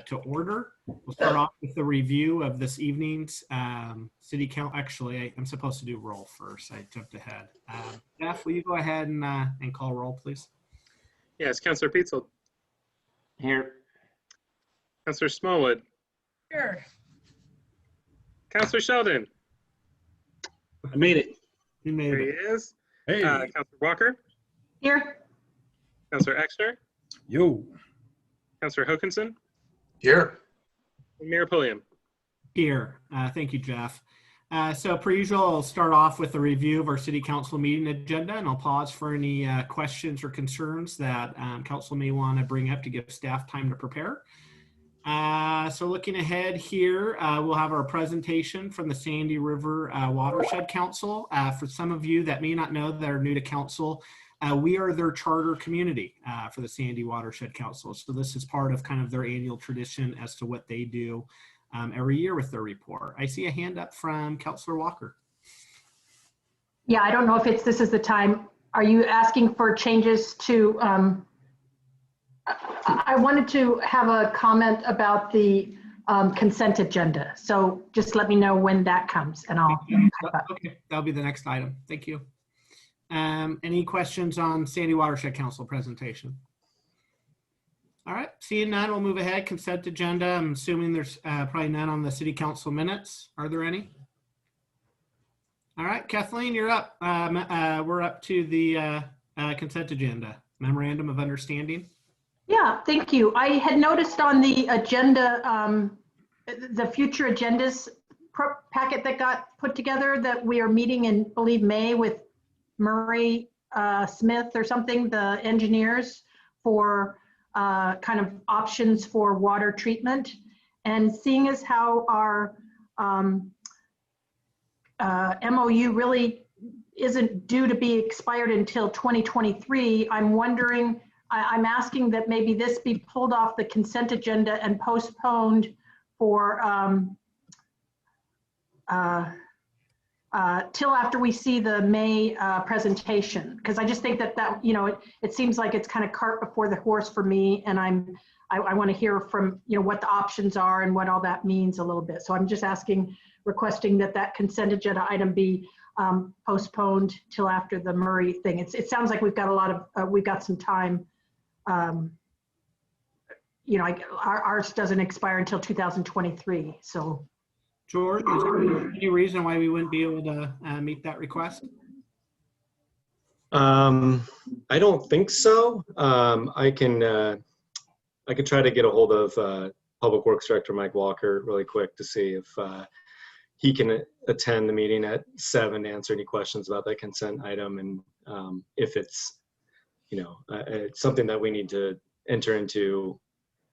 to order. We'll start off with the review of this evening's city council. Actually, I'm supposed to do roll first. I jumped ahead. Jeff, will you go ahead and call roll, please? Yes, Councillor Peitzel. Here. Councillor Smallwood. Here. Councillor Sheldon. I made it. You made There he it. is. Hey. Councillor Walker. Here. Councillor Exner. Yo. Councillor Hokinson. Here. And Mayor Pulliam. Here. Thank you, Jeff. So per usual, I'll start off with a review of our city council meeting agenda, and I'll pause for any questions or concerns that council may want to bring up to give staff time to prepare. So looking ahead here, we'll have our presentation from the Sandy River Watershed Council. For some of you that may not know that are new to council, we are their charter community for the Sandy Watershed Council. So this is part of kind of their annual tradition as to what they do every year with their report. I see a hand up from Councillor Walker. Yeah, I don't know if this is the time. Are you asking for changes to, I wanted to have a comment about the consent agenda. So just let me know when that comes and I'll type up. Okay, that'll be the next item. Thank you. Any questions on Sandy Watershed Council presentation? All right, seeing none, we'll move ahead. Consent agenda. I'm assuming there's probably none on the city council minutes. Are there any? All right, Kathleen, you're up. We're up to the consent agenda. Memorandum of Understanding. Yeah, thank you. I had noticed on the agenda, the future agendas packet that got put together that we are meeting in, I believe, May with Murray Smith or something, the engineers, for kind of options for water treatment. And seeing as how our MOU really isn't due to be expired until 2023, I'm wondering, I'm asking that maybe this be pulled off the consent agenda and postponed for till after we see the May presentation, because I just think that you know, it seems like it's kind of cart before the horse for me, and I want to hear from, you know, what the options are and what all that means a little bit. So I'm just requesting that consent agenda item be postponed till after the Murray thing. It sounds like we've got a lot of we've got some time. You know, ours doesn't expire until 2023, so. George, is there any reason why we wouldn't be able to meet that request? I don't think so. I can try to get a hold of Public Works Director Mike Walker really quick to see if he can attend the meeting at 7 to answer any questions about that consent item, and if it's, you know, it's something that we need to enter into,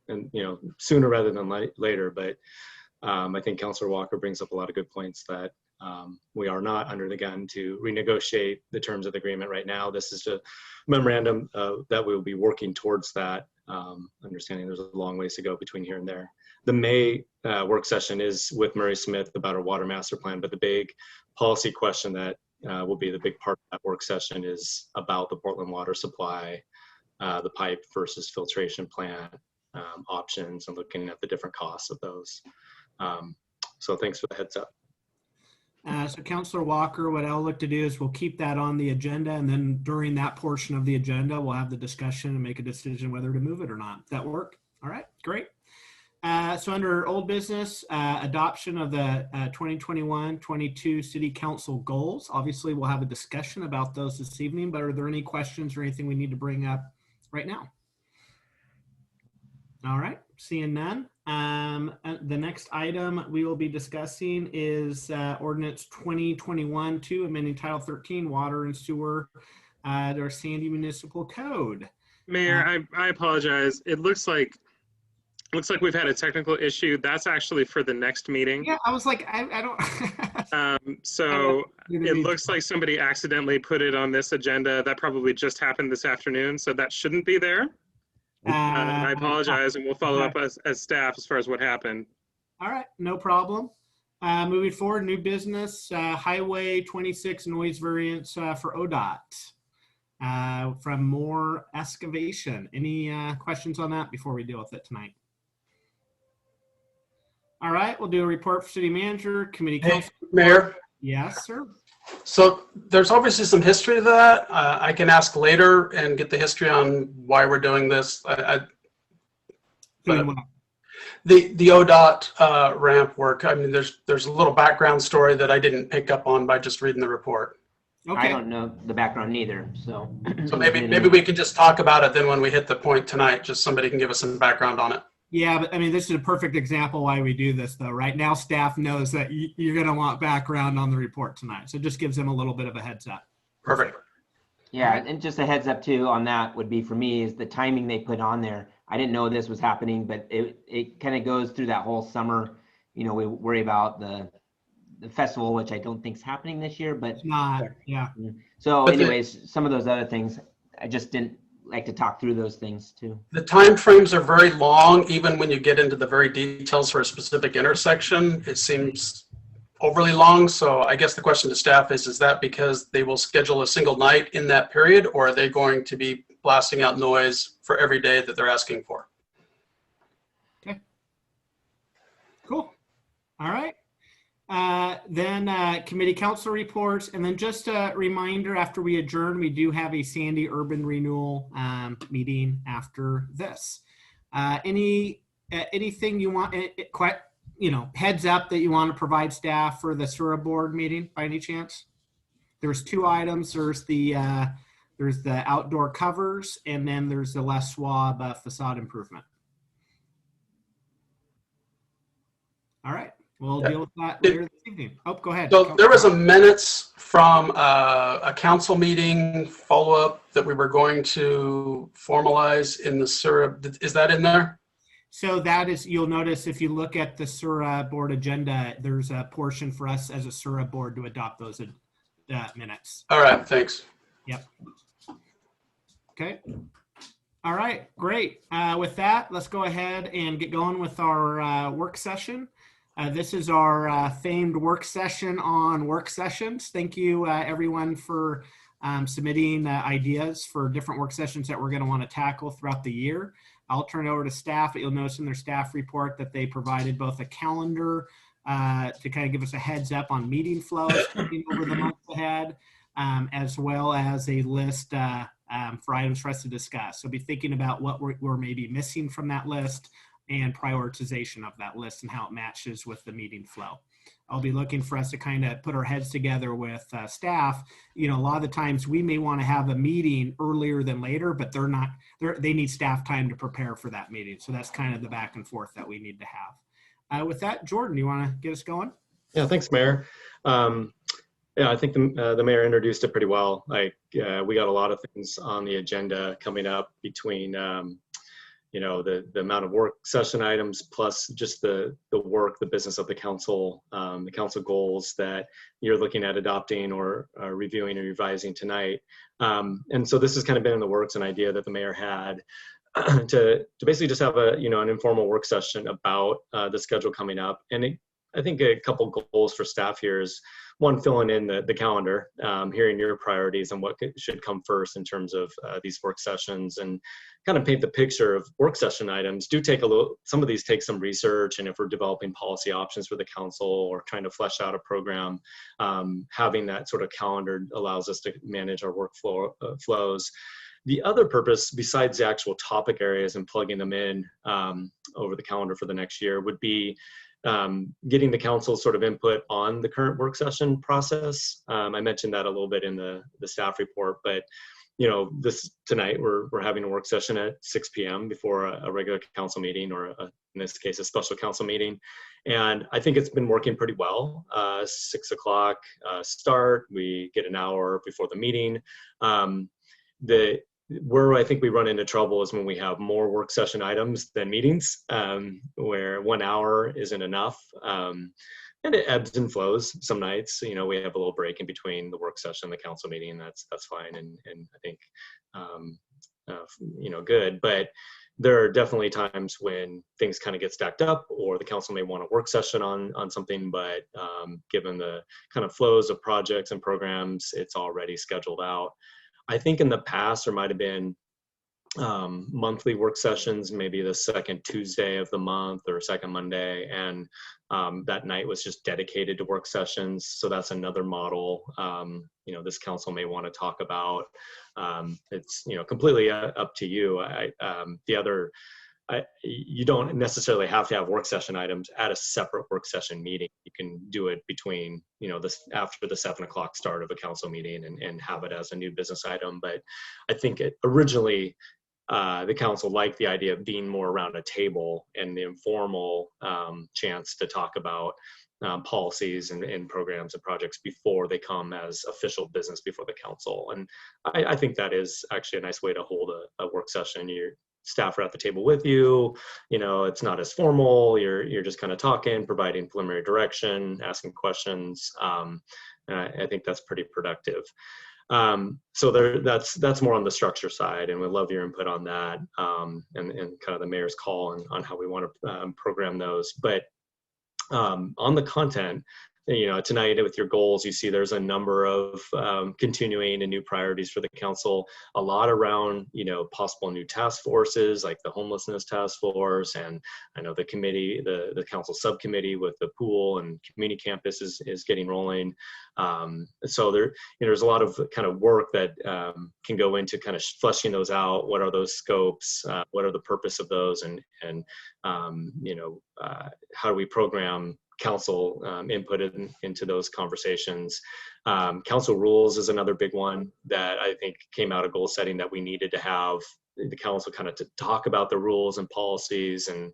and, you know, sooner rather than later. But I think Councillor Walker brings up a lot of good points that we are not under the gun to renegotiate the terms of the agreement right now. This is a memorandum that we will be working towards that, understanding there's a long ways to go between here and there. The May work session is with Murray Smith about our water master plan, but the big policy question that will be the big part of that work session is about the Portland water supply, the pipe versus filtration plant options, and looking at the different costs of those. So thanks for the heads up. So Councillor Walker, what I'll look to do is we'll keep that on the agenda, and then during that portion of the agenda, we'll have the discussion and make a decision whether to move it or not. Does that work? All right, great. So under old business, adoption of the 2021-22 City Council goals. Obviously, we'll have a discussion about those this evening, but are there any questions or anything we need to bring up right now? All right, seeing none. The next item we will be discussing is Ordinance 2021-2, amending Title 13, Water and Sewer, our Sandy Municipal Code. Mayor, I apologize. It looks like we've had a technical issue. That's actually for the next meeting. Yeah, I was like, I don't. So it looks like somebody accidentally put it on this agenda. That probably just happened this afternoon, so that shouldn't be there. And I apologize, and we'll follow up as staff as far as what happened. All right, no problem. Moving forward, new business, Highway 26 noise variance for Odot from More Excavation. Any questions on that before we deal with it tonight? All right, we'll do a report for city manager, committee Hey, council. Mayor. Yes, sir. So there's obviously some history to that. I can ask later and get the history on why we're doing this. Doing But well. the ODOT ramp work. I mean, there's a little background story that I didn't pick up on by just reading the report. I Okay. don't know the background either, so. So maybe we can just talk about it then when we hit the point tonight. Just somebody can give us some background on it. Yeah, but I mean, this is a perfect example why we do this, though. Right now, staff knows that you're going to want background on the report tonight, so it just gives them a little bit of a heads up. Perfect. Yeah, and just a heads up too on that would be for me is the timing they put on there. I didn't know this was happening, but it kind of goes through that whole summer. You know, we worry about the festival, which I don't think is happening this year, but It's not, yeah. so But anyways, some of those other things, I just didn't like to talk through those things too. The time frames are very long, even when you get into the very details for a specific intersection. It seems overly long. So I guess the question to staff is that because they will schedule a single night in that period, or are they going to be blasting out noise for every day that they're asking for? Okay. Cool. All right. Then committee council reports, and then just a reminder, after we adjourn, we do have a Sandy Urban Renewal meeting after this. Anything you want, heads up that you want to provide staff for the SURA board meeting by any chance? There's two items. There's the outdoor covers, and then there's the Les Schwab facade improvement. All right. We'll deal with that later this evening. Oh, go ahead. So there was a minutes from a council meeting follow-up that we were going to formalize in the SURA. Is that in there? So that is, you'll notice if you look at the SURA board agenda, there's a portion for us as a SURA board to adopt those minutes. All right, thanks. Yep. Okay. All right, great. With that, let's go ahead and get going with our work session. This is our famed work session on work sessions. Thank you, everyone, for submitting ideas for different work sessions that we're going to want to tackle throughout the year. I'll turn it over to staff, but you'll notice in their staff report that they provided both a calendar to kind of give us a heads up on meeting flows over the months ahead, as well as a list for items for us to discuss. So be thinking about what we're maybe missing from that list and prioritization of that list and how it matches with the meeting flow. I'll be looking for us to kind of put our heads together with staff. You know, a lot of the times we may want to have a meeting earlier than later, but they need staff time to prepare for that meeting. So that's kind of the back and forth that we need to have. With that, Jordan, you want to get us going? Yeah, thanks, Mayor. Yeah, I think the mayor introduced it pretty well. We got a lot of things on the agenda coming up between the amount of work session items plus just the work, the business of the council goals that you're looking at adopting or reviewing or revising tonight. And so this has kind of been in the works, an idea that the mayor had to basically just have an informal work session about the schedule coming up. And I think a couple goals for staff here is, one, filling in the calendar, hearing your priorities and what should come first in terms of these work sessions, and kind of paint the picture of work session items. Some of these take some research, and if we're developing policy options for the council or trying to flesh out a program, having that sort of calendar allows us to manage our workflow flows. The other purpose, besides the actual topic areas and plugging them in over the calendar for the next year, would be getting the council sort of input on the current work session process. I mentioned that a little bit in the staff report, but tonight we're having a work session at 6 p.m. before a regular council meeting, or in this case, a special council meeting. And I think it's been working pretty well. 6 o'clock start, we get an hour before the meeting. Where I think we run into trouble is when we have more work session items than meetings, where 1 hour isn't enough. And it ebbs and flows. Some nights, we have a little break in between the work session and the council meeting. That's fine, and I think good. But there are definitely times when things kind of get stacked up, or the council may want a work session on something, but given the kind of flows of projects and programs, it's already scheduled out. I think in the past there might have been monthly work sessions, maybe the second Tuesday of the month or second Monday, and that night was just dedicated to work sessions. So that's another model, this council may want to talk about. It's completely up to you. You don't necessarily have to have work session items at a separate work session meeting. You can do it between, after the 7 o'clock start of a council meeting and have it as a new business item. But I think originally the council liked the idea of being more around a table and the informal chance to talk about policies and programs and projects before they come as official business before the council. And I think that is actually a nice way to hold a work session. Your staff are at the table with you. It's not as formal. You're just kind of talking, providing preliminary direction, asking questions. And I think that's pretty productive. So that's more on the structure side, and we love your input on that, and kind of the mayor's call on how we want to program those. But on the content, tonight with your goals, you see there's a number of continuing and new priorities for the council, a lot around, possible new task forces like the homelessness task force. And I know the committee, the council subcommittee with the pool and community campus is getting rolling. So there's a lot of kind of work that can go into kind of fleshing those out. What are those scopes? What are the purpose of those? And how do we program council input into those conversations? Council rules is another big one that I think came out of goal setting, that we needed to have the council kind of to talk about the rules and policies and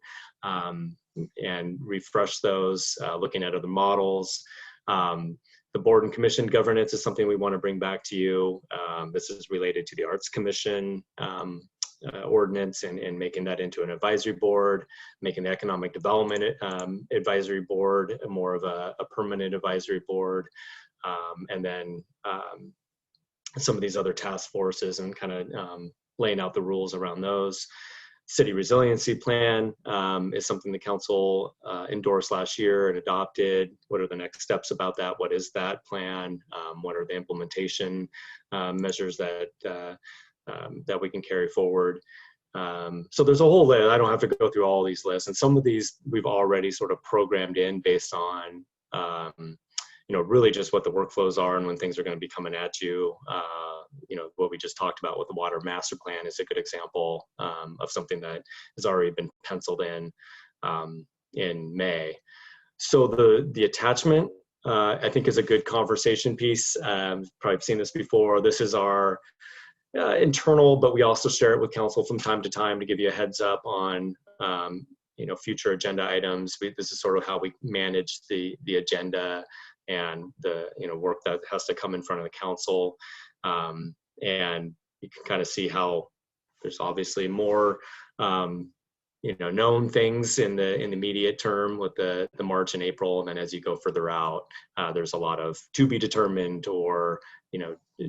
refresh those, looking at other models. The board and commission governance is something we want to bring back to you. This is related to the Arts Commission ordinance and making that into an advisory board, making the economic development advisory board more of a permanent advisory board, and then some of these other task forces and kind of laying out the rules around those. City Resiliency Plan is something the council endorsed last year and adopted. What are the next steps about that? What is that plan? What are the implementation measures that we can carry forward? So there's a whole list. I don't have to go through all these lists, and some of these we've already sort of programmed in based on really just what the workflows are and when things are going to be coming at you. What we just talked about with the water master plan is a good example of something that has already been penciled in May. So the attachment I think is a good conversation piece. Probably seen this before. This is our internal, but we also share it with council from time to time to give you a heads up on future agenda items. This is sort of how we manage the agenda and the work that has to come in front of the council. And you can kind of see how there's obviously more known things in the immediate term with the March and April, and then as you go further out, there's a lot of to be determined or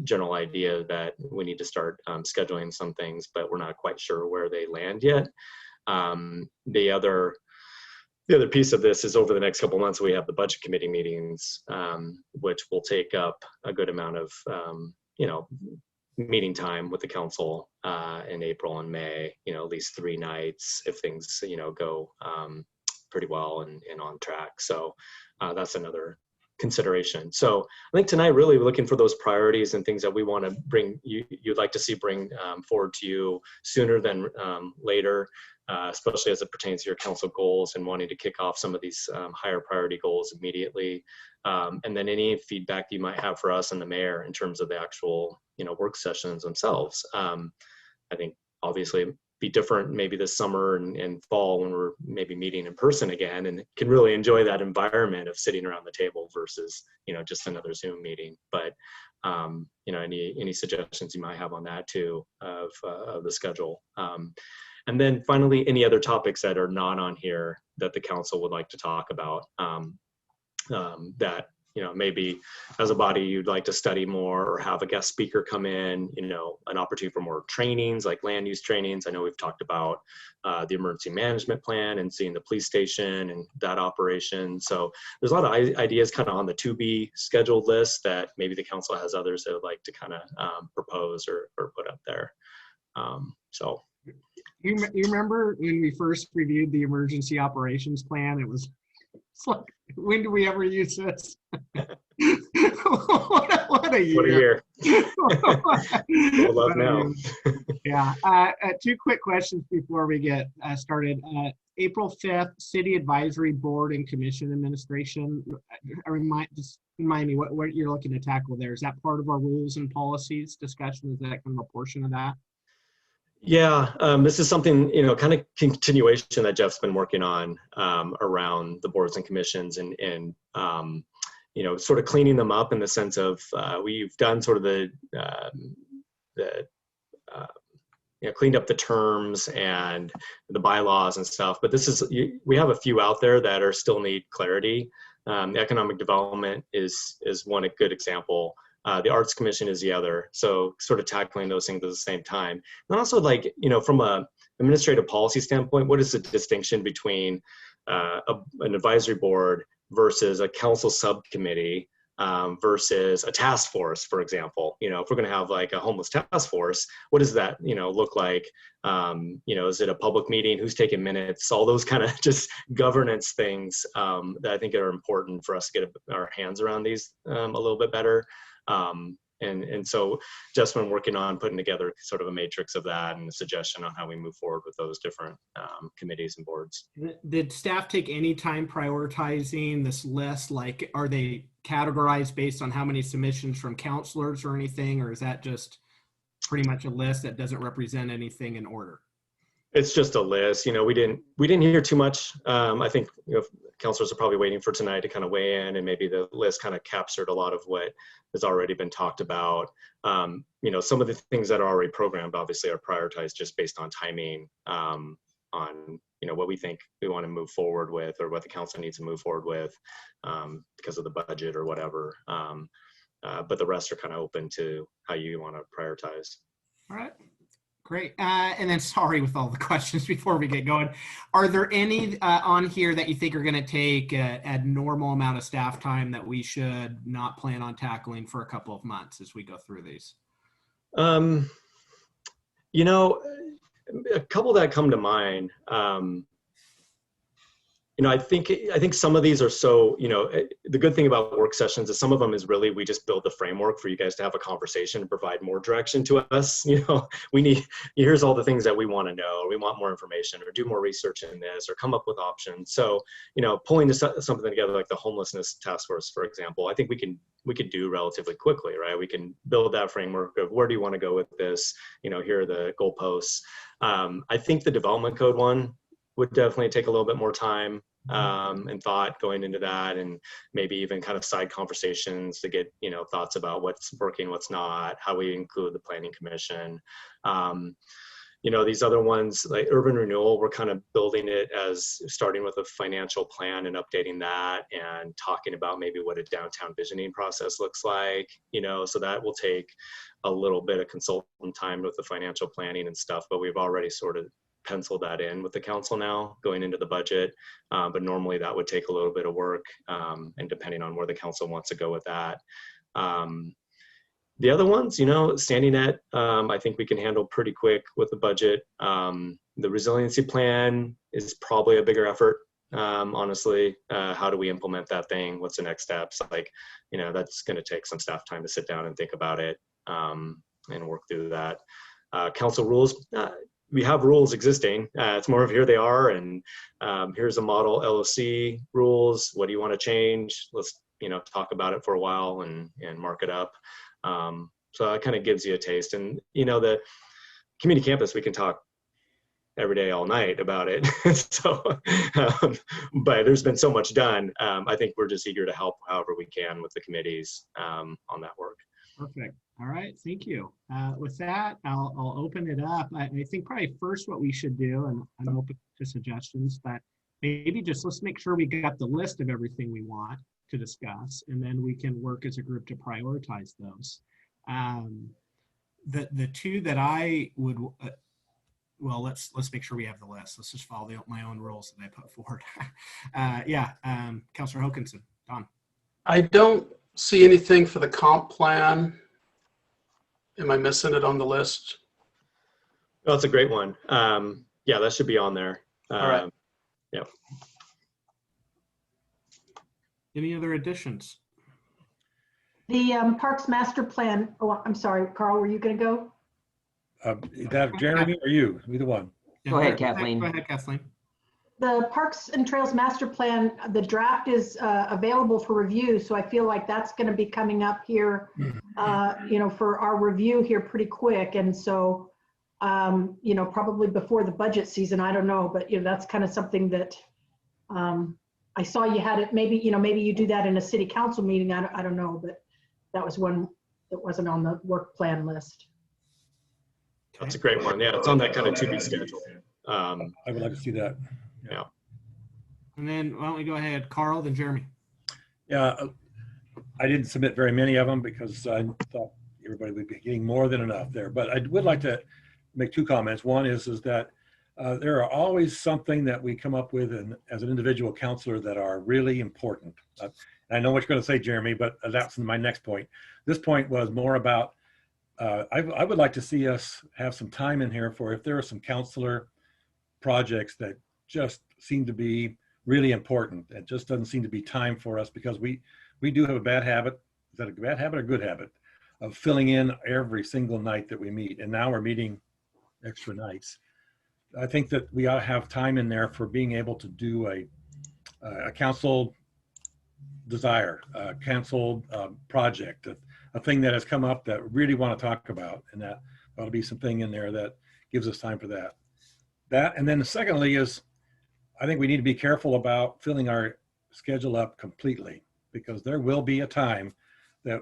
general idea that we need to start scheduling some things, but we're not quite sure where they land yet. The other piece of this is over the next couple of months we have the budget committee meetings, which will take up a good amount of meeting time with the council in April and May, at least 3 nights if things go pretty well and on track. So that's another consideration. So I think tonight really we're looking for those priorities and things that we want to bring you'd like to see bring forward to you sooner than later, especially as it pertains to your council goals and wanting to kick off some of these higher priority goals immediately. And then any feedback you might have for us and the mayor in terms of the actual work sessions themselves. I think obviously be different maybe this summer and fall when we're maybe meeting in person again and can really enjoy that environment of sitting around the table versus just another Zoom meeting. But any suggestions you might have on that too of the schedule. And then finally, any other topics that are not on here that the council would like to talk about that maybe as a body you'd like to study more or have a guest speaker come in, an opportunity for more trainings like land use trainings. I know we've talked about the emergency management plan and seeing the police station and that operation. So there's a lot of ideas kind of on the to be scheduled list that maybe the council has others that would like to kind of propose or put up there. So. You remember when we first reviewed the emergency operations plan? It's like, when do we ever use this? what a year. We'll love now. Yeah. 2 quick questions before we get started. April 5th, City Advisory Board and Commission Administration. Just remind me what you're looking to tackle there. Is that part of our rules and policies discussion? Is that kind of a portion of that? Yeah, this is something, kind of continuation that Jeff's been working on around the boards and commissions and sort of cleaning them up in the sense of we've done sort of the cleaned up the terms and the bylaws and stuff, but we have a few out there that are still need clarity. Economic development is one good example. The Arts Commission is the other. So sort of tackling those things at the same time. And also from a administrative policy standpoint, what is the distinction between an advisory board versus a council subcommittee versus a task force, for example? If we're going to have like a homeless task force, what does that, look like? Is it a public meeting? Who's taking minutes? All those kind of just governance things that I think are important for us to get our hands around these a little bit better. And so just been working on putting together sort of a matrix of that and a suggestion on how we move forward with those different committees and boards. Did staff take any time prioritizing this list? Like, are they categorized based on how many submissions from counselors or anything? Or is that just pretty much a list that doesn't represent anything in order? It's just a list. We didn't hear too much. I think counselors are probably waiting for tonight to kind of weigh in, and maybe the list kind of captured a lot of what has already been talked about. Some of the things that are already programmed obviously are prioritized just based on timing, on what we think we want to move forward with, or what the council needs to move forward with because of the budget or whatever. But the rest are kind of open to how you want to prioritize. All right. Great. And then sorry with all the questions before we get going. Are there any on here that you think are going to take a normal amount of staff time that we should not plan on tackling for a couple of months as we go through these? A couple that come to mind. I think some of these are so, the good thing about work sessions is some of them is really, we just build the framework for you guys to have a conversation and provide more direction to us. Here's all the things that we want to know, or we want more information, or do more research in this, or come up with options. So, pulling something together like the homelessness task force, for example, I think we could do relatively quickly, right? We can build that framework of where do you want to go with this? Here are the goalposts. I think the development code one would definitely take a little bit more time and thought going into that, and maybe even kind of side conversations to get thoughts about what's working, what's not, how we include the planning commission. These other ones like urban renewal, we're kind of building it as starting with a financial plan and updating that, and talking about maybe what a downtown visioning process looks like. So that will take a little bit of consultant time with the financial planning and stuff, but we've already sort of pencil that in with the council now going into the budget, but normally that would take a little bit of work, and depending on where the council wants to go with that. The other ones, standing at, I think we can handle pretty quick with the budget. The resiliency plan is probably a bigger effort, honestly. How do we implement that thing? What's the next steps? That's going to take some staff time to sit down and think about it, and work through that. Council rules, we have rules existing. It's more of here they are, and here's a model LOC rules. What do you want to change? Let's talk about it for a while and mark it up. So that kind of gives you a taste. And the community campus, we can talk every day, all night about it. So, but there's been so much done. I think we're just eager to help however we can with the committees on that work. Perfect. All right. Thank you. With that, I'll open it up. I think probably first what we should do, and I'm open to suggestions, but maybe just let's make sure we got the list of everything we want to discuss, and then we can work as a group to prioritize those. The two that I would, well, let's make sure we have the list. Let's just follow my own rules that I put forward. Councilor Hokanson, Don. I don't see anything for the comp plan. Am I missing it on the list? Oh, that's a great one. Yeah, that should be on there. All right. Yeah. Any other additions? The Parks Master Plan, oh, I'm sorry, Carl, were you going to go? That Jeremy or you? Either one. Go ahead, Go Kathleen. ahead, Kathleen. The Parks and Trails Master Plan, the draft is available for review, so I feel like that's going to be coming up here, for our review here pretty quick. And so, probably before the budget season, I don't know, but that's kind of something that I saw you had it. Maybe you do that in a city council meeting. I don't know, but that was one that wasn't on the work plan list. That's a great one. Yeah, it's on that kind of to-be schedule. I would like to see that. Yeah. And then why don't we go ahead, Carl, then Jeremy. Yeah, I didn't submit very many of them because I thought everybody would be getting more than enough there. But I would like to make two comments. One is that there are always something that we come up with as an individual counselor that are really important. I know what you're going to say, Jeremy, but that's my next point. This point was more about, I would like to see us have some time in here for if there are some counselor projects that just seem to be really important. It just doesn't seem to be time for us because we do have a bad habit. Is that a bad habit or a good habit of filling in every single night that we meet? And now we're meeting extra nights. I think that we ought to have time in there for being able to do a council desire, a council project, a thing that has come up that we really want to talk about, and that ought to be something in there that gives us time for that. And then secondly is, I think we need to be careful about filling our schedule up completely, because there will be a time that,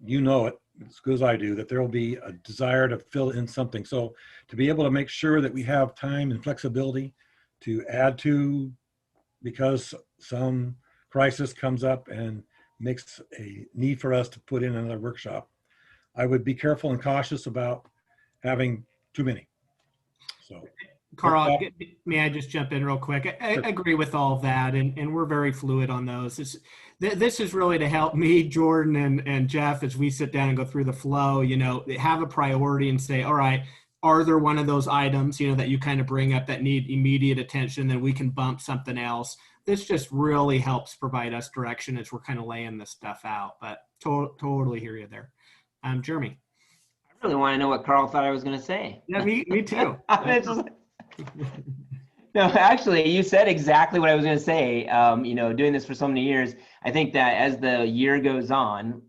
it as good as I do, that there will be a desire to fill in something. So to be able to make sure that we have time and flexibility to add to, because some crisis comes up and makes a need for us to put in another workshop, I would be careful and cautious about having too many. So. Carl, may I just jump in real quick? I agree with all of that, and we're very fluid on those. This is really to help me, Jordan, and Jeff, as we sit down and go through the flow, have a priority and say, all right, are there one of those items, that you kind of bring up that need immediate attention, then we can bump something else. This just really helps provide us direction as we're kind of laying this stuff out, but totally hear you there. Jeremy. I really want to know what Carl thought I was going to say. Yeah, me too. No, actually, you said exactly what I was going to say. Doing this for so many years, I think that as the year goes on,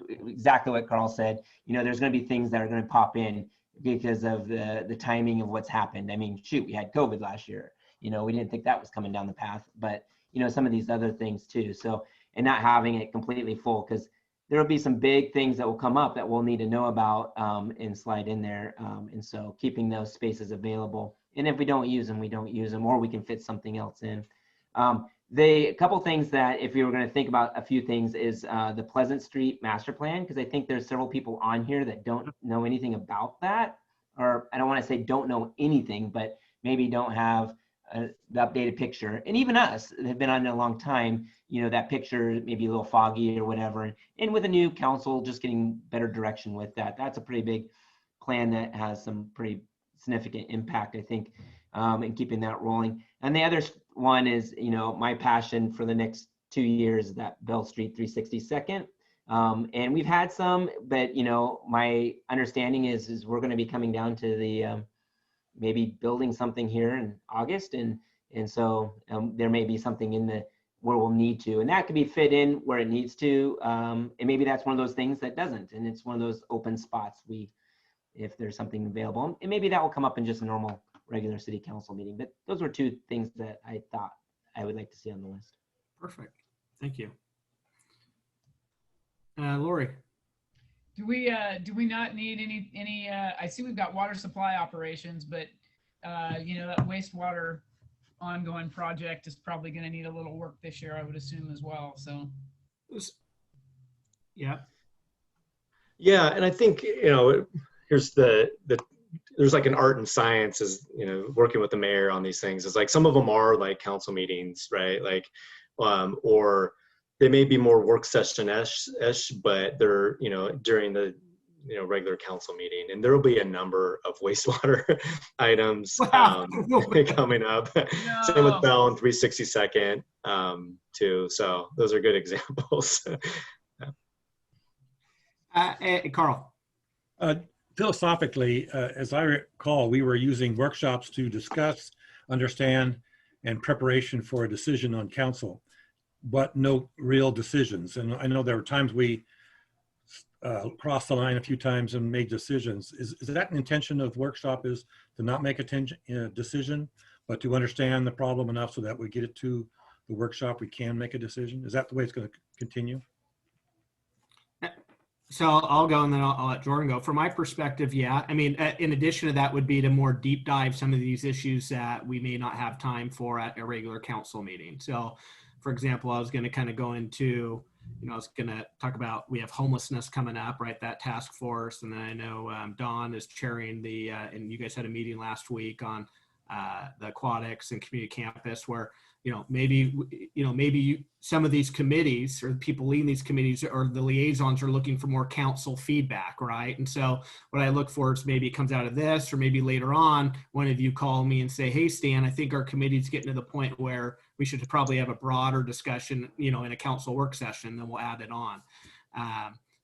exactly what Carl said, there's going to be things that are going to pop in because of the timing of what's happened. I mean, shoot, we had COVID last year. We didn't think that was coming down the path, but, some of these other things too. So, and not having it completely full, because there will be some big things that will come up that we'll need to know about and slide in there. And so keeping those spaces available. And if we don't use them, we don't use them, or we can fit something else in. A couple things that, if you were going to think about a few things, is the Pleasant Street Master Plan, because I think there's several people on here that don't know anything about that, or I don't want to say don't know anything, but maybe don't have the updated picture. And even us that have been on it a long time, that picture may be a little foggy or whatever. And with a new council, just getting better direction with that. That's a pretty big plan that has some pretty significant impact, I think, in keeping that rolling. And the other one is, my passion for the next 2 years is that Bell Street 362nd. And we've had some, but, my understanding is we're going to be coming down to the maybe building something here in August. And so there may be something in where we'll need to, and that could be fit in where it needs to. And maybe that's one of those things that doesn't, and it's one of those open spots if there's something available, and maybe that will come up in just a normal regular city council meeting. But those were two things that I thought I would like to see on the list. Perfect. Thank you. Lori. Do we not need any I see we've got water supply operations, but that wastewater ongoing project is probably going to need a little work this year, I would assume, as well. So yeah, and I think here's there's like an art and science is working with the mayor on these things. It's like some of them are like council meetings, right? Like or they may be more work session-ish, but they're during the regular council meeting, and there will be a number of wastewater items Wow. coming up. Same with Bell and 362nd too. So those are good examples. Carl. Philosophically, as I recall, we were using workshops to discuss, understand, and preparation for a decision on council, but no real decisions. And I know there were times we crossed the line a few times and made decisions. Is that an intention of workshop, is to not make a decision, but to understand the problem enough so that we get it to the workshop, we can make a decision? Is that the way it's going to continue? So I'll go and then I'll let Jordan go. From my perspective, yeah. I mean, in addition to that would be to more deep dive some of these issues that we may not have time for at a regular council meeting. So for example, I was going to kind of go into, I was going to talk about, we have homelessness coming up, right? That task force. And then I know Dawn is chairing the, and you guys had a meeting last week on the aquatics and community campus where, maybe some of these committees or the people leading these committees or the liaisons are looking for more council feedback, right? And so what I look for is maybe it comes out of this, or maybe later on, one of you call me and say, hey, Stan, I think our committee's getting to the point where we should probably have a broader discussion, in a council work session, then we'll add it on.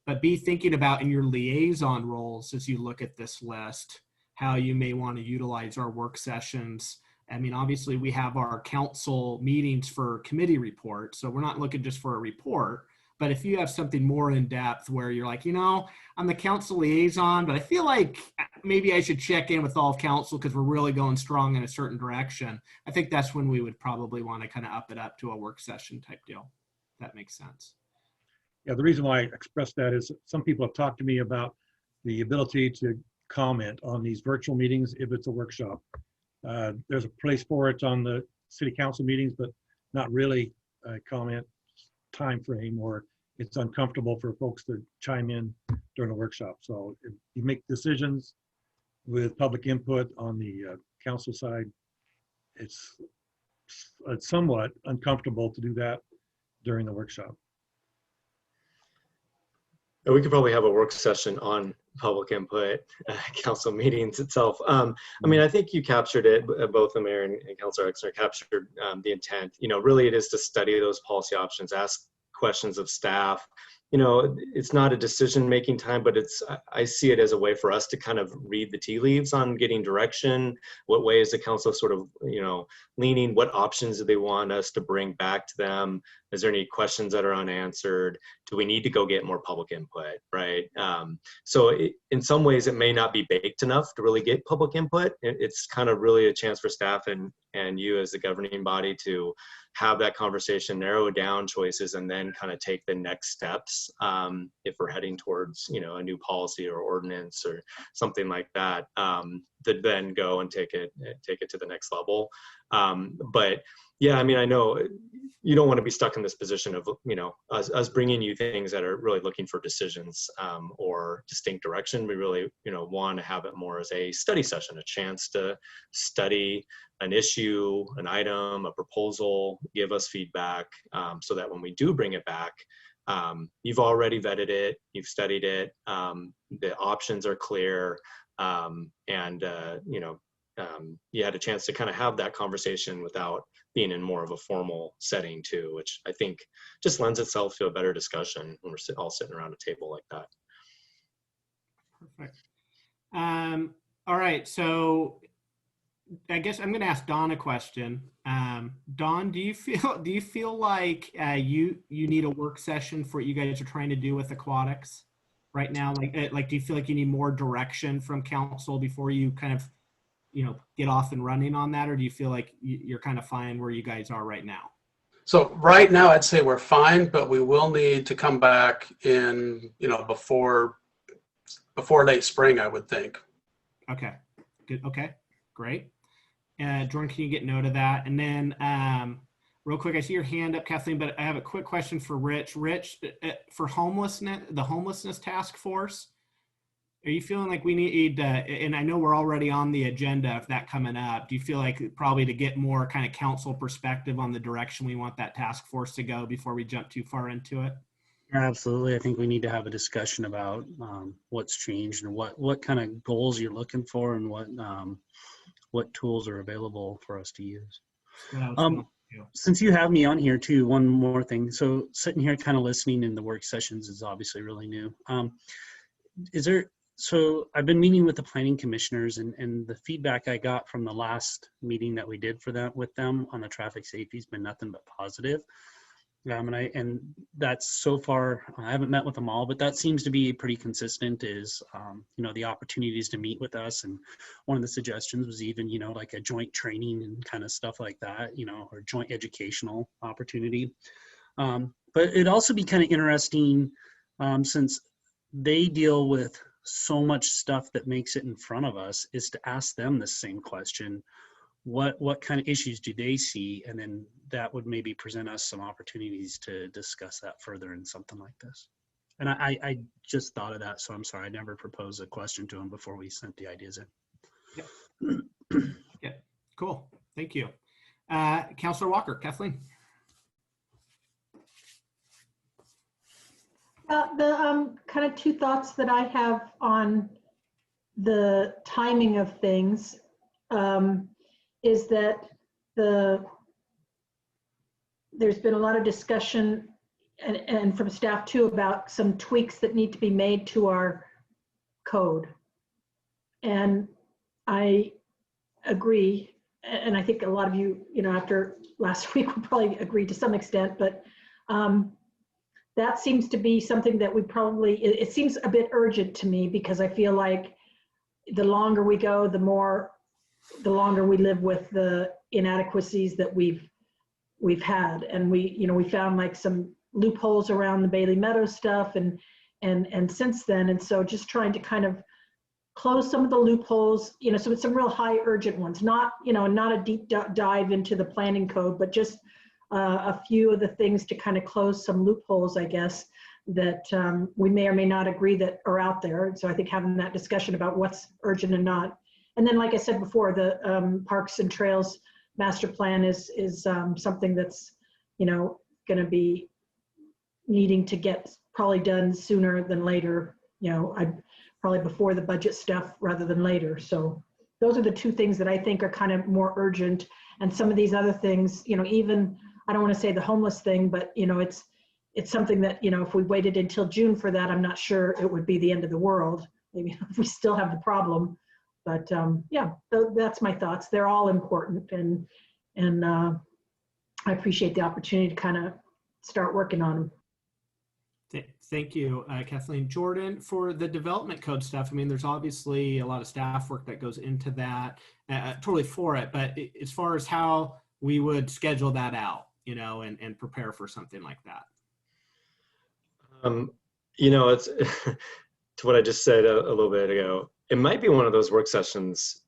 But be thinking about in your liaison roles as you look at this list, how you may want to utilize our work sessions. I mean, obviously we have our council meetings for committee reports, so we're not looking just for a report, but if you have something more in depth where you're like, I'm the council liaison, but I feel like maybe I should check in with all of council because we're really going strong in a certain direction. I think that's when we would probably want to kind of up it up to a work session type deal. If that makes sense. Yeah, the reason why I expressed that is some people have talked to me about the ability to comment on these virtual meetings if it's a workshop. There's a place for it on the city council meetings, but not really a comment time frame, or it's uncomfortable for folks to chime in during a workshop. So if you make decisions with public input on the council side, it's somewhat uncomfortable to do that during the workshop. We could probably have a work session on public input, council meetings itself. I mean, I think you captured it, both the mayor and Councilor Exner captured the intent. Really it is to study those policy options, ask questions of staff. It's not a decision-making time, but I see it as a way for us to kind of read the tea leaves on getting direction. What way is the council sort of, leaning? What options do they want us to bring back to them? Is there any questions that are unanswered? Do we need to go get more public input, right? So in some ways, it may not be baked enough to really get public input. It's kind of really a chance for staff and you as the governing body to have that conversation, narrow down choices, and then kind of take the next steps if we're heading towards, a new policy or ordinance or something like that, to then go and take it to the next level. But yeah, I mean, I know you don't want to be stuck in this position of, us bringing you things that are really looking for decisions or distinct direction. We really, want to have it more as a study session, a chance to study an issue, an item, a proposal, give us feedback, so that when we do bring it back, you've already vetted it, you've studied it, the options are clear, and you had a chance to kind of have that conversation without being in more of a formal setting too, which I think just lends itself to a better discussion when we're all sitting around a table like that. Perfect. All right, so I guess I'm going to ask Dawn a question. Dawn, do you feel like you need a work session for what you guys are trying to do with aquatics right now? Like, do you feel like you need more direction from council before you kind of, get off and running on that, or do you feel like you're kind of fine where you guys are right now? So right now, I'd say we're fine, but we will need to come back in, before late spring, I would think. Okay, good. Okay, great. Jordan, can you get note of that? And then real quick, I see your hand up, Kathleen, but I have a quick question for Rich. Rich, for the homelessness task force, are you feeling like we need, and I know we're already on the agenda of that coming up, do you feel like probably to get more kind of council perspective on the direction we want that task force to go before we jump too far into it? Absolutely. I think we need to have a discussion about what's changed and what kind of goals you're looking for and what tools are available for us to use. Since you have me on here too, one more thing. So sitting here kind of listening in the work sessions is obviously really new. So I've been meeting with the planning commissioners, and the feedback I got from the last meeting that we did with them on the traffic safety has been nothing but positive. And that's so far, I haven't met with them all, but that seems to be pretty consistent is, the opportunities to meet with us. And one of the suggestions was even, like a joint training and kind of stuff like that, or joint educational opportunity. But it'd also be kind of interesting since they deal with so much stuff that makes it in front of us is to ask them the same question. What kind of issues do they see? And then that would maybe present us some opportunities to discuss that further in something like this. And I just thought of that, so I'm sorry, I never proposed a question to them before we sent the ideas in. Yep. Yeah, cool, thank you. Councilor Walker, Kathleen. The kind of two thoughts that I have on the timing of things is that there's been a lot of discussion and from staff too about some tweaks that need to be made to our code. And I agree, and I think a lot of you, after last week will probably agree to some extent, but that seems to be something that we probably, it seems a bit urgent to me because I feel like the longer we go, the longer we live with the inadequacies that we've had. And we found like some loopholes around the Bailey Meadows stuff and since then. And so just trying to kind of close some of the loopholes, so it's some real high urgent ones, not a deep dive into the planning code, but just a few of the things to kind of close some loopholes, I guess, that we may or may not agree that are out there. So I think having that discussion about what's urgent and not. And then, like I said before, the Parks and Trails Master Plan is something that's, going to be needing to get probably done sooner than later. Probably before the budget stuff rather than later. So those are the two things that I think are kind of more urgent. And some of these other things, even, I don't want to say the homeless thing, but it's something that, if we waited until June for that, I'm not sure it would be the end of the world. Maybe if we still have the problem. But yeah, that's my thoughts. They're all important, and I appreciate the opportunity to kind of start working on them. Thank you, Kathleen. Jordan, for the development code stuff, there's obviously a lot of staff work that goes into that. Totally for it, but as far as how we would schedule that out, and prepare for something like that. It's to what I just said a little bit ago. It might be one of those work sessions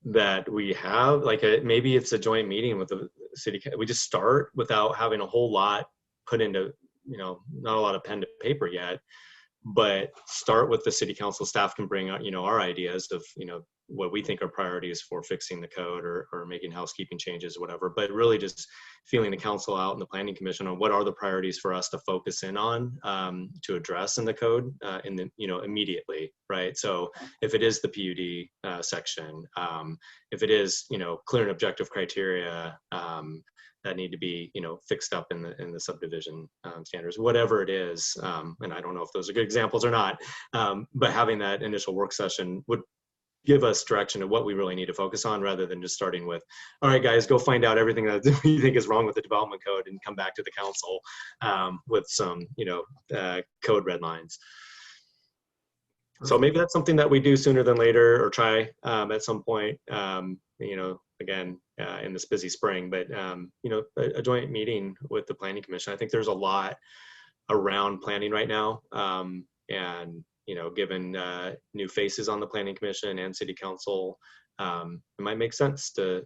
that we have, like maybe it's a joint meeting with the city. We just start without having a whole lot put into, not a lot of pen to paper yet, but start with the city council. Staff can bring out, our ideas of, what we think are priorities for fixing the code or making housekeeping changes, whatever, but really just feeling the council out and the planning commission on what are the priorities for us to focus in on to address in the code immediately, right? So if it is the PUD section, if it is, clear and objective criteria that need to be, fixed up in the subdivision standards, whatever it is. And I don't know if those are good examples or not, but having that initial work session would give us direction of what we really need to focus on, rather than just starting with, all right, guys, go find out everything that we think is wrong with the development code and come back to the council with some, code red lines. So maybe that's something that we do sooner than later, or try at some point, again, in this busy spring, but, a joint meeting with the planning commission. I think there's a lot around planning right now. And, given new faces on the planning commission and city council, it might make sense to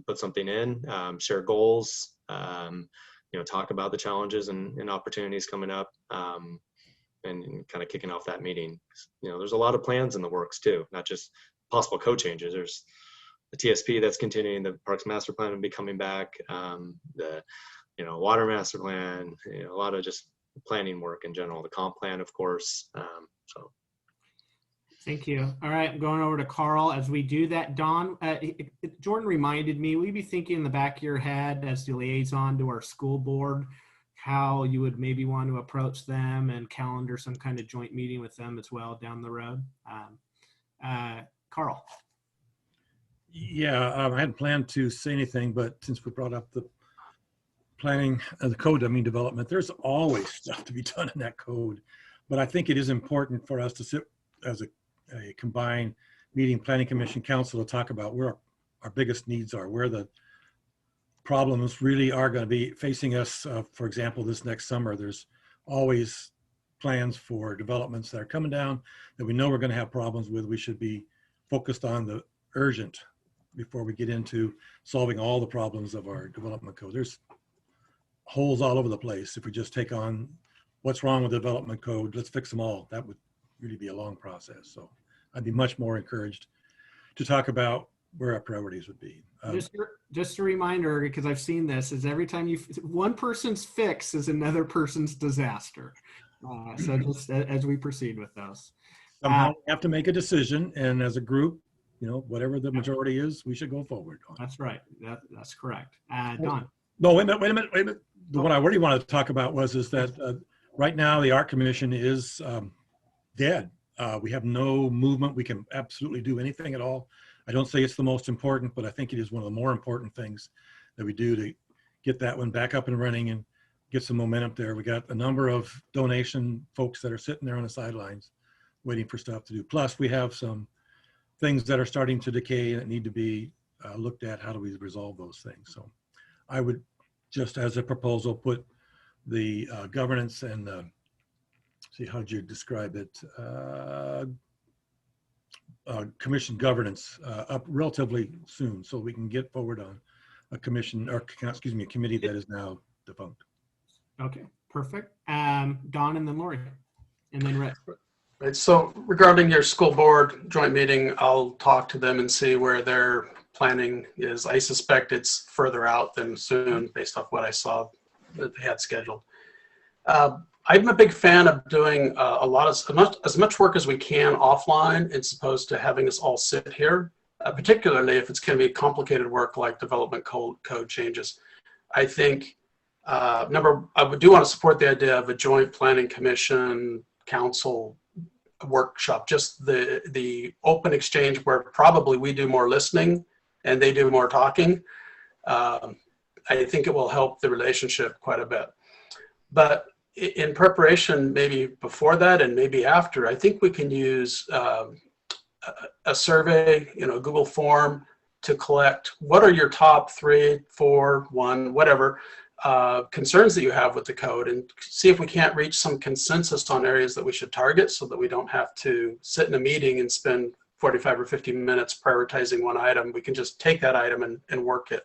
put something in, share goals, talk about the challenges and opportunities coming up, and kind of kicking off that meeting. There's a lot of plans in the works too, not just possible code changes. There's the TSP that's continuing, the Parks Master Plan will be coming back, the water master plan, a lot of just planning work in general, the comp plan, of course. So. Thank you. All right, I'm going over to Carl. As we do that, Don, Jordan reminded me, will you be thinking in the back of your head as the liaison to our school board, how you would maybe want to approach them and calendar some kind of joint meeting with them as well down the road? Carl. Yeah, I hadn't planned to say anything, but since we brought up the planning, the code, development, there's always stuff to be done in that code. But I think it is important for us to sit as a combined meeting, planning commission, council, to talk about where our biggest needs are, where the problems really are going to be facing us. For example, this next summer, there's always plans for developments that are coming down that we know we're going to have problems with. We should be focused on the urgent before we get into solving all the problems of our development code. There's holes all over the place. If we just take on what's wrong with the development code, let's fix them all. That would really be a long process. So I'd be much more encouraged to talk about where our priorities would be. Just a reminder, because I've seen this, is every time one person's fix is another person's disaster. So just as we proceed with those. Somehow we have to make a decision, and as a group, whatever the majority is, we should go forward on. That's right. That's correct. Don. No, wait a minute. The one I really wanted to talk about is that right now the Art Commission is dead. We have no movement. We can absolutely do anything at all. I don't say it's the most important, but I think it is one of the more important things that we do to get that one back up and running and get some momentum there. We got a number of donation folks that are sitting there on the sidelines waiting for stuff to do. Plus, we have some things that are starting to decay that need to be looked at. How do we resolve those things? So I would just, as a proposal, put the governance and see, how'd you describe it? Commission governance up relatively soon, so we can get forward on a commission, or excuse me, a committee that is now defunct. Okay, perfect. Don and then Lori, and then Rhett. Right, so regarding your school board joint meeting, I'll talk to them and see where their planning is. I suspect it's further out than soon based off what I saw that they had scheduled. I'm a big fan of doing as much work as we can offline as opposed to having us all sit here, particularly if it's going to be complicated work like development code changes. I think, I do want to support the idea of a joint planning commission council workshop, just the open exchange where probably we do more listening and they do more talking. I think it will help the relationship quite a bit. But in preparation, maybe before that and maybe after, I think we can use a survey, Google form to collect what are your top 3, 4, 1, whatever concerns that you have with the code, and see if we can't reach some consensus on areas that we should target so that we don't have to sit in a meeting and spend 45 or 50 minutes prioritizing one item. We can just take that item and work it.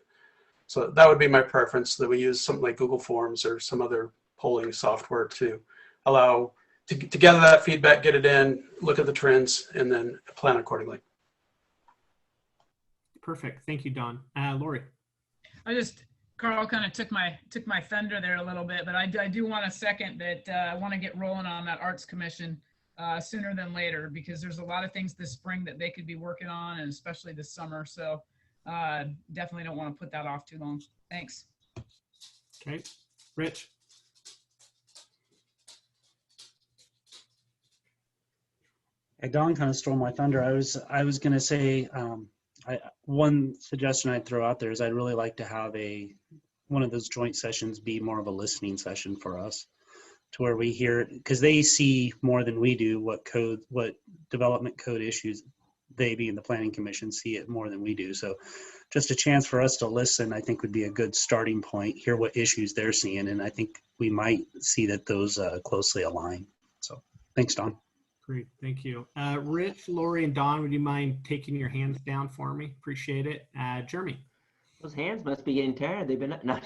So that would be my preference, that we use something like Google Forms or some other polling software to allow to gather that feedback, get it in, look at the trends, and then plan accordingly. Perfect. Thank you, Don. Lori. Carl kind of took my thunder there a little bit, but I do want to second that. I want to get rolling on that Arts Commission sooner than later, because there's a lot of things this spring that they could be working on, and especially this summer. So definitely don't want to put that off too long. Thanks. Okay. Rich. Don kind of stole my thunder. I was going to say, one suggestion I'd throw out there is I'd really like to have one of those joint sessions be more of a listening session for us, to where we hear, because they see more than we do what development code issues they, being the planning commission, see it more than we do. So just a chance for us to listen, I think, would be a good starting point, hear what issues they're seeing, and I think we might see that those closely align. So thanks, Don. Great, thank you. Rich, Lori, and Don, would you mind taking your hands down for me? Appreciate it. Jeremy. Those hands must be getting tired. They've been not.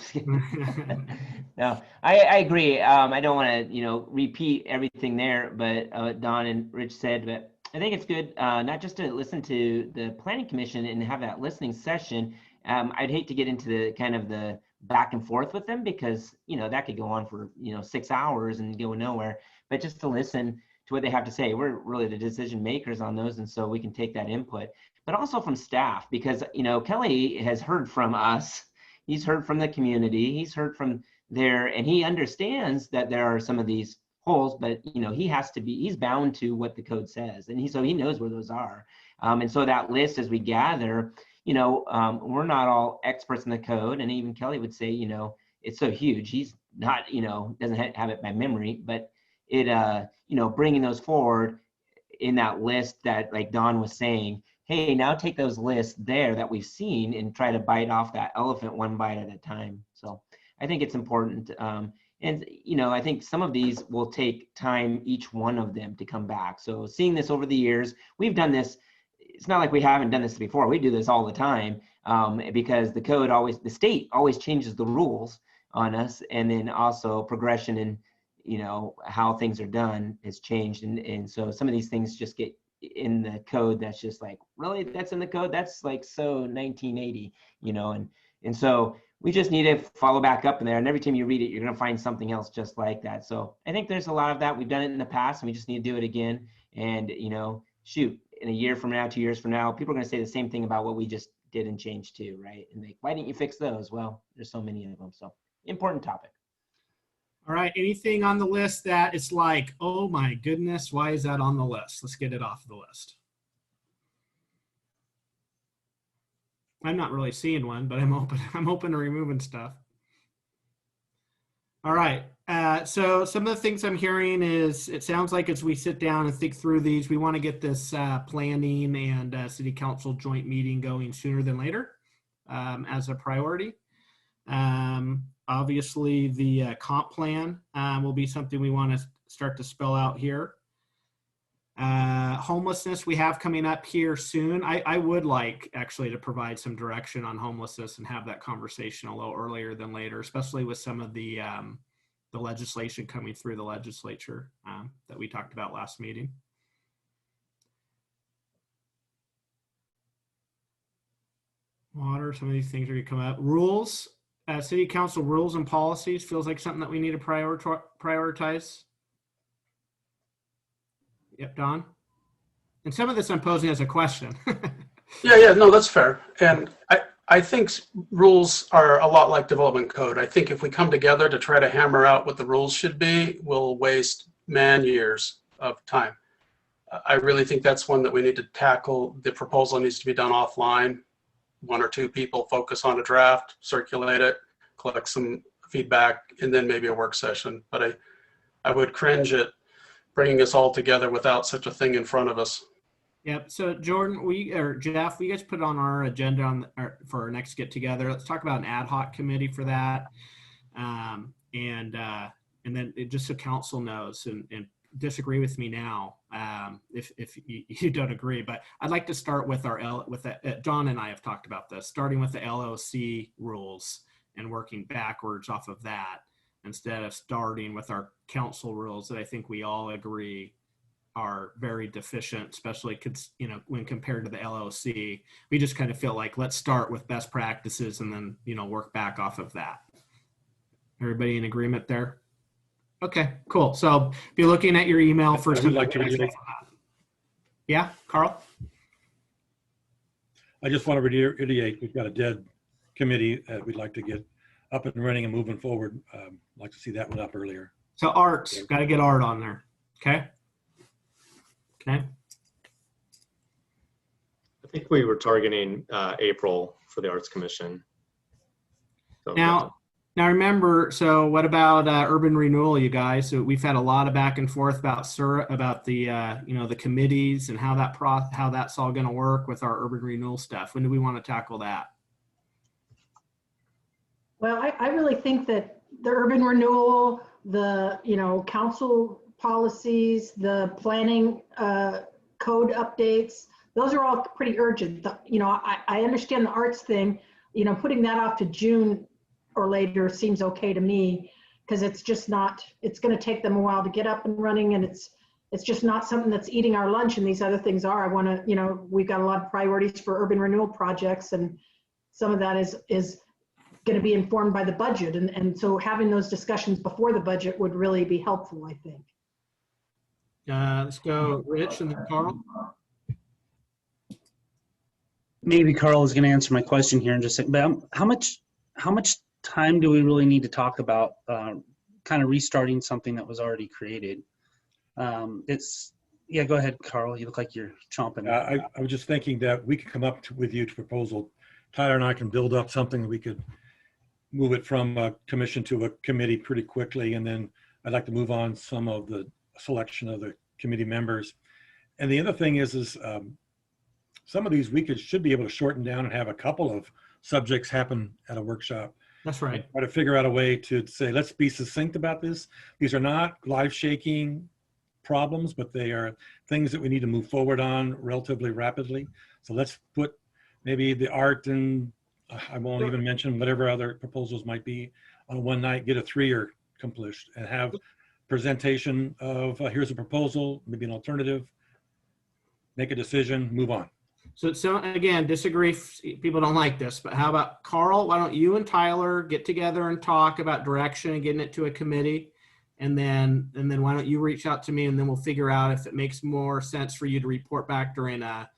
No, I agree. I don't want to repeat everything there, but Don and Rich said, but I think it's good not just to listen to the planning commission and have that listening session. I'd hate to get into the kind of the back and forth with them, because, you know, that could go on for, you know, 6 hours and go nowhere, but just to listen to what they have to say. We're really the decision makers on those, and so we can take that input, but also from staff, because, you know, Kelly has heard from us, he's heard from the community, he's heard from there, and he understands that there are some of these holes, but, you know, he's bound to what the code says, and so he knows where those are. And so that list, as we gather, you know, we're not all experts in the code, and even Kelly would say, you know, it's so huge. He's not, you know, doesn't have it by memory, but it, you know, bringing those forward in that list that, like Don was saying, hey, now take those lists there that we've seen and try to bite off that elephant one bite at a time. So I think it's important. And, you know, I think some of these will take time, each one of them, to come back. So seeing this over the years, we've done this. It's not like we haven't done this before. We do this all the time, because the state always changes the rules on us. And then also progression in, you know, how things are done has changed. And so some of these things just get in the code that's just like, really, that's in the code? That's like so 1980, you know, and so we just need to follow back up in there. And every time you read it, you're going to find something else just like that. So I think there's a lot of that. We've done it in the past, and we just need to do it again. And, you know, shoot, in a year from now, 2 years from now, people are going to say the same thing about what we just did and changed too, right? And like, why didn't you fix those? Well, there's so many of them. So important topic. All right. Anything on the list that it's like, oh my goodness, why is that on the list? Let's get it off the list. I'm not really seeing one, but I'm open to removing stuff. All right. So some of the things I'm hearing is, it sounds like as we sit down and think through these, we want to get this planning and city council joint meeting going sooner than later as a priority. Obviously, the comp plan will be something we want to start to spell out here. Homelessness we have coming up here soon. I would like actually to provide some direction on homelessness and have that conversation a little earlier than later, especially with some of the legislation coming through the legislature that we talked about last meeting. Water, some of these things are going to come up. Rules, city council rules and policies feels like something that we need to prioritize. Yep, Don. And some of this I'm posing as a question. Yeah, no, that's fair. And I think rules are a lot like development code. I think if we come together to try to hammer out what the rules should be, we'll waste years of time. I really think that's one that we need to tackle. The proposal needs to be done offline. 1 or 2 people focus on a draft, circulate it, collect some feedback, and then maybe a work session. But I would cringe at bringing us all together without such a thing in front of us. Yep. So Jordan, Jeff, we guys put on our agenda for our next get together. Let's talk about an ad hoc committee for that, and then just so council knows and disagree with me now if you don't agree. But I'd like to start with John and I have talked about this, starting with the LOC rules and working backwards off of that, instead of starting with our council rules that I think we all agree are very deficient, especially when compared to the LOC. We just kind of feel like, let's start with best practices and then, work back off of that. Everybody in agreement there? Okay, cool. So be looking at your email for some. Yeah, Carl? I just want to reiterate, we've got a dead committee that we'd like to get up and running and moving forward. I'd like to see that one up earlier. So arts, got to get art on there. Okay. Okay. I think we were targeting April for the Arts Commission. So now remember, so what about urban renewal, you guys? So we've had a lot of back and forth about SURA, about the the committees and how that's all going to work with our urban renewal stuff. When do we want to tackle that? Well, I really think that the urban renewal, the council policies, the planning code updates, those are all pretty urgent. I understand the arts thing, putting that off to June or later seems okay to me, because it's just not, it's going to take them a while to get up and running, and it's just not something that's eating our lunch, and these other things are. I want to, we've got a lot of priorities for urban renewal projects, and some of that is going to be informed by the budget. And so having those discussions before the budget would really be helpful, I think. Let's go Rich and then Carl. Maybe Carl is going to answer my question here in just a second. But how much time do we really need to talk about kind of restarting something that was already created? Yeah, go ahead, Carl. You look like you're chomping. I was just thinking that we could come up with you to proposal. Tyler and I can build up something that we could move it from a commission to a committee pretty quickly. And then I'd like to move on some of the selection of the committee members. And the other thing is some of these we should be able to shorten down and have a couple of subjects happen at a workshop. That's right. Try to figure out a way to say, let's be succinct about this. These are not life-shaking problems, but they are things that we need to move forward on relatively rapidly. So let's put maybe the art and I won't even mention whatever other proposals might be on one night, get a 3-year accomplished and have presentation of here's a proposal, maybe an alternative, make a decision, move on. So again, disagree if people don't like this, but how about Carl, why don't you and Tyler get together and talk about direction and getting it to a committee? And then why don't you reach out to me and then we'll figure out if it makes more sense for you to report back during a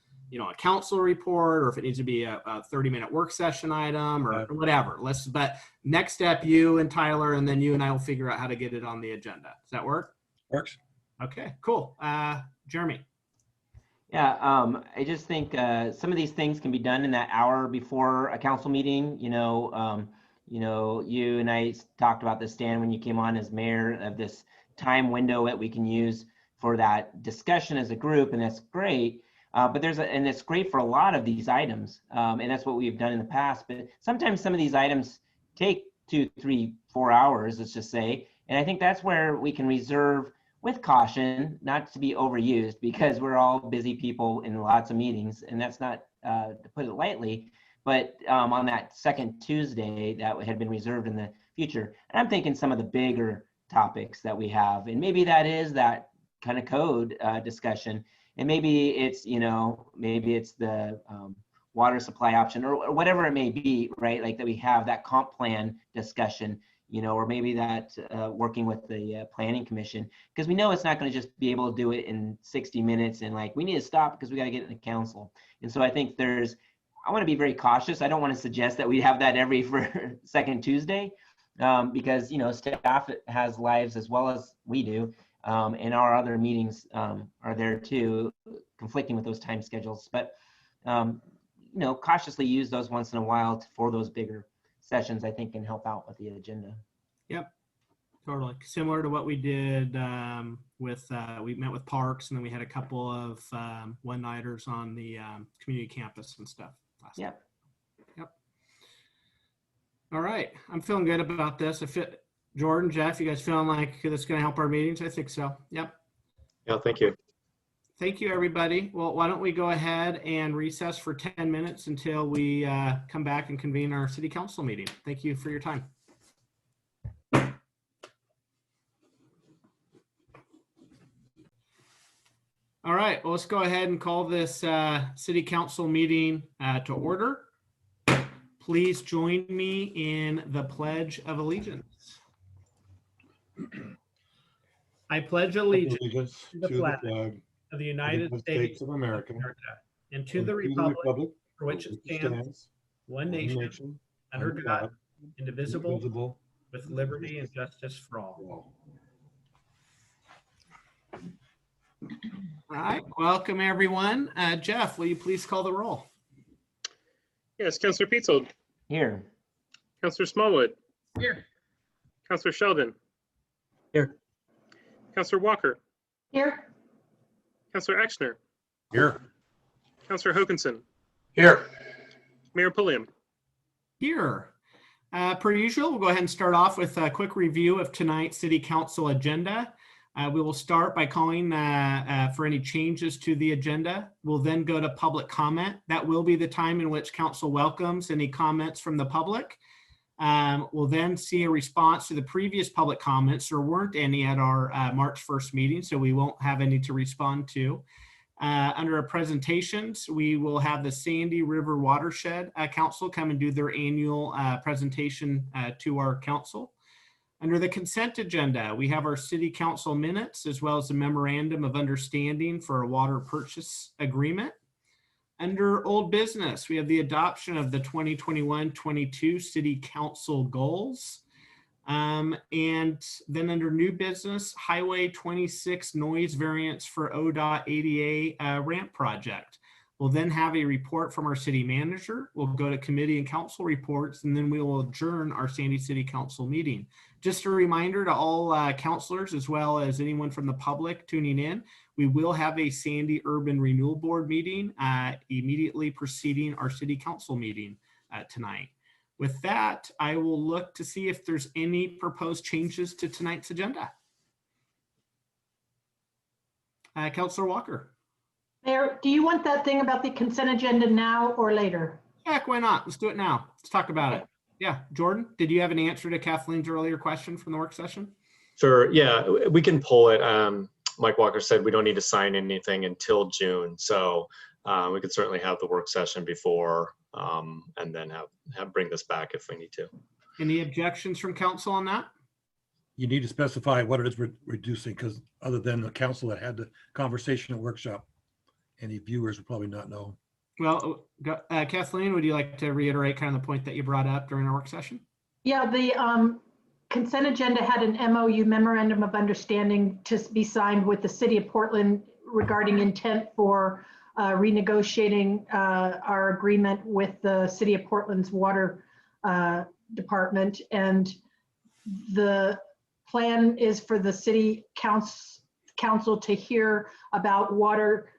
council report, or if it needs to be a 30-minute work session item or whatever. But next step, you and Tyler, and then you and I will figure out how to get it on the agenda. Does that work? Works. Okay, cool. Jeremy. Yeah, I just think some of these things can be done in that hour before a council meeting. You and I talked about this, Stan, when you came on as mayor, of this time window that we can use for that discussion as a group, and that's great. But and it's great for a lot of these items, and that's what we've done in the past. But sometimes some of these items take 2, 3, 4 hours, let's just say, and I think that's where we can reserve, with caution, not to be overused, because we're all busy people in lots of meetings, and that's not to put it lightly. But on that second Tuesday that had been reserved in the future, and I'm thinking some of the bigger topics that we have, and maybe that is that kind of code discussion, and maybe it's the water supply option or whatever it may be, right? Like that we have that comp plan discussion, or maybe that working with the planning commission, because we know it's not going to just be able to do it in 60 minutes and like we need to stop because we got to get it to council. And so I think I want to be very cautious. I don't want to suggest that we have that every second Tuesday, because staff has lives as well as we do, and our other meetings are there too, conflicting with those time schedules. But cautiously use those once in a while for those bigger sessions. I think can help out with the agenda. Yep, totally similar to what we did we met with parks, and then we had a couple of one-nighters on the community campus and stuff. Yep. All right, I'm feeling good about this. Jordan, Jeff, you guys feeling like this is going to help our meetings? I think so. Yep. Yeah, thank you. Thank you, everybody. Well, why don't we go ahead and recess for 10 minutes until we come back and convene our city council meeting. Thank you for your time. All right, well, let's go ahead and call this city council meeting to order. Please join me in the Pledge of Allegiance. I pledge allegiance to the flag of the United States of America and to the republic for which it stands, one nation, under God, indivisible, with liberty and justice for all. All right, welcome everyone. Jeff, will you please call the roll? Yes, Councillor Peetzold. Here. Councillor Smallwood. Here. Councillor Sheldon. Here. Councillor Walker. Here. Councillor Exner. Here. Councillor Hokanson. Here. Mayor Pulliam. Here. Per usual, we'll go ahead and start off with a quick review of tonight's city council agenda. We will start by calling for any changes to the agenda. We'll then go to public comment. That will be the time in which council welcomes any comments from the public. We'll then see a response to the previous public comments. There weren't any at our March 1st meeting, so we won't have any to respond to. Under our presentations, we will have the Sandy River Watershed Council come and do their annual presentation to our council. Under the consent agenda, we have our city council minutes as well as the memorandum of understanding for a water purchase agreement. Under old business, we have the adoption of the 2021-22 city council goals. And then under new business, Highway 26 noise variance for Odot ADA ramp project. We'll then have a report from our city manager. We'll go to committee and council reports, and then we will adjourn our Sandy City Council meeting. Just a reminder to all councilors, as well as anyone from the public tuning in, we will have a Sandy Urban Renewal Board meeting immediately preceding our city council meeting tonight. With that, I will look to see if there's any proposed changes to tonight's agenda. Councilor Walker. Mayor, do you want that thing about the consent agenda now or later? Heck, why not? Let's do it now. Let's talk about it. Yeah, Jordan, did you have an answer to Kathleen's earlier question from the work session? Sure, yeah, we can pull it. Mike Walker said we don't need to sign anything until June, so we could certainly have the work session before and then have bring this back if we need to. Any objections from council on that? You need to specify what it is reducing, because other than the council that had the conversation at workshop, any viewers would probably not know. Well, Kathleen, would you like to reiterate kind of the point that you brought up during our work session? Yeah, the consent agenda had an MOU, Memorandum of Understanding, to be signed with the City of Portland regarding intent for renegotiating our agreement with the City of Portland's water department. And the plan is for the City Council to hear about water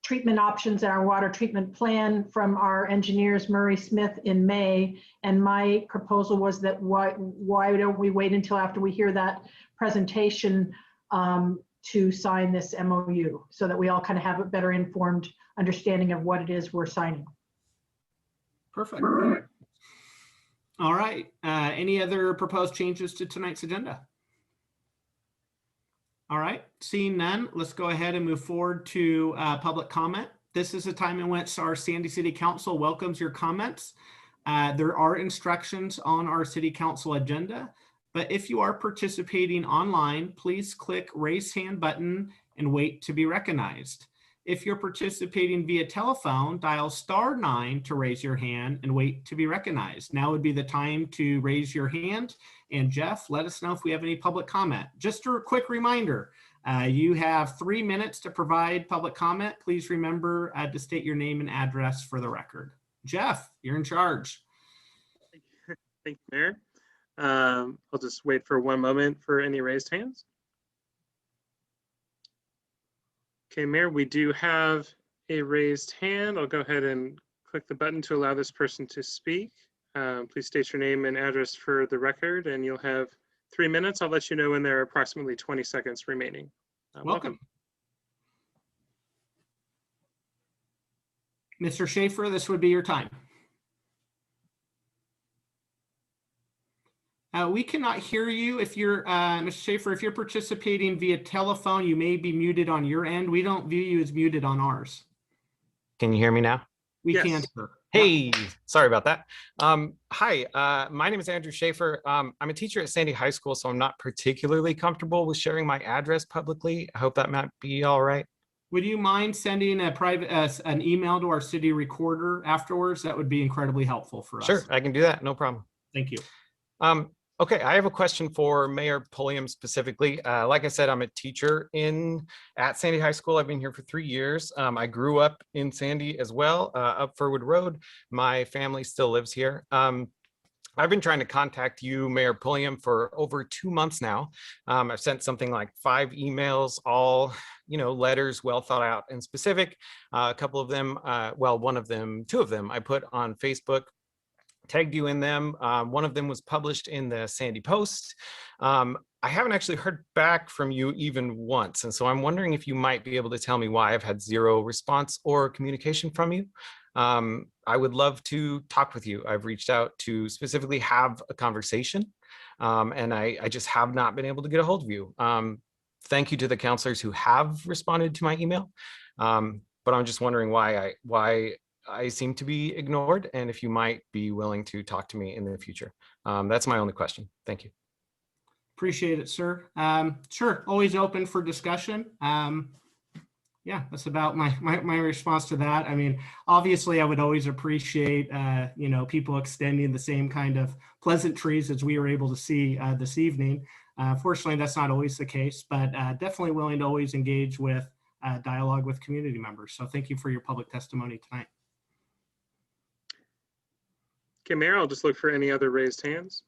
treatment options and our water treatment plan from our engineers, Murray Smith, in May. And my proposal was that why don't we wait until after we hear that presentation to sign this MOU, so that we all kind of have a better informed understanding of what it is we're signing. Perfect. All right. Any other proposed changes to tonight's agenda? All right, seeing none, let's go ahead and move forward to public comment. This is a time in which our Sandy City Council welcomes your comments. There are instructions on our City Council agenda, but if you are participating online, please click raise hand button and wait to be recognized. If you're participating via telephone, dial *9 to raise your hand and wait to be recognized. Now would be the time to raise your hand. And Jeff, let us know if we have any public comment. Just a quick reminder, you have 3 minutes to provide public comment. Please remember to state your name and address for the record. Jeff, you're in charge. Thank you, Mayor. I'll just wait for one moment for any raised hands. Okay, Mayor, we do have a raised hand. I'll go ahead and click the button to allow this person to speak. Please state your name and address for the record, and you'll have 3 minutes. I'll let you know when there are approximately 20 seconds remaining. Welcome. Mr. Schaefer, this would be your time. We cannot hear you. If you're, Mr. Schaefer, if you're participating via telephone, you may be muted on your end. We don't view you as muted on ours. Can you hear me now? We Yes. can, sir. Hey, sorry about that. Hi, my name is Andrew Schaefer. I'm a teacher at Sandy High School, so I'm not particularly comfortable with sharing my address publicly. I hope that might be all right. Would you mind sending a private an email to our city recorder afterwards? That would be incredibly helpful for us. Sure, I can do that, no problem. Thank you. Okay, I have a question for Mayor Pulliam specifically. Like I said, I'm a teacher at Sandy High School. I've been here for 3 years. I grew up in Sandy as well, up Furwood Road. My family still lives here. I've been trying to contact you, Mayor Pulliam, for over 2 months now. I've sent something like 5 emails, all letters well thought out and specific. A couple of them, well, two of them I put on Facebook, tagged you in them. One of them was published in the Sandy Post. I haven't actually heard back from you even once. And so I'm wondering if you might be able to tell me why I've had 0 response or communication from you. I would love to talk with you. I've reached out to specifically have a conversation, and I just have not been able to get a hold of you. thank you to the counselors who have responded to my email. But I'm just wondering why I seem to be ignored, and if you might be willing to talk to me in the future. That's my only question. Thank you. Appreciate it, sir. Sure, always open for discussion. Yeah, that's about my response to that. I mean, obviously, I would always appreciate people extending the same kind of pleasantries as we were able to see this evening. Fortunately, that's not always the case, but definitely willing to always engage with dialogue with community members. So thank you for your public testimony tonight. Okay, Mayor, I'll just look for any other raised hands.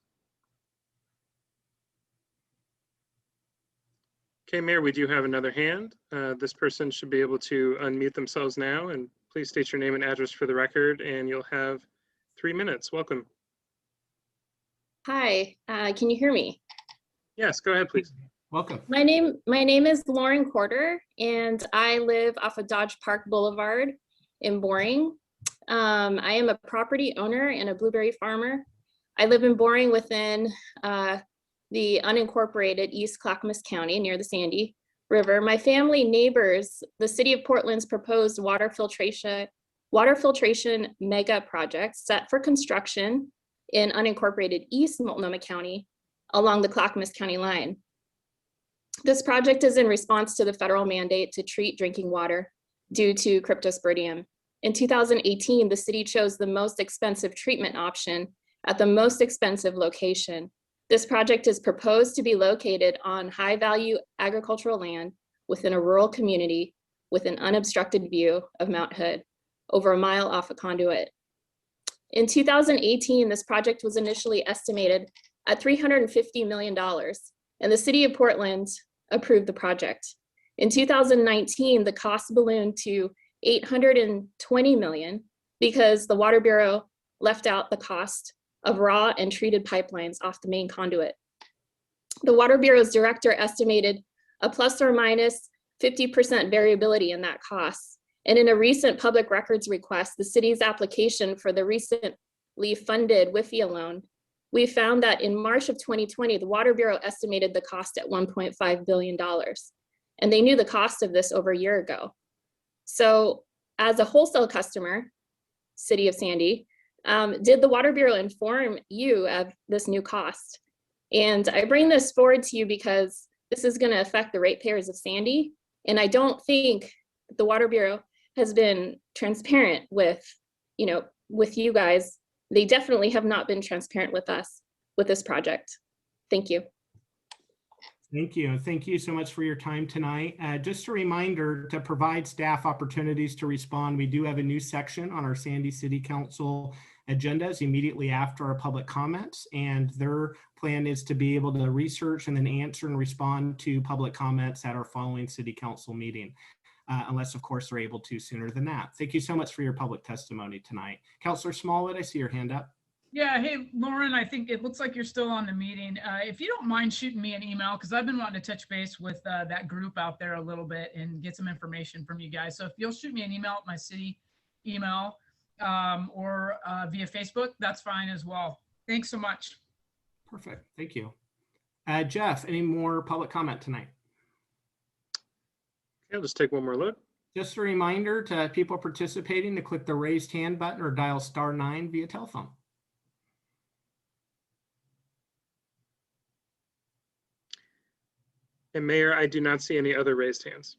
Okay, Mayor, we do have another hand. This person should be able to unmute themselves now, and please state your name and address for the record, and you'll have 3 minutes. Welcome. Hi, can you hear me? Yes, go ahead, please. Welcome. My name is Lauren Corder, and I live off of Dodge Park Boulevard in Boring. I am a property owner and a blueberry farmer. I live in Boring within the unincorporated East Clackamas County near the Sandy River. My family neighbors the City of Portland's proposed water filtration mega project set for construction in unincorporated East Multnomah County along the Clackamas County line. This project is in response to the federal mandate to treat drinking water due to cryptosporidium. In 2018, the city chose the most expensive treatment option at the most expensive location. This project is proposed to be located on high-value agricultural land within a rural community with an unobstructed view of Mount Hood, over a mile off a conduit. In 2018, this project was initially estimated at $350 million, and the City of Portland approved the project. In 2019, the cost ballooned to $820 million because the Water Bureau left out the cost of raw and treated pipelines off the main conduit. The Water Bureau's director estimated a plus or minus 50% variability in that cost. And in a recent public records request, the city's application for the recently funded WIFIA loan, we found that in March of 2020, the Water Bureau estimated the cost at $1.5 billion. And they knew the cost of this over a year ago. So as a wholesale customer, City of Sandy, did the Water Bureau inform you of this new cost? And I bring this forward to you because this is going to affect the ratepayers of Sandy. And I don't think the Water Bureau has been transparent with you guys. They definitely have not been transparent with us with this project. Thank you. Thank you. Thank you so much for your time tonight. Just a reminder to provide staff opportunities to respond. We do have a new section on our Sandy City Council agendas immediately after our public comments, and their plan is to be able to research and then answer and respond to public comments at our following City Council meeting, unless of course they're able to sooner than that. Thank you so much for your public testimony tonight. Councilor Smallwood, I see your hand up. Yeah, hey, Lauren, I think it looks like you're still on the meeting. If you don't mind shooting me an email, because I've been wanting to touch base with that group out there a little bit and get some information from you guys. So if you'll shoot me an email at my city email or via Facebook, that's fine as well. Thanks so much. Perfect. Thank you. Jeff, any more public comment tonight? Okay, I'll just take one more look. Just a reminder to people participating to click the raised hand button or dial *9 via telephone. And Mayor, I do not see any other raised hands.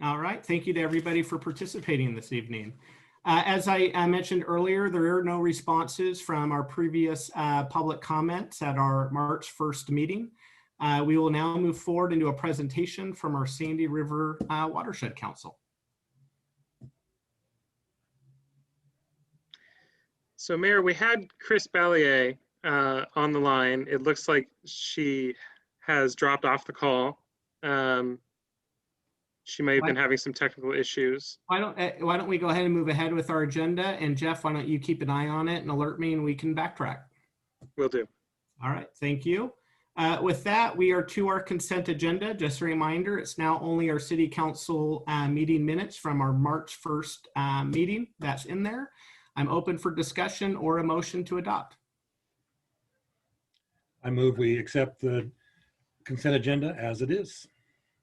All right. Thank you to everybody for participating this evening. As I mentioned earlier, there are no responses from our previous public comments at our March 1st meeting. We will now move forward into a presentation from our Sandy River Watershed Council. So Mayor, we had Kris Balliet on the line. It looks like she has dropped off the call. She may have been having some technical issues. Why don't we go ahead and move ahead with our agenda? And Jeff, why don't you keep an eye on it and alert me and we can backtrack. Will do. All right, thank you. With that, we are to our consent agenda. Just a reminder, it's now only our City Council meeting minutes from our March 1st meeting that's in there. I'm open for discussion or a motion to adopt. I move we accept the consent agenda as it is.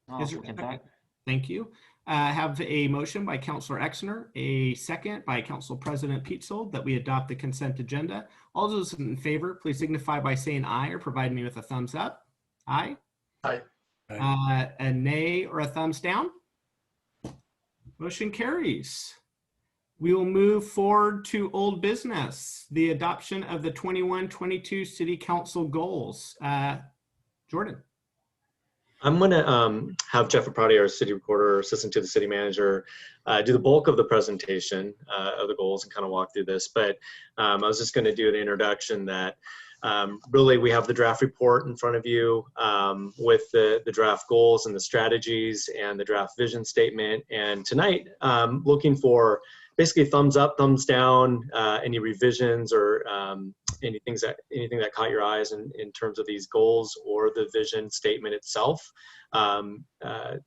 I'll second that. Thank you. Have a motion by Councilor Exner, a second by Council President Peetzold that we adopt the consent agenda. All those in favor, please signify by saying aye or provide me with a thumbs up. Aye. Aye. A nay or a thumbs down. Motion carries. We will move forward to old business, the adoption of the 21-22 City Council goals. Jordan. I'm going to have Jeff Aprati, our city recorder, assistant to the city manager, do the bulk of the presentation of the goals and kind of walk through this. But I was just going to do an introduction that really we have the draft report in front of you with the draft goals and the strategies and the draft vision statement. And tonight, looking for basically thumbs up, thumbs down, any revisions or anything that caught your eyes in terms of these goals or the vision statement itself.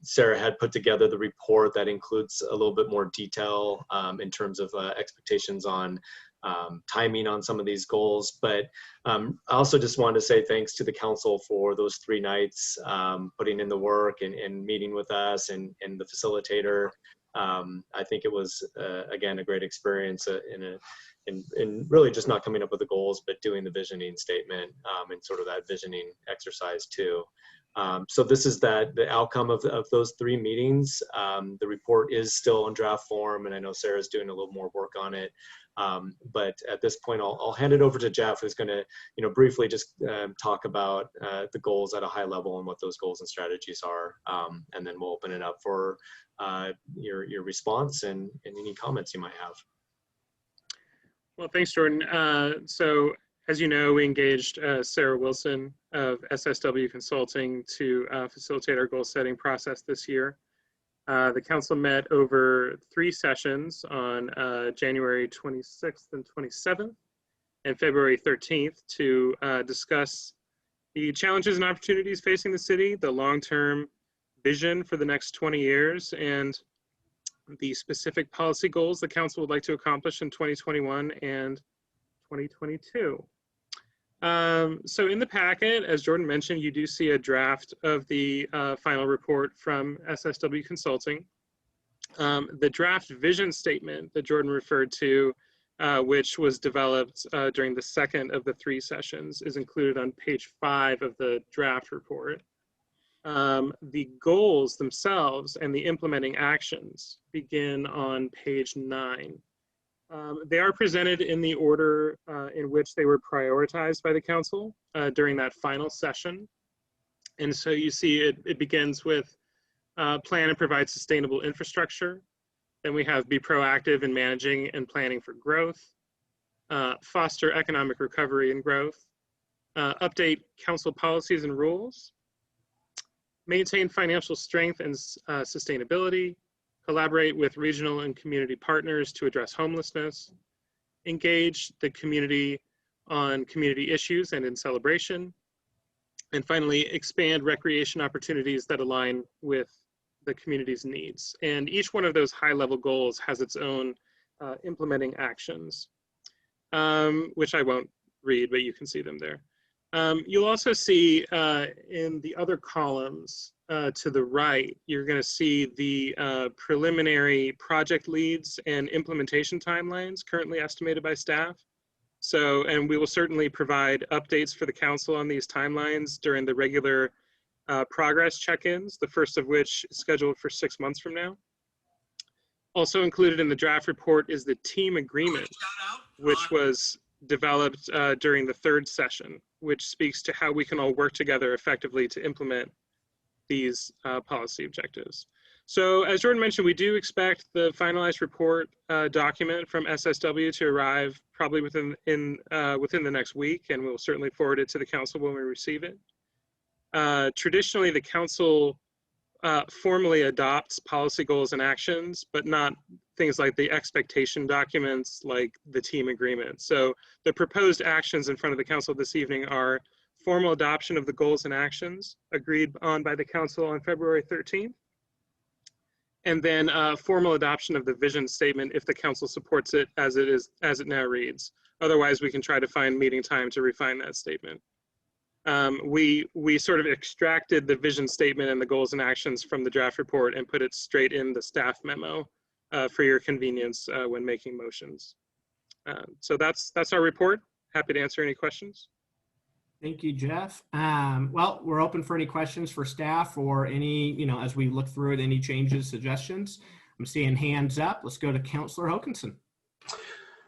Sarah had put together the report that includes a little bit more detail in terms of expectations on timing on some of these goals. But I also just wanted to say thanks to the council for those 3 nights, putting in the work and meeting with us and the facilitator. I think it was, again, a great experience in really just not coming up with the goals, but doing the visioning statement and sort of that visioning exercise too. So this is the outcome of those 3 meetings. The report is still in draft form, and I know Sarah's doing a little more work on it. But at this point, I'll hand it over to Jeff, who's going to, briefly just talk about the goals at a high level and what those goals and strategies are, and then we'll open it up for your response and any comments you might have. Well, thanks, Jordan. So as you know, we engaged Sarah Wilson of SSW Consulting to facilitate our goal setting process this year. The council met over 3 sessions on January 26th and 27th and February 13th to discuss the challenges and opportunities facing the city, the long-term vision for the next 20 years, and the specific policy goals the council would like to accomplish in 2021 and 2022. So in the packet, as Jordan mentioned, you do see a draft of the final report from SSW Consulting. The draft vision statement that Jordan referred to, which was developed during the second of the 3 sessions, is included on page 5 of the draft report. The goals themselves and the implementing actions begin on page 9. They are presented in the order in which they were prioritized by the council during that final session. And so you see it begins with plan and provide sustainable infrastructure. Then we have be proactive in managing and planning for growth, foster economic recovery and growth, update council policies and rules, maintain financial strength and sustainability, collaborate with regional and community partners to address homelessness, engage the community on community issues and in celebration, and finally, expand recreation opportunities that align with the community's needs. And each one of those high-level goals has its own implementing actions, which I won't read, but you can see them there. You'll also see in the other columns to the right, you're going to see the preliminary project leads and implementation timelines currently estimated by staff. So, and we will certainly provide updates for the council on these timelines during the regular progress check-ins, the first of which is scheduled for 6 months from now. Also included in the draft report is the team agreement, which was developed during the 3rd session, which speaks to how we can all work together effectively to implement these policy objectives. So as Jordan mentioned, we do expect the finalized report document from SSW to arrive probably within the next week, and we'll certainly forward it to the council when we receive it. Traditionally, the council formally adopts policy goals and actions, but not things like the expectation documents like the team agreement. So the proposed actions in front of the council this evening are formal adoption of the goals and actions agreed on by the council on February 13th, and then formal adoption of the vision statement if the council supports it as it now reads. Otherwise, we can try to find meeting time to refine that statement. we sort of extracted the vision statement and the goals and actions from the draft report and put it straight in the staff memo for your convenience when making motions. So that's our report. Happy to answer any questions. Thank you, Jeff. Well, we're open for any questions for staff or any, as we look through it, any changes, suggestions. I'm seeing hands up. Let's go to Councillor Hokanson.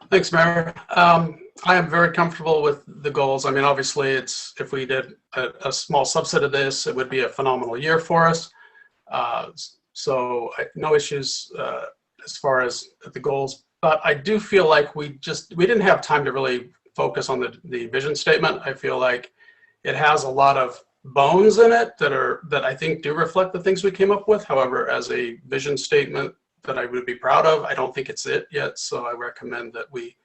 Thanks, Mayor. I am very comfortable with the goals. I mean, obviously, if we did a small subset of this, it would be a phenomenal year for us. So no issues as far as the goals. But I do feel like we didn't have time to really focus on the vision statement. I feel like it has a lot of bones in it that I think do reflect the things we came up with. However, as a vision statement that I would be proud of, I don't think it's it yet. So I recommend that we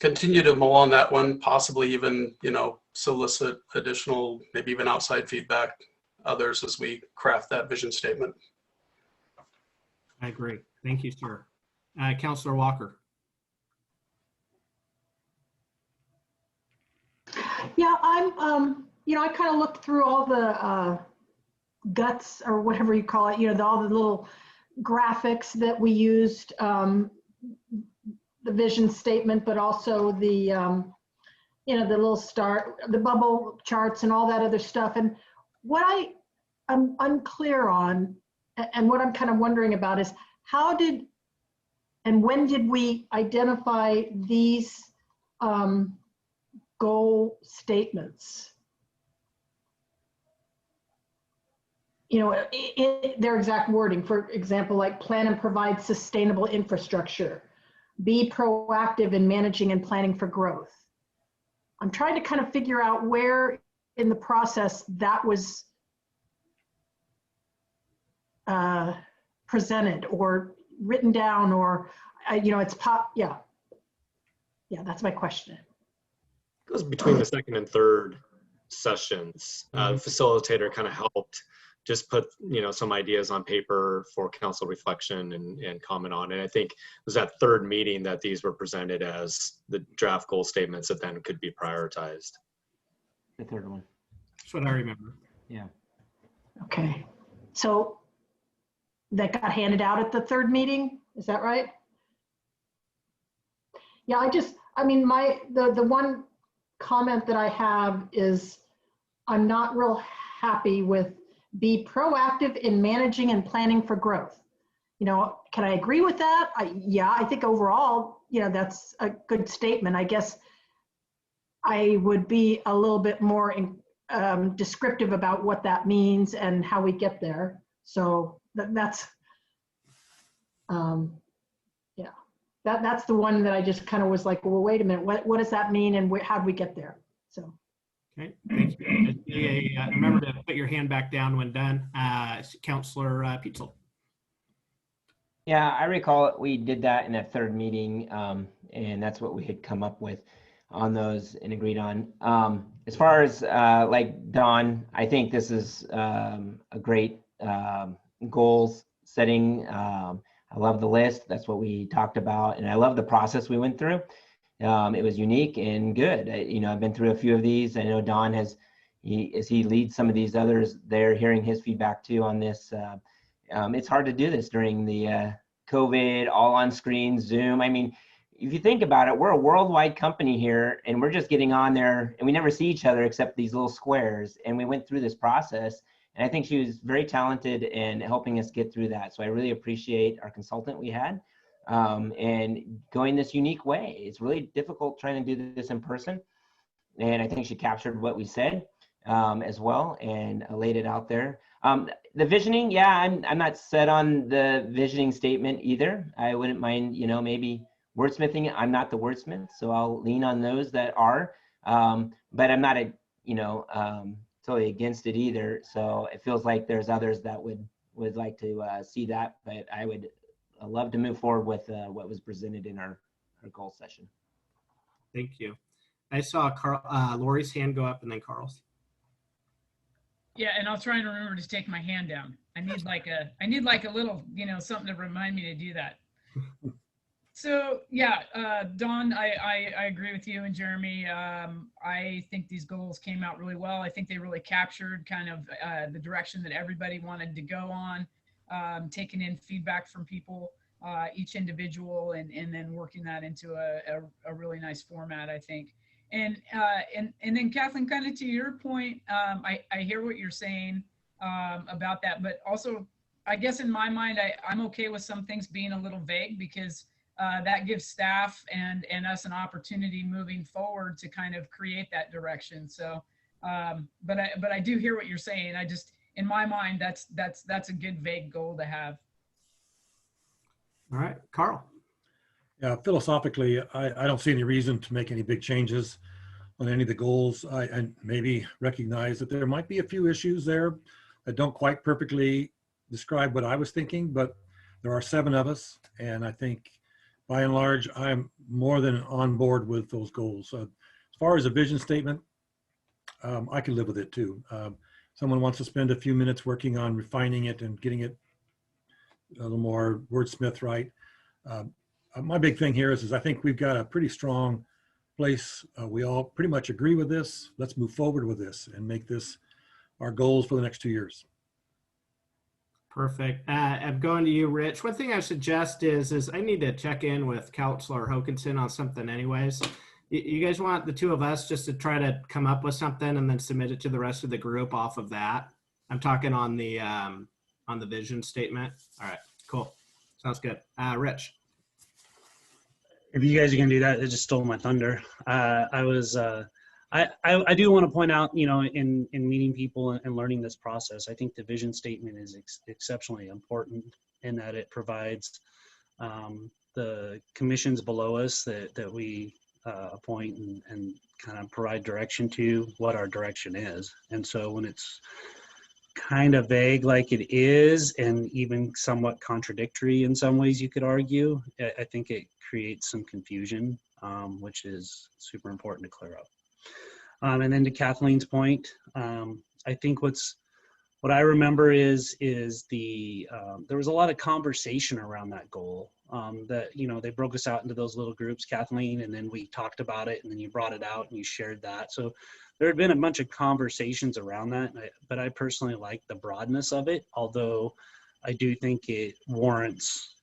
continue to mull on that one, possibly even, solicit additional, maybe even outside feedback, others as we craft that vision statement. I agree. Thank you, sir. Councillor Walker. Yeah, I kind of looked through all the guts or whatever you call it, all the little graphics that we used, the vision statement, but also the, the little the bubble charts and all that other stuff. And what I'm unclear on, and what I'm kind of wondering about is how did and when did we identify these goal statements? Their exact wording, for example, like plan and provide sustainable infrastructure, be proactive in managing and planning for growth. I'm trying to kind of figure out where in the process that was presented or written down, or it's yeah, that's my question. It goes between the second and third sessions. The facilitator kind of helped just put some ideas on paper for council reflection and comment on. And I think it was that third meeting that these were presented as the draft goal statements that then could be prioritized. The third one. That's what I remember. Yeah. Okay. So that got handed out at the third meeting, is that right? Yeah, the one comment that I have is I'm not real happy with be proactive in managing and planning for growth. Can I agree with that? I think overall, that's a good statement. I guess I would be a little bit more descriptive about what that means and how we get there. So that's the one that I just kind of was like, well, wait a minute, what does that mean and how do we get there? So. Okay, thank you. Remember to put your hand back down when done. Councillor Pietzel. Yeah, I recall we did that in that third meeting, and that's what we had come up with on those and agreed on. As far as like Don, I think this is a great goals setting. I love the list. That's what we talked about, and I love the process we went through. It was unique and good. I've been through a few of these. I know Don as he leads some of these others, they're hearing his feedback too on this. It's hard to do this during the COVID, all on screen, Zoom. I mean, if you think about it, we're a worldwide company here and we're just getting on there and we never see each other except these little squares. And we went through this process and I think she was very talented in helping us get through that. So I really appreciate our consultant we had. And going this unique way. It's really difficult trying to do this in person. And I think she captured what we said as well and laid it out there. The visioning, yeah, I'm not set on the visioning statement either. I wouldn't mind, maybe wordsmithing. I'm not the wordsmith, so I'll lean on those that are. But I'm not totally against it either. So it feels like there's others that would like to see that, but I would love to move forward with what was presented in our goal session. Thank you. I saw Lori's hand go up and then Carl's. Yeah, and I'll try and remember to take my hand down. I need like a little, something to remind me to do that. So yeah, Dawn, I agree with you and Jeremy. I think these goals came out really well. I think they really captured kind of the direction that everybody wanted to go on, taking in feedback from people, each individual, and then working that into a really nice format, I think. And then Kathleen, kind of to your point, I hear what you're saying about that, but also I guess in my mind, I'm okay with some things being a little vague because that gives staff and us an opportunity moving forward to kind of create that direction. So, but I do hear what you're saying. I just, in my mind, that's a good vague goal to have. All right, Carl. Yeah, philosophically, I don't see any reason to make any big changes on any of the goals. I maybe recognize that there might be a few issues there that don't quite perfectly describe what I was thinking, but there are 7 of us, and I think by and large, I'm more than on board with those goals. As far as a vision statement, I can live with it too. Someone wants to spend a few minutes working on refining it and getting it a little more wordsmith right. My big thing here is I think we've got a pretty strong place. We all pretty much agree with this. Let's move forward with this and make this our goals for the next 2 years. Perfect. I'm going to you, Rich. One thing I suggest is I need to check in with Counselor Hokinson on something anyways. You guys want the 2 of us just to try to come up with something and then submit it to the rest of the group off of that? I'm talking on the vision statement. All right, cool. Sounds good. Rich. If you guys are gonna do that, it just stole my thunder. I do want to point out, you know, in meeting people and learning this process, I think the vision statement is exceptionally important in that it provides the commissions below us that we appoint and kind of provide direction to what our direction is. And so when it's kind of vague like it is, and even somewhat contradictory in some ways, you could argue, I think it creates some confusion, which is super important to clear up. And then to Kathleen's point, I think what I remember is the there was a lot of conversation around that goal. That, you know, they broke us out into those little groups, Kathleen, and then we talked about it, and then you brought it out and you shared that. So there had been a bunch of conversations around that, but I personally like the broadness of it, although I do think it warrants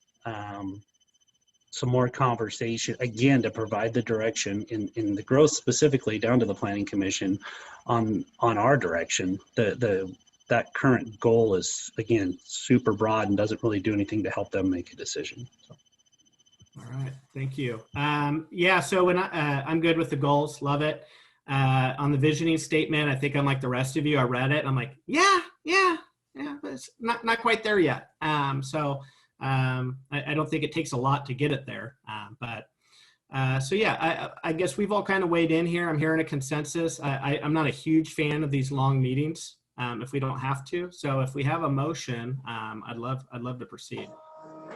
some more conversation, again, to provide the direction in the growth, specifically down to the Planning Commission on our direction. That current goal is, again, super broad and doesn't really do anything to help them make a decision. So. All right, thank you. Yeah, so when I'm good with the goals, love it. On the visioning statement, I think I'm like the rest of you. I read it, and I'm like, yeah, but it's not quite there yet. I don't think it takes a lot to get it there. So yeah, I guess we've all kind of weighed in here. I'm hearing a consensus. I'm not a huge fan of these long meetings if we don't have to. So if we have a motion, I'd love to proceed.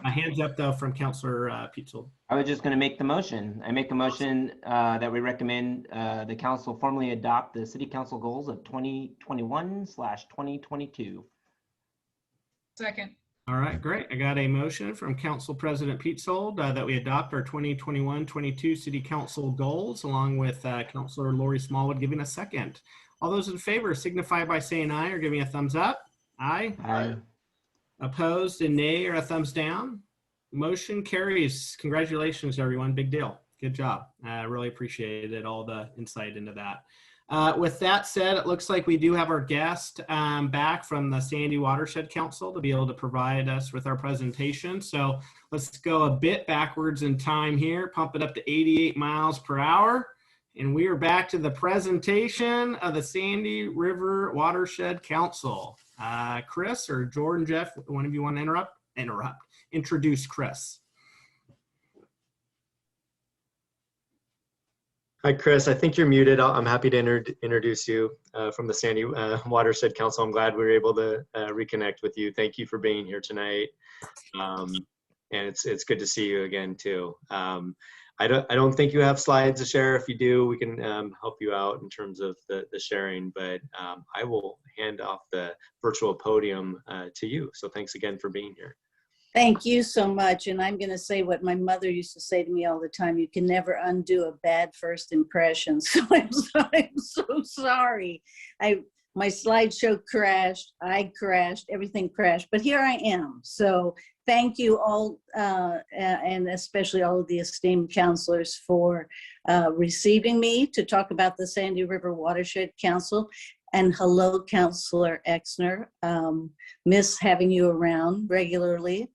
My hands up though from Councilor Peetzold. I was just going to make the motion. I make a motion that we recommend the council formally adopt the city council goals of 2021/2022. Second. All right, great. I got a motion from Council President Peetzold that we adopt our 2021-22 City Council goals, along with Councilor Lori Smallwood giving a second. All those in favor signify by saying aye or giving a thumbs up. Aye. Aye. Opposed and nay or a thumbs down. Motion carries. Congratulations, everyone. Big deal. Good job. I really appreciated all the insight into that. With that said, it looks like we do have our guest back from the Sandy Watershed Council to be able to provide us with our presentation. So let's go a bit backwards in time here, pump it up to 88 miles per hour. And we are back to the presentation of the Sandy River Watershed Council. Kris or Jordan, Jeff, one of you want to introduce Kris. Hi, Kris. I think you're muted. I'm happy to introduce you from the Sandy Watershed Council. I'm glad we were able to reconnect with you. Thank you for being here tonight. And it's good to see you again, too. I don't think you have slides to share. If you do, we can help you out in terms of the sharing, but I will hand off the virtual podium to you. So thanks again for being here. Thank you so much. And I'm going to say what my mother used to say to me all the time: you can never undo a bad first impression. So I'm so sorry. My slideshow crashed, I crashed, everything crashed, but here I am. So thank you all, and especially all of the esteemed counselors for receiving me to talk about the Sandy River Watershed Council. And hello, Counselor Exner. Miss having you around regularly.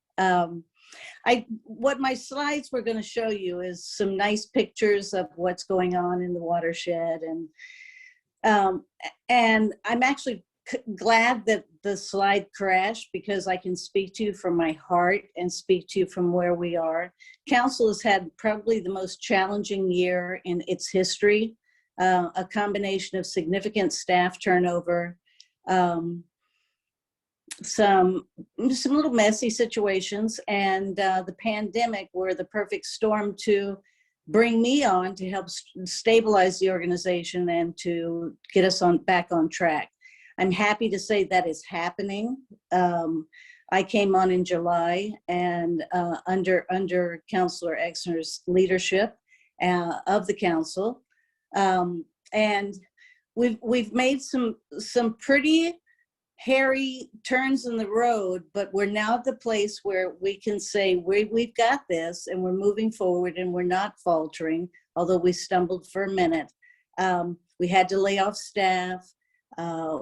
What my slides were going to show you is some nice pictures of what's going on in the watershed, and I'm actually glad that the slide crashed, because I can speak to you from my heart and speak to you from where we are. Council has had probably the most challenging year in its history, a combination of significant staff turnover, some little messy situations, and the pandemic were the perfect storm to bring me on to help stabilize the organization and to get us back on track. I'm happy to say that is happening. I came on in July, and under Councilor Exner's leadership of the council, and we've made some pretty hairy turns in the road, but we're now at the place where we can say we've got this, and we're moving forward, and we're not faltering, although we stumbled for a minute. We had to lay off staff.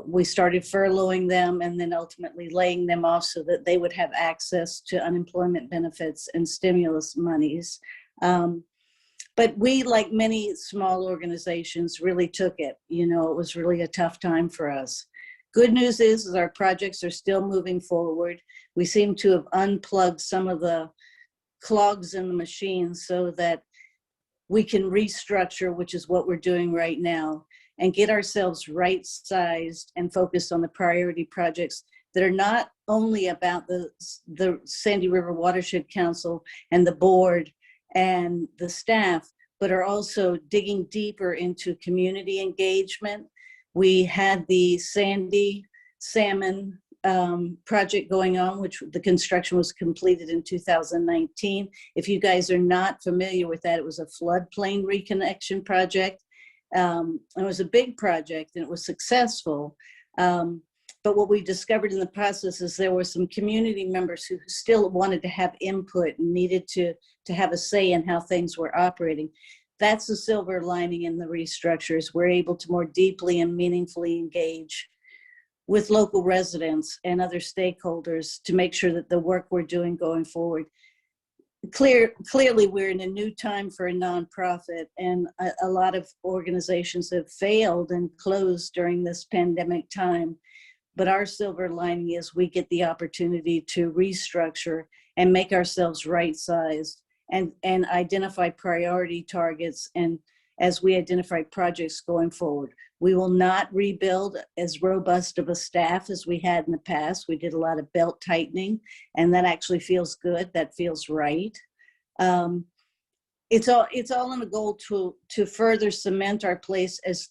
We started furloughing them, and then ultimately laying them off so that they would have access to unemployment benefits and stimulus monies. But we, like many small organizations, really took it. You know, it was really a tough time for us. Good news is our projects are still moving forward. We seem to have unplugged some of the clogs in the machine so that we can restructure, which is what we're doing right now, and get ourselves right-sized and focused on the priority projects that are not only about the Sandy River Watershed Council and the board and the staff, but are also digging deeper into community engagement. We had the Sandy Salmon project going on, which the construction was completed in 2019. If you guys are not familiar with that, it was a floodplain reconnection project. It was a big project, and it was successful. But what we discovered in the process is there were some community members who still wanted to have input and needed to have a say in how things were operating. That's the silver lining in the restructures. We're able to more deeply and meaningfully engage with local residents and other stakeholders to make sure that the work we're doing going forward. Clearly, we're in a new time for a nonprofit, and a lot of organizations have failed and closed during this pandemic time. But our silver lining is we get the opportunity to restructure and make ourselves right-sized and identify priority targets. And as we identify projects going forward, we will not rebuild as robust of a staff as we had in the past. We did a lot of belt tightening, and that actually feels good. That feels right. It's all in the goal to further cement our place as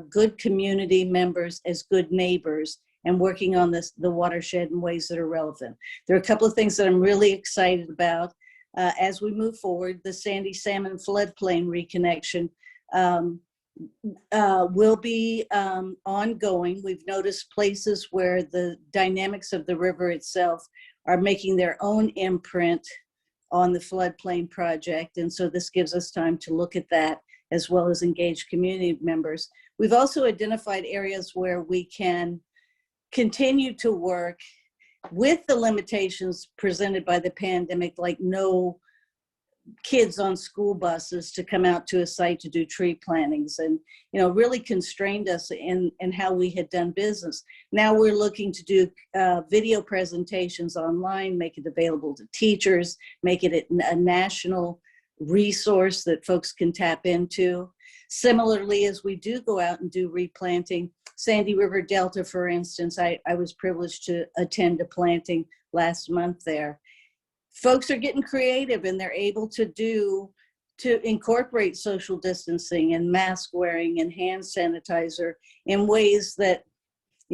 good community members, as good neighbors, and working on the watershed in ways that are relevant. There are a couple of things that I'm really excited about as we move forward. The Sandy Salmon floodplain reconnection will be ongoing. We've noticed places where the dynamics of the river itself are making their own imprint on the floodplain project. And so this gives us time to look at that as well as engage community members. We've also identified areas where we can continue to work with the limitations presented by the pandemic, like no kids on school buses to come out to a site to do tree plantings, and really constrained us in how we had done business. Now we're looking to do video presentations online, make it available to teachers, make it a national resource that folks can tap into. Similarly, as we do go out and do replanting, Sandy River Delta, for instance, I was privileged to attend a planting last month there. Folks are getting creative, and they're able to incorporate social distancing and mask wearing and hand sanitizer in ways that,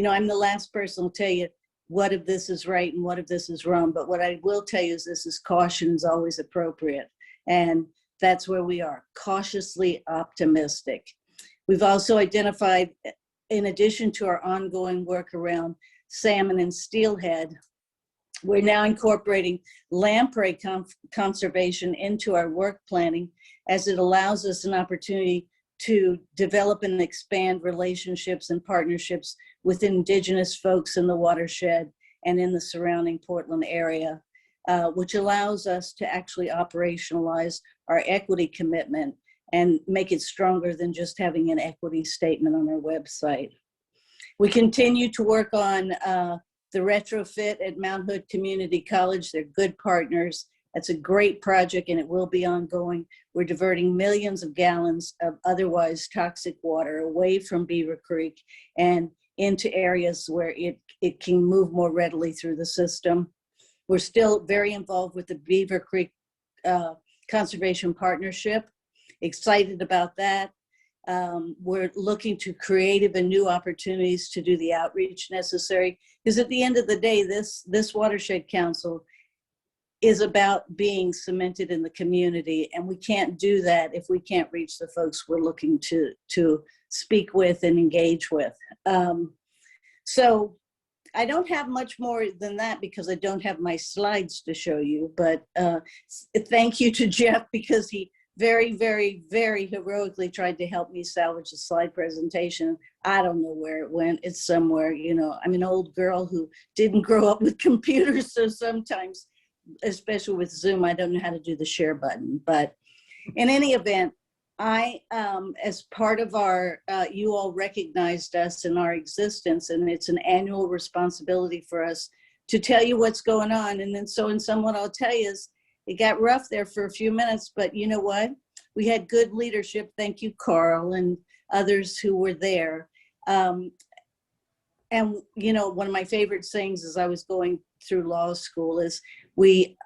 I'm the last person to tell you, what if this is right and what if this is wrong. But what I will tell you is this is caution is always appropriate. And that's where we are, cautiously optimistic. We've also identified, in addition to our ongoing work around salmon and steelhead, we're now incorporating lamprey conservation into our work planning, as it allows us an opportunity to develop and expand relationships and partnerships with Indigenous folks in the watershed and in the surrounding Portland area, which allows us to actually operationalize our equity commitment and make it stronger than just having an equity statement on our website. We continue to work on the retrofit at Mount Hood Community College. They're good partners. That's a great project and it will be ongoing. We're diverting millions of gallons of otherwise toxic water away from Beaver Creek and into areas where it can move more readily through the system. We're still very involved with the Beaver Creek Conservation Partnership. Excited about that. We're looking to creative and new opportunities to do the outreach necessary, because at the end of the day, this Watershed Council is about being cemented in the community, and we can't do that if we can't reach the folks we're looking to speak with and engage with. So I don't have much more than that because I don't have my slides to show you, but thank you to Jeff, because he very, very, very heroically tried to help me salvage a slide presentation. I don't know where it went. It's somewhere, you know. I'm an old girl who didn't grow up with computers, so sometimes, especially with Zoom, I don't know how to do the share button. But in any event, I, as part of our, you all recognized us in our existence, and it's an annual responsibility for us to tell you what's going on. And then so in somewhat I'll tell you is, it got rough there for a few minutes, but you know what? We had good leadership. Thank you, Carl, and others who were there. And, you know, one of my favorite sayings as I was going through law school is we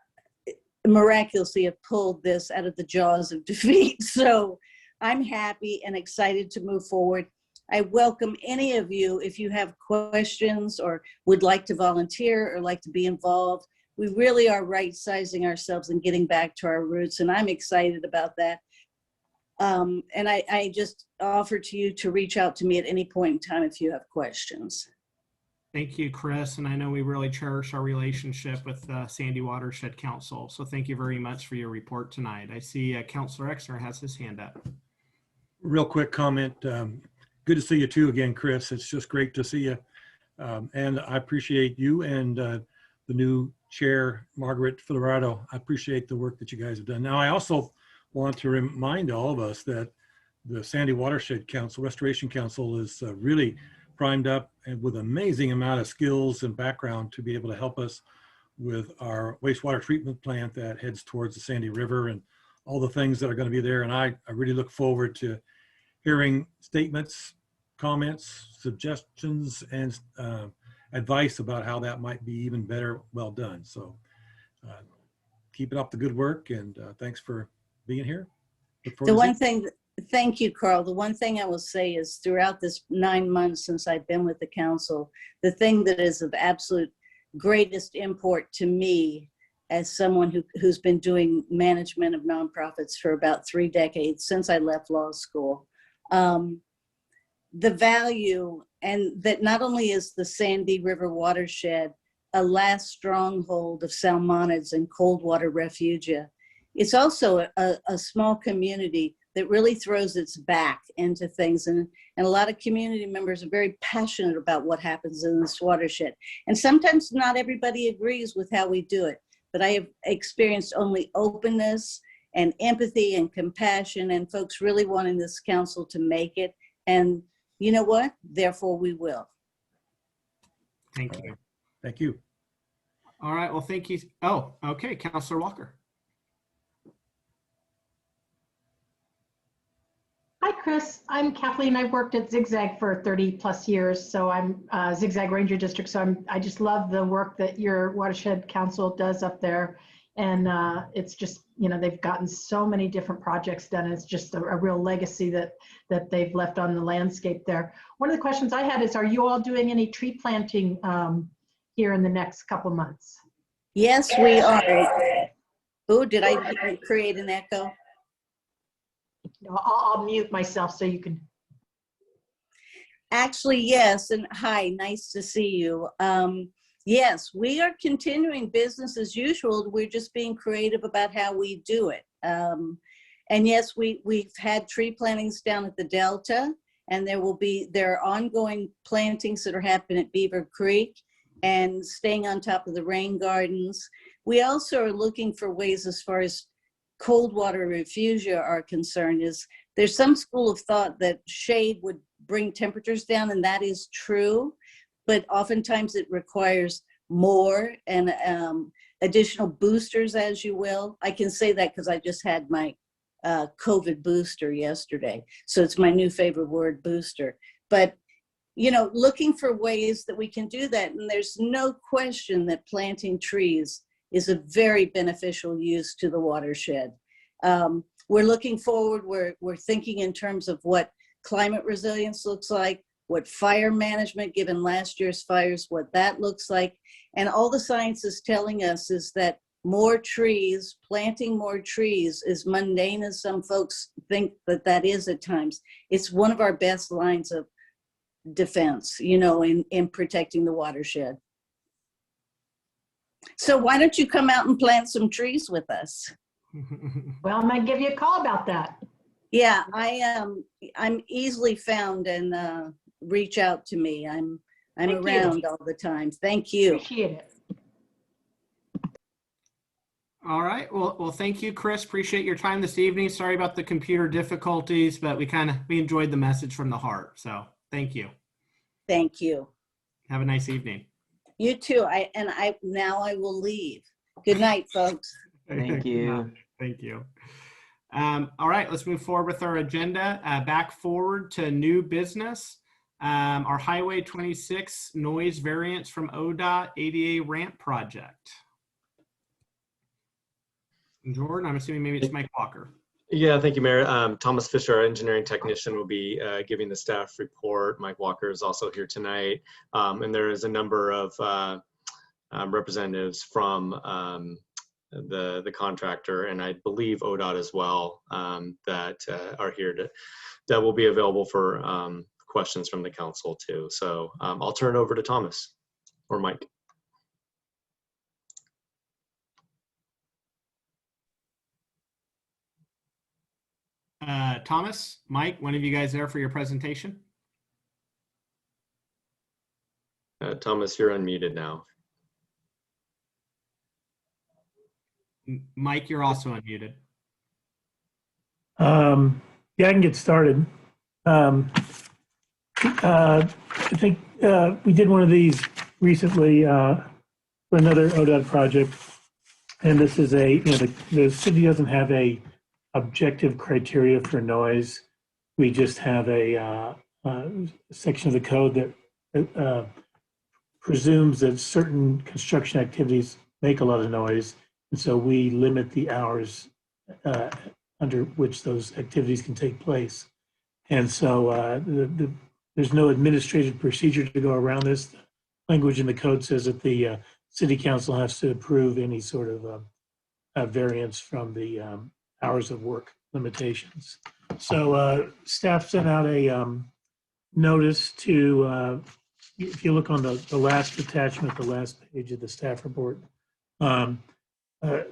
miraculously have pulled this out of the jaws of defeat. So I'm happy and excited to move forward. I welcome any of you if you have questions or would like to volunteer or like to be involved. We really are right-sizing ourselves and getting back to our roots, and I'm excited about that. And I just offer to you to reach out to me at any point in time if you have questions. Thank you, Kris. And I know we really cherish our relationship with Sandy Watershed Council. So thank you very much for your report tonight. I see Councilor Exner has his hand up. Real quick comment. Good to see you too again, Kris. It's just great to see you. And I appreciate you and the new chair, Margaret Filarado. I appreciate the work that you guys have done. Now, I also want to remind all of us that the Sandy Watershed Council, Restoration Council, is really primed up and with an amazing amount of skills and background to be able to help us with our wastewater treatment plant that heads towards the Sandy River and all the things that are going to be there. And I really look forward to hearing statements, comments, suggestions, and advice about how that might be even better, well done. So keep it up the good work, and thanks for being here. The one thing, thank you, Carl. The one thing I will say is throughout this 9 months since I've been with the council, the thing that is of absolute greatest import to me as someone who's been doing management of nonprofits for about 3 decades since I left law school, the value, and that not only is the Sandy River watershed a last stronghold of salmonids and cold water refugia, it's also a small community that really throws its back into things. And a lot of community members are very passionate about what happens in this watershed. And sometimes not everybody agrees with how we do it, but I have experienced only openness and empathy and compassion and folks really wanting this council to make it. And you know what? Therefore, we will. Thank you. Thank you. All right. Well, thank you. Oh, okay. Councilor Walker. Hi, Kris. I'm Kathleen. I've worked at Zigzag for 30 plus years. So I'm Zigzag Ranger District. So I just love the work that your Watershed Council does up there. And it's just, you know, they've gotten so many different projects done. It's just a real legacy that they've left on the landscape there. One of the questions I had is, are you all doing any tree planting here in the next couple months. Yes, we are. Oh, did I create an echo? No, I'll mute myself so you can. Actually, yes, and hi, nice to see you. Yes, we are continuing business as usual. We're just being creative about how we do it. And yes, we've had tree plantings down at the Delta, and there are ongoing plantings that are happening at Beaver Creek and staying on top of the rain gardens. We also are looking for ways as far as cold water refugia are concerned. There's some school of thought that shade would bring temperatures down, and that is true, but oftentimes it requires more and additional boosters, as you will. I can say that because I just had my COVID booster yesterday. So it's my new favorite word, booster. But, you know, looking for ways that we can do that. And there's no question that planting trees is a very beneficial use to the watershed. We're looking forward, we're thinking in terms of what climate resilience looks like, what fire management, given last year's fires, what that looks like. And all the science is telling us is that more trees, planting more trees, as mundane as some folks think that is at times, it's one of our best lines of defense, you know, in protecting the watershed. So why don't you come out and plant some trees with us? Well, I might give you a call about that. Yeah, I'm easily found, and reach out to me. I'm Thank around you. all the time. Thank you. Appreciate it. All right. Well, thank you, Kris. Appreciate your time this evening. Sorry about the computer difficulties, but we enjoyed the message from the heart. So thank you. Thank you. Have a nice evening. You too. Now I will leave. Good night, folks. Thank you. Thank you. All right, let's move forward with our agenda. Back forward to new business. Our Highway 26 noise variance from Odot ADA ramp project. Jordan, I'm assuming maybe it's Mike Walker. Yeah, thank you, Mayor. Thomas Fisher, our engineering technician, will be giving the staff report. Mike Walker is also here tonight. And there is a number of representatives from the contractor, and I believe ODOT as well, that are here that will be available for questions from the council too. So I'll turn it over to Thomas or Mike. Thomas, Mike, one of you guys there for your presentation? Thomas, you're unmuted now. Mike, you're also unmuted. Yeah, I can get started. I think we did one of these recently for another ODOT project, and this is the city doesn't have a objective criteria for noise. We just have a section of the code that presumes that certain construction activities make a lot of noise, and so we limit the hours under which those activities can take place. And so there's no administrative procedure to go around this. The language in the code says that the city council has to approve any sort of variance from the hours of work limitations. So staff sent out a notice to, if you look on the last attachment, the last page of the staff report,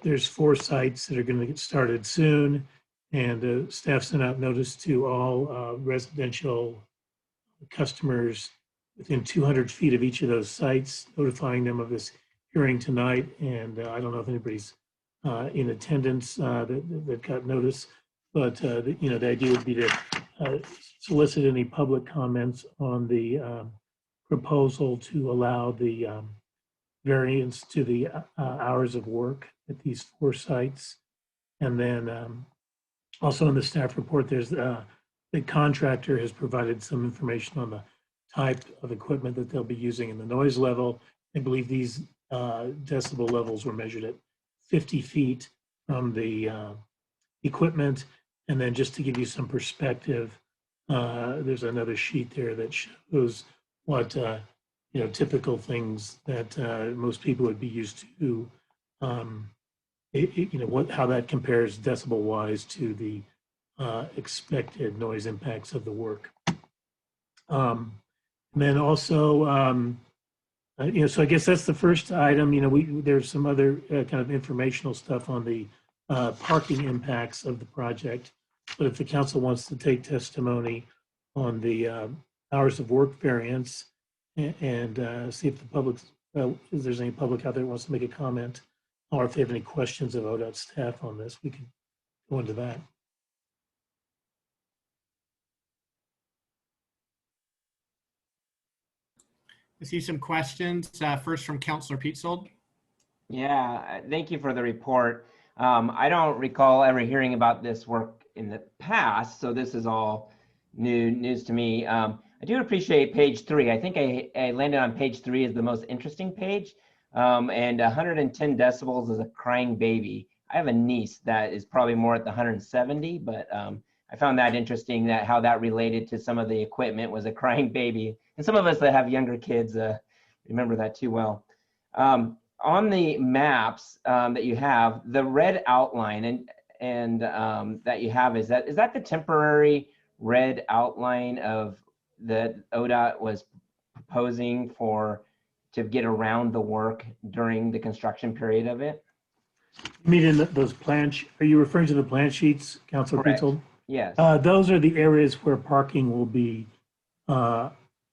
there's 4 sites that are going to get started soon, and staff sent out notice to all residential customers within 200 feet of each of those sites, notifying them of this hearing tonight. And I don't know if anybody's in attendance that got notice, but the idea would be to solicit any public comments on the proposal to allow the variance to the hours of work at these 4 sites. And then also in the staff report, there's the contractor has provided some information on the type of equipment that they'll be using and the noise level. I believe these decibel levels were measured at 50 feet from the equipment. And then just to give you some perspective, there's another sheet there that shows what typical things that most people would be used to. How that compares decibel wise to the expected noise impacts of the work. And then also, so I guess that's the first item. There's some other kind of informational stuff on the parking impacts of the project. But if the council wants to take testimony on the hours of work variance and see if the public, if there's any public out there who wants to make a comment, or if they have any questions of ODOT staff on this, we can go into that. I see some questions. First from Councilor Peetzold. Yeah, thank you for the report. I don't recall ever hearing about this work in the past, so this is all news to me. I do appreciate page 3. I think I landed on page 3 as the most interesting page. And 110 decibels is a crying baby. I have a niece that is probably more at the 170, but I found that interesting, that how that related to some of the equipment was a crying baby. And some of us that have younger kids remember that too well. On the maps that you have, the red outline and that you have, is that the temporary red outline of that ODOT was proposing to get around the work during the construction period of it? You mean in those are you referring to the plan sheets, Councilor Peetzold? Yes. Those are the areas where parking will be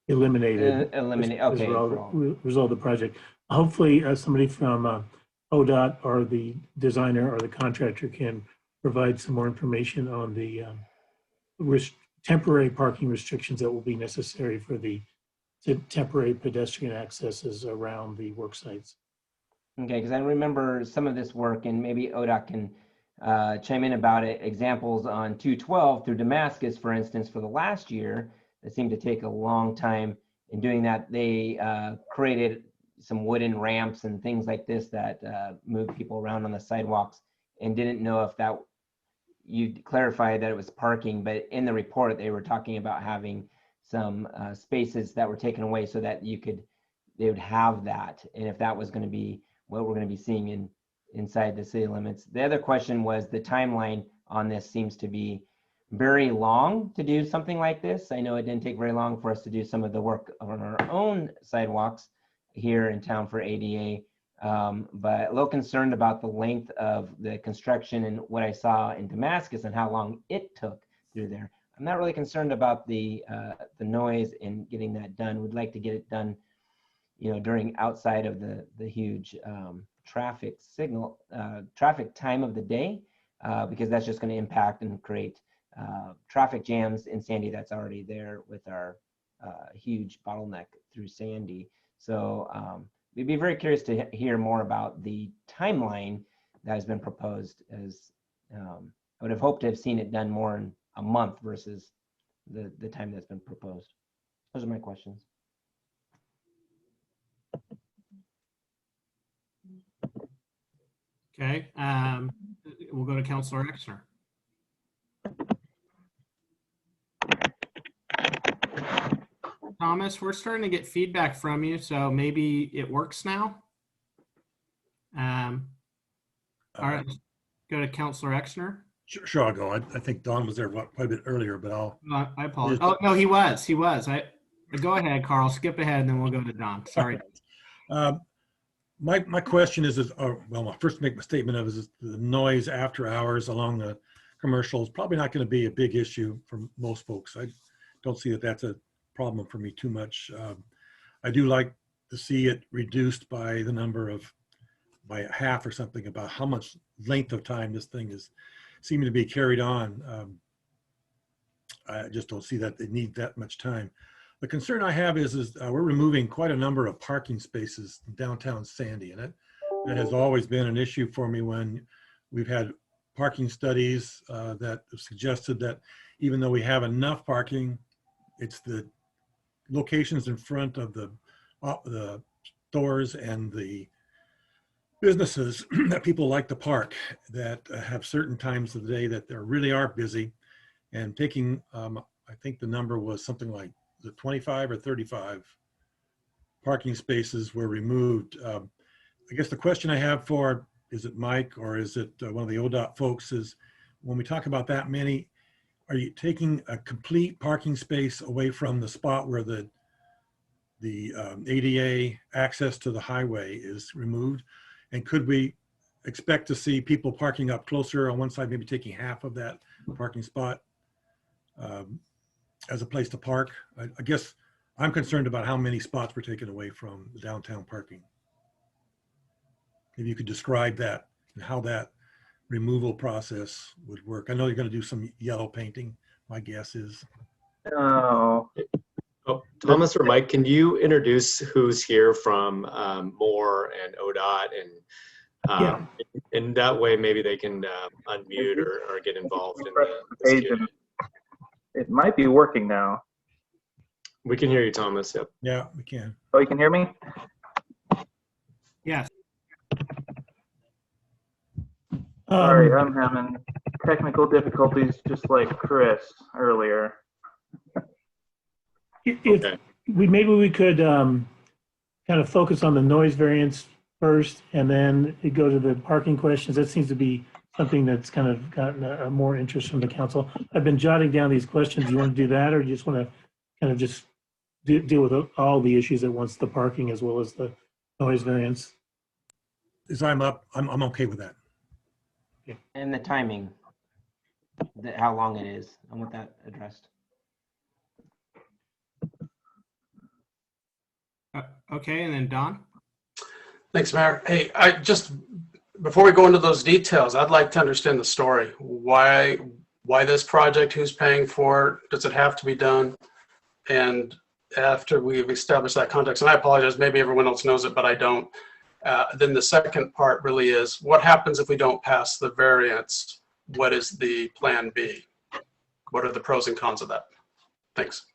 eliminated. Okay. As a result of the project. Hopefully somebody from ODOT or the designer or the contractor can provide some more information on the temporary parking restrictions that will be necessary for the temporary pedestrian accesses around the work sites. Okay, because I remember some of this work, and maybe ODOT can chime in about it. Examples on 212 through Damascus, for instance, for the last year, that seemed to take a long time in doing that. They created some wooden ramps and things like this that moved people around on the sidewalks, and didn't know if that, you clarified that it was parking, but in the report they were talking about having some spaces that were taken away so that they would have that, and if that was going to be what we're going to be seeing inside the city limits. The other question was the timeline on this seems to be very long to do something like this. I know it didn't take very long for us to do some of the work on our own sidewalks here in town for ADA, but a little concerned about the length of the construction and what I saw in Damascus and how long it took through there. I'm not really concerned about the noise and getting that done. We'd like to get it done, during outside of the huge traffic time of the day, because that's just going to impact and create traffic jams in Sandy that's already there with our huge bottleneck through Sandy. So we'd be very curious to hear more about the timeline that has been proposed, as I would have hoped to have seen it done more in a month versus the time that's been proposed. Those are my questions. Okay, we'll go to Councilor Exner. Thomas, we're starting to get feedback from you, so maybe it works now. All right, let's go to Councilor Exner. Sure, I'll go. I think Don was there quite a bit earlier, but I apologize. Oh, no, he was. Go ahead, Carl, skip ahead, and then we'll go to Don. Sorry. My question is well, my first make my statement of is the noise after hours along the commercial is probably not going to be a big issue for most folks. I don't see that that's a problem for me too much. I do like to see it reduced by by half or something, about how much length of time this thing is seeming to be carried on. I just don't see that they need that much time. The concern I have is we're removing quite a number of parking spaces in downtown Sandy, and that has always been an issue for me when we've had parking studies that have suggested that even though we have enough parking, it's the locations in front of the stores and the businesses that people like to park that have certain times of the day that they really are busy, and taking, I think the number was something like the 25 or 35 parking spaces were removed. I guess the question I have for, is it Mike or is it one of the Odot folks, is when we talk about that many, are you taking a complete parking space away from the spot where the ADA access to the highway is removed? And could we expect to see people parking up closer on one side, maybe taking half of that parking spot as a place to park? I guess I'm concerned about how many spots were taken away from the downtown parking. Maybe you could describe that and how that removal process would work. I know you're going to do some yellow painting, my guess is. Oh. Oh, Thomas or Mike, can you introduce who's here from Moore and Odot, and and that way maybe they can unmute or get involved in the Q&A. It might be working now. We can hear you, Thomas. Yep. Yeah, we can. Oh, you can hear me? Yes. Sorry, I'm having technical difficulties just like Kris earlier. Maybe we could kind of focus on the noise variance first and then go to the parking questions. That seems to be something that's kind of gotten a more interest from the council. I've been jotting down these questions. Do you want to do that, or do you just want to kind of just deal with all the issues at once, the parking as well as the noise variance? As I'm up, I'm okay with that. And the timing, how long it is. I want that addressed. Okay, and then Don? Thanks, Mayor. Hey, before we go into those details, I'd like to understand the story. Why this project? Who's paying for it? Does it have to be done? And after we've established that context, and I apologize, maybe everyone else knows it, but I don't. Then the second part really is, what happens if we don't pass the variance? What is the plan B? What are the pros and cons of that? Thanks.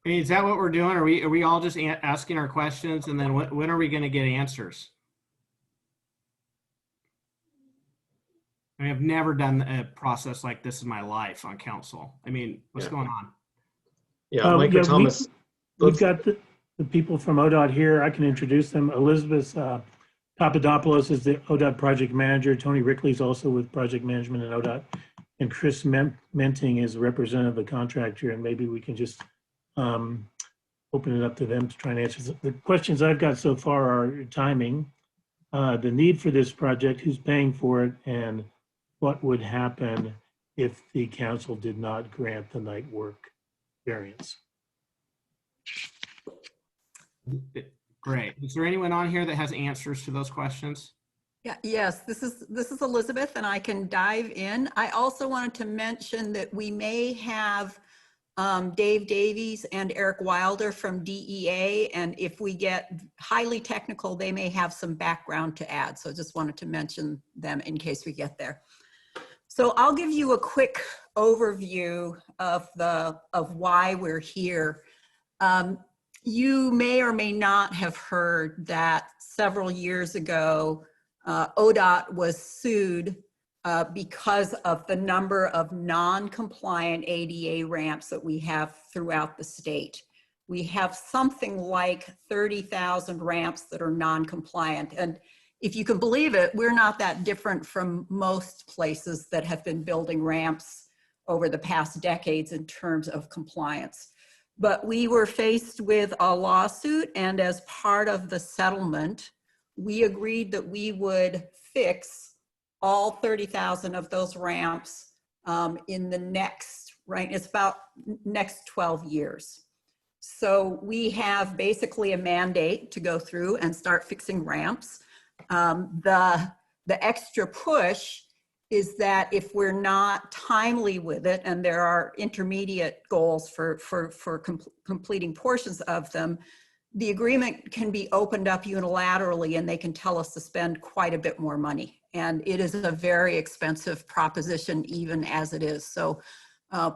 Hey, is that what we're doing? Are we all just asking our questions, and then when are we going to get answers? I have never done a process like this in my life on council. I mean, what's going on? Yeah, Mike or Thomas. We've got the people from Odot here. I can introduce them. Elizabeth Papadopoulos is the Odot project manager. Tony Rickley is also with project management at Odot. And Kris Menting is a representative of the contractor. And maybe we can just open it up to them to try and answer. The questions I've got so far are timing, the need for this project, who's paying for it, and what would happen if the council did not grant the night work variance. Great. Is there anyone on here that has answers to those questions? Yeah, yes, this is Elizabeth, and I can dive in. I also wanted to mention that we may have Dave Davies and Eric Wilder from DEA, and if we get highly technical, they may have some background to add. So just wanted to mention them in case we get there. So I'll give you a quick overview of why we're here. You may or may not have heard that several years ago, Odot was sued because of the number of non-compliant ADA ramps that we have throughout the state. We have something like 30,000 ramps that are non-compliant. And if you can believe it, we're not that different from most places that have been building ramps over the past decades in terms of compliance. But we were faced with a lawsuit, and as part of the settlement, we agreed that we would fix all 30,000 of those ramps in the next, it's about next 12 years. So we have basically a mandate to go through and start fixing ramps. The extra push is that if we're not timely with it, and there are intermediate goals for completing portions of them, the agreement can be opened up unilaterally and they can tell us to spend quite a bit more money. And it is a very expensive proposition even as it is. So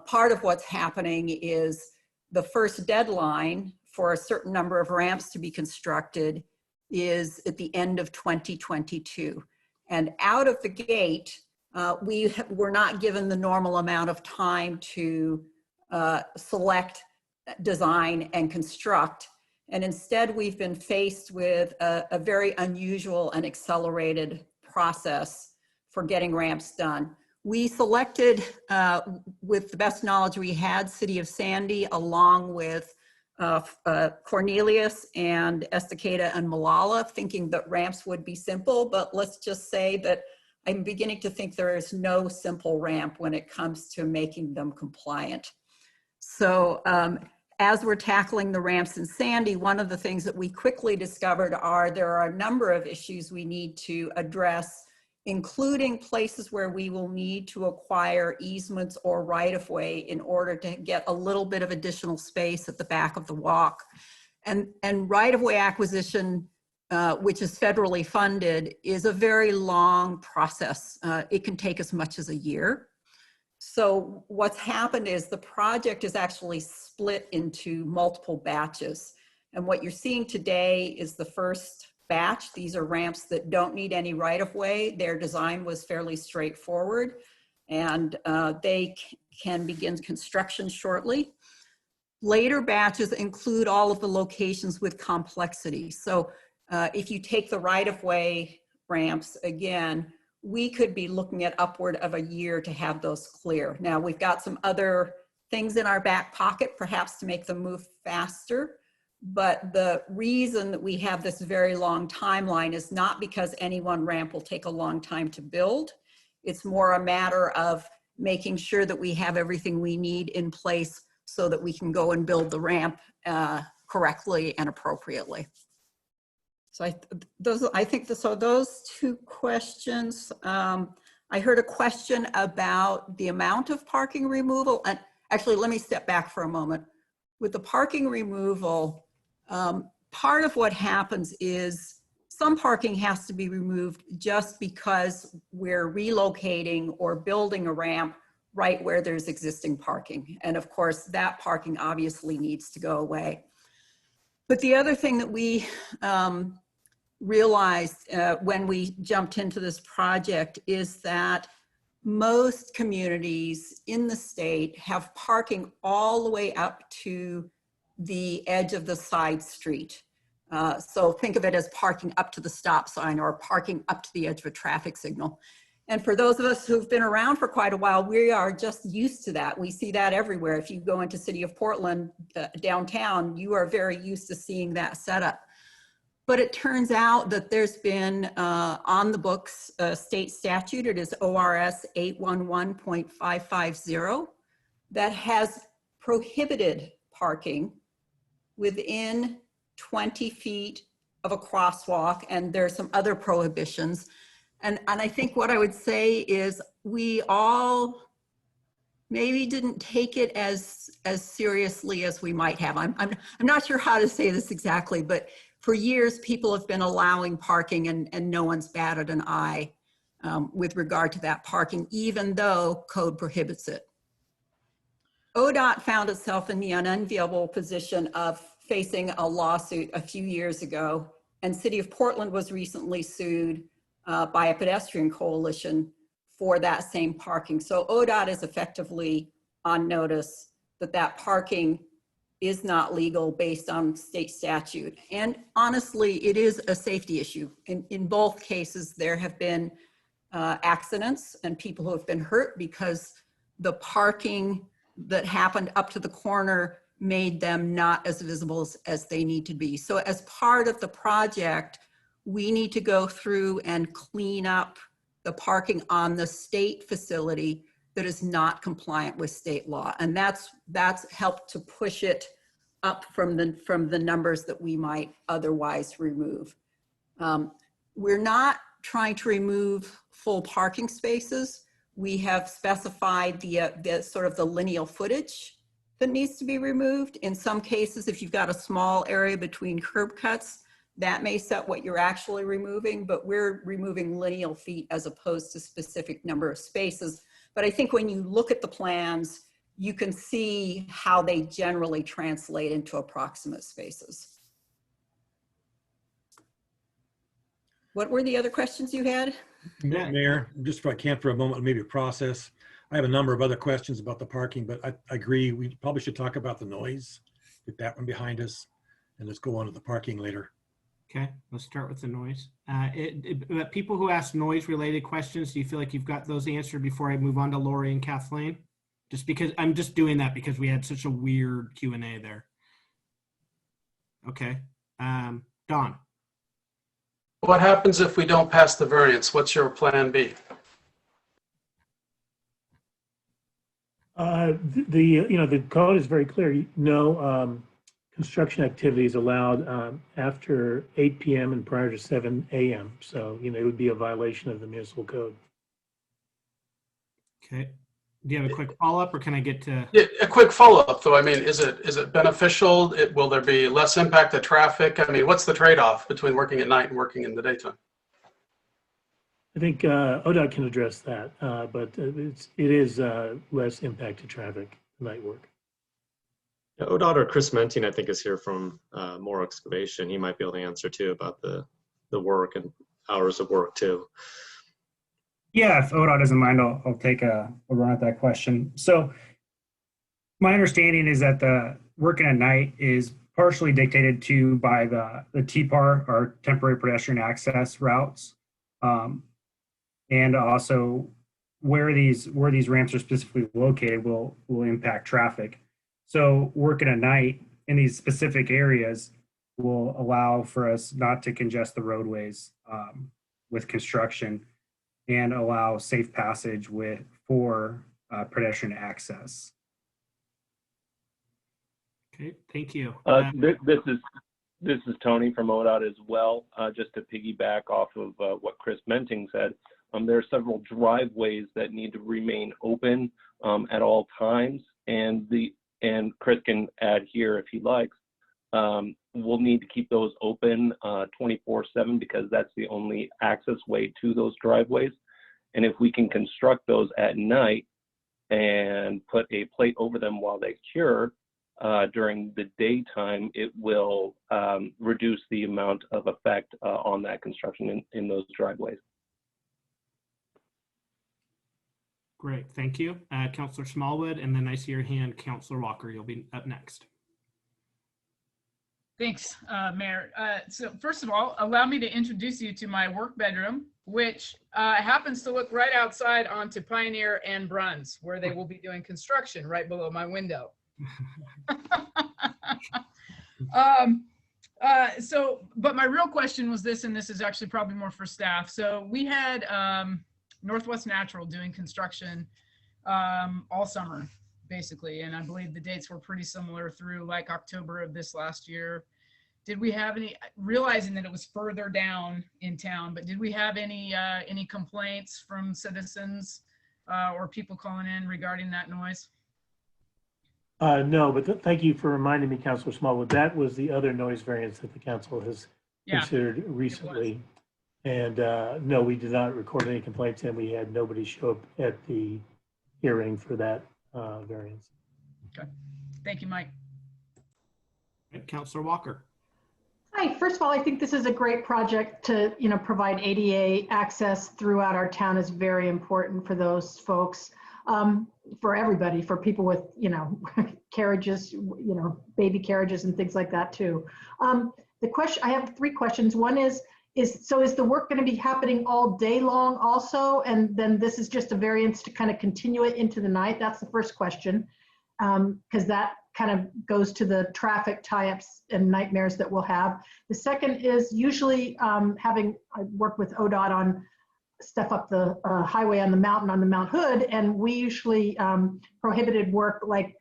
part of what's happening is the first deadline for a certain number of ramps to be constructed is at the end of 2022. And out of the gate, we were not given the normal amount of time to select, design, and construct. And instead, we've been faced with a very unusual and accelerated process for getting ramps done. We selected, with the best knowledge we had, City of Sandy, along with Cornelius and Estacada and Malala, thinking that ramps would be simple, but let's just say that I'm beginning to think there is no simple ramp when it comes to making them compliant. So as we're tackling the ramps in Sandy, one of the things that we quickly discovered are there are a number of issues we need to address, including places where we will need to acquire easements or right-of-way in order to get a little bit of additional space at the back of the walk. And right-of-way acquisition, which is federally funded, is a very long process. It can take as much as a year. So what's happened is the project is actually split into multiple batches. And what you're seeing today is the first batch. These are ramps that don't need any right-of-way. Their design was fairly straightforward, and they can begin construction shortly. Later batches include all of the locations with complexity. So if you take the right-of-way ramps, again, we could be looking at upward of a year to have those clear. Now, we've got some other things in our back pocket, perhaps to make them move faster. But the reason that we have this very long timeline is not because any one ramp will take a long time to build. It's more a matter of making sure that we have everything we need in place so that we can go and build the ramp correctly and appropriately. So I think those two questions. I heard a question about the amount of parking removal. And actually, let me step back for a moment. With the parking removal, part of what happens is some parking has to be removed just because we're relocating or building a ramp right where there's existing parking. And of course, that parking obviously needs to go away. But the other thing that we realized when we jumped into this project is that most communities in the state have parking all the way up to the edge of the side street. So think of it as parking up to the stop sign or parking up to the edge of a traffic signal. And for those of us who've been around for quite a while, we are just used to that. We see that everywhere. If you go into City of Portland downtown, you are very used to seeing that setup. But it turns out that there's been on the books state statute, it is ORS 811.550, that has prohibited parking within 20 feet of a crosswalk, and there's some other prohibitions. And I think what I would say is we all maybe didn't take it as seriously as we might have. I'm not sure how to say this exactly, but for years, people have been allowing parking and no one's batted an eye with regard to that parking, even though code prohibits it. Odot found itself in the unenviable position of facing a lawsuit a few years ago, and City of Portland was recently sued by a pedestrian coalition for that same parking. So Odot is effectively on notice that that parking is not legal based on state statute. And honestly, it is a safety issue. In both cases, there have been accidents and people who have been hurt because the parking that happened up to the corner made them not as visible as they need to be. So as part of the project, we need to go through and clean up the parking on the state facility that is not compliant with state law. And that's helped to push it up from the numbers that we might otherwise remove. We're not trying to remove full parking spaces. We have specified the sort of the lineal footage that needs to be removed. In some cases, if you've got a small area between curb cuts, that may set what you're actually removing, but we're removing lineal feet as opposed to specific number of spaces. But I think when you look at the plans, you can see how they generally translate into approximate spaces. What were the other questions you had? Mayor, just if I can for a moment, maybe a process. I have a number of other questions about the parking, but I agree we probably should talk about the noise. Get that one behind us, and let's go on to the parking later. Okay, let's start with the noise. People who ask noise-related questions, do you feel like you've got those answered before I move on to Lori and Kathleen? Just because I'm just doing that because we had such a weird Q&A there. Okay, Don. What happens if we don't pass the variance? What's your plan B? The code is very clear. No construction activity is allowed after 8 p.m. and prior to 7 a.m. So, it would be a violation of the municipal code. Okay. Do you have a quick follow-up, or can I get to? Yeah, a quick follow-up, though. I mean, is it beneficial? Will there be less impact to traffic? I mean, what's the trade-off between working at night and working in the daytime? I think Odot can address that, but it is less impact to traffic, night work. Yeah, Odot or Kris Menting, I think, is here from More Excavation. He might be able to answer too about the work and hours of work too. Yeah, if Odot doesn't mind, I'll take a run at that question. So my understanding is that the working at night is partially dictated to by the TPAR, or temporary pedestrian access routes, and also where these ramps are specifically located will impact traffic. So working at night in these specific areas will allow for us not to congest the roadways with construction, and allow safe passage for pedestrian access. Okay, thank you. This is Tony from ODOT as well. Just to piggyback off of what Kris Menting said, there are several driveways that need to remain open at all times, and Kris can add here if he likes. We'll need to keep those open 24/7 because that's the only access way to those driveways. And if we can construct those at night and put a plate over them while they cure during the daytime, it will reduce the amount of effect on that construction in those driveways. Great, thank you. Councilor Smallwood, and then I see your hand, Councilor Walker. You'll be up next. Thanks, Mayor. So first of all, allow me to introduce you to my work bedroom, which happens to look right outside onto Pioneer and Bruns, where they will be doing construction right below my window. But my real question was this, and this is actually probably more for staff. So we had Northwest Natural doing construction all summer, basically, and I believe the dates were pretty similar through like October of this last year. Did we have any, realizing that it was further down in town, but did we have any complaints from citizens or people calling in regarding that noise? No, but thank you for reminding me, Councilor Smallwood. That was the other noise variance that the council has considered recently. And no, we did not record any complaints, and we had nobody show up at the hearing for that variance. Okay, thank you, Mike. Councilor Walker. Hi, first of all, I think this is a great project to, provide ADA access throughout our town is very important for those folks, for everybody, for people with, carriages, baby carriages and things like that too. The question, I have 3 questions. One is the work going to be happening all day long also? And then this is just a variance to kind of continue it into the night? That's the first question, because that kind of goes to the traffic tie-ups and nightmares that we'll have. The second is usually I worked with ODOT on stuff up the highway on the mountain, on the Mount Hood, and we usually prohibited work like,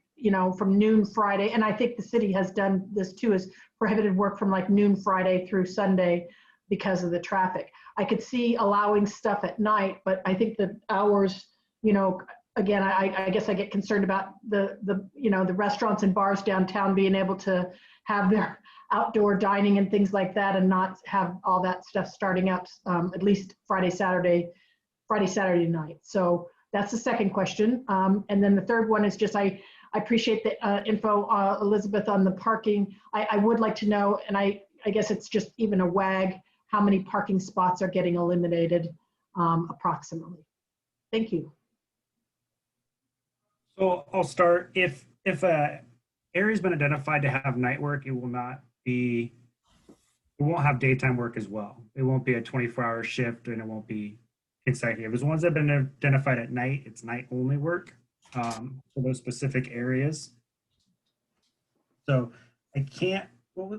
from noon Friday, and I think the city has done this too, is prohibited work from like noon Friday through Sunday because of the traffic. I could see allowing stuff at night, but I think the hours, again, I guess I get concerned about the restaurants and bars downtown being able to have their outdoor dining and things like that, and not have all that stuff starting up at least Friday, Saturday night. So that's the second question. And then the third one is just, I appreciate the info, Elizabeth, on the parking. I would like to know, and I guess it's just even a wag, how many parking spots are getting eliminated approximately. Thank you. So I'll start. If a area's been identified to have night work, it won't have daytime work as well. It won't be a 24-hour shift, and it won't be consecutive. As ones that have been identified at night, it's night only work for those specific areas. So I can't,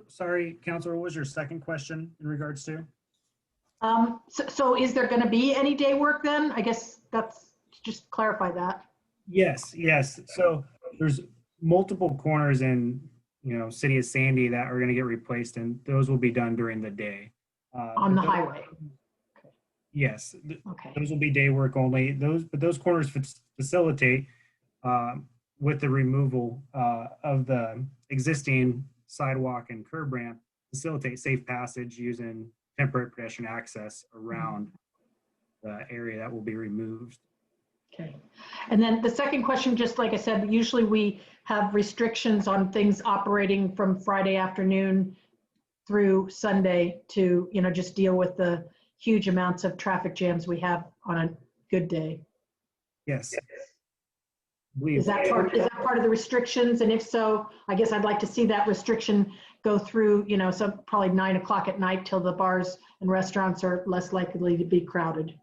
sorry, Counselor, what was your second question in regards to? So is there going to be any day work then? I guess that's, just clarify that. Yes. So there's multiple corners in, city of Sandy that are going to get replaced, and those will be done during the day. On the highway? Yes. Okay. Those will be day work only. Those corners facilitate with the removal of the existing sidewalk and curb ramp, facilitate safe passage using temporary pedestrian access around the area that will be removed. Okay. And then the second question, just like I said, usually we have restrictions on things operating from Friday afternoon through Sunday to, just deal with the huge amounts of traffic jams we have on a good day. Yes. Is that part of the restrictions? And if so, I guess I'd like to see that restriction go through, so probably 9 o'clock at night till the bars and restaurants are less likely to be crowded.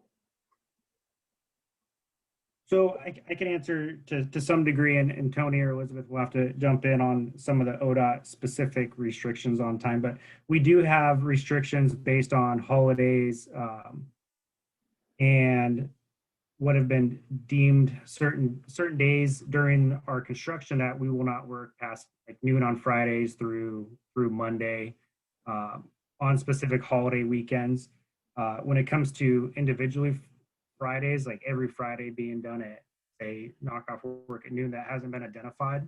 So I can answer to some degree, and Tony or Elizabeth will have to jump in on some of the ODOT specific restrictions on time, but we do have restrictions based on holidays and what have been deemed certain days during our construction that we will not work past like noon on Fridays through Monday on specific holiday weekends. When it comes to individually Fridays, like every Friday being done at say knockoff work at noon, that hasn't been identified.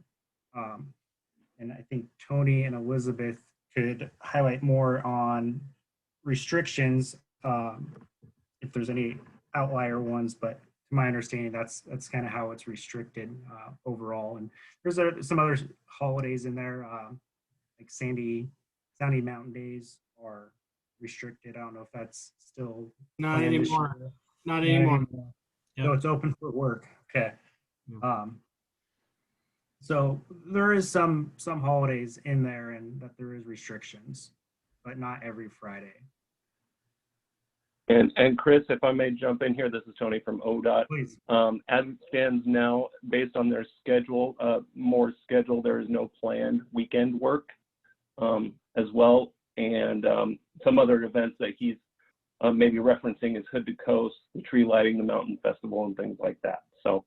And I think Tony and Elizabeth could highlight more on restrictions if there's any outlier ones, but to my understanding, that's kind of how it's restricted overall. And there's some other holidays in there, like Sandy Mountain Days are restricted. I don't know if that's still not anymore. Not anymore. Yep. So it's open for work. Okay. So there is some holidays in there, and that there is restrictions, but not every Friday. And Kris, if I may jump in here, this is Tony from ODOT. Please. As it stands now, based on their schedule, there is no planned weekend work as well. And some other events that he's maybe referencing is Hood to Coast, the tree lighting, the mountain festival, and things like that. So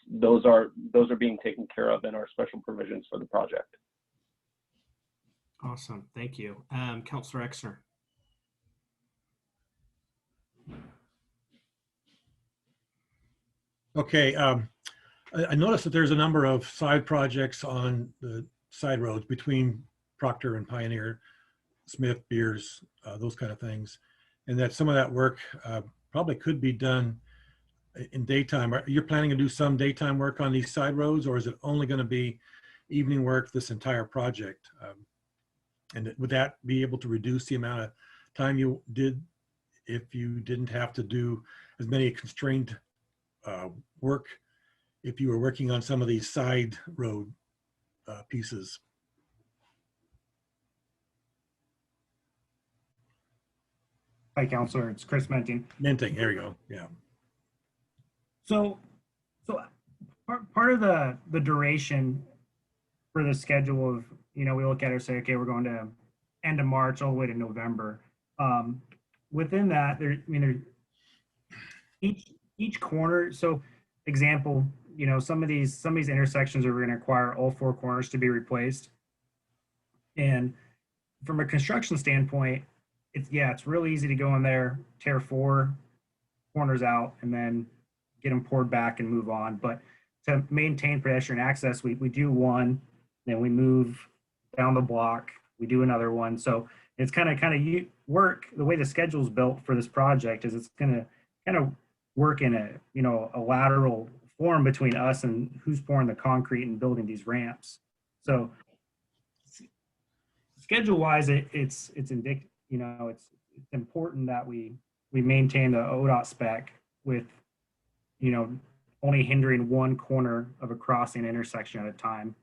those are being taken care of in our special provisions for the project. Awesome, thank you. Councilor Exner. Okay, I noticed that there's a number of side projects on the side roads between Proctor and Pioneer, Smith, Beers, those kind of things, and that some of that work probably could be done in daytime. You're planning to do some daytime work on these side roads, or is it only going to be evening work this entire project? And would that be able to reduce the amount of time you did if you didn't have to do as many constrained work if you were working on some of these side road pieces? Hi, Counselor. It's Kris Menting. There you go. Yeah. So part of the duration for the schedule of, we look at it and say, okay, we're going to end of March all the way to November. Within that, each corner. So example, some of these intersections are going to require all 4 corners to be replaced. And from a construction standpoint, it's really easy to go in there, tear 4 corners out, and then get them poured back and move on. But to maintain pedestrian access, we do one, then we move down the block, we do another one. So it's kind of work. The way the schedule is built for this project is it's going to kind of work in a lateral form between us and who's pouring the concrete and building these ramps. So schedule wise, it's indicative. It's important that we we maintain the ODOT spec with, you know, only hindering one corner of a crossing intersection at a time.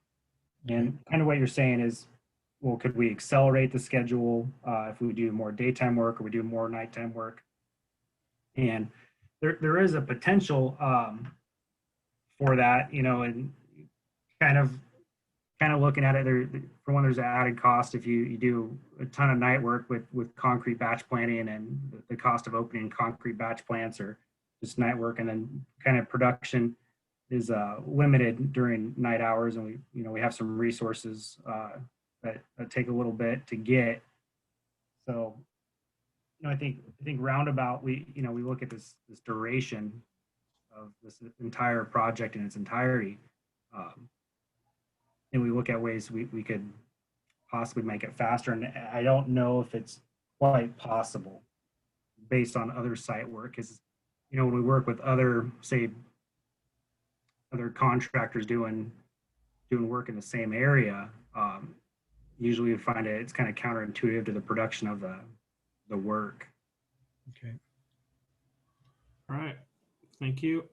And kind of what you're saying is, well, could we accelerate the schedule if we do more daytime work or we do more nighttime work? And there is a potential for that, you know, and kind of looking at it there. For one, there's an added cost if you do a ton of night work with concrete batch planting, and the cost of opening concrete batch plants or just night work, and then kind of production is limited during night hours, and we have some resources that take a little bit to get. So, you know, I think roundabout, we look at this duration of this entire project in its entirety, and we look at ways we could possibly make it faster. And I don't know if it's quite possible based on other site work, because, you know, when we work with other contractors doing work in the same area, usually we find it's kind of counterintuitive to the production of the work. Okay. All right. Thank you.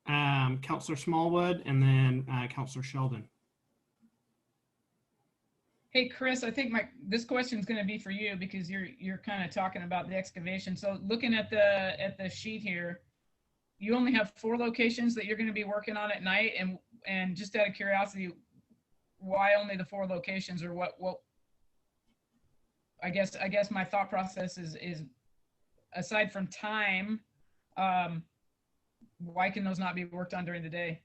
Councilor Smallwood, and then Councilor Sheldon. Hey, Kris, I think this question is going to be for you because you're kind of talking about the excavation. So looking at the sheet here, you only have 4 locations that you're going to be working on at night, and just out of curiosity, why only the 4 locations, or what? I guess my thought process is aside from time, why can those not be worked on during the day?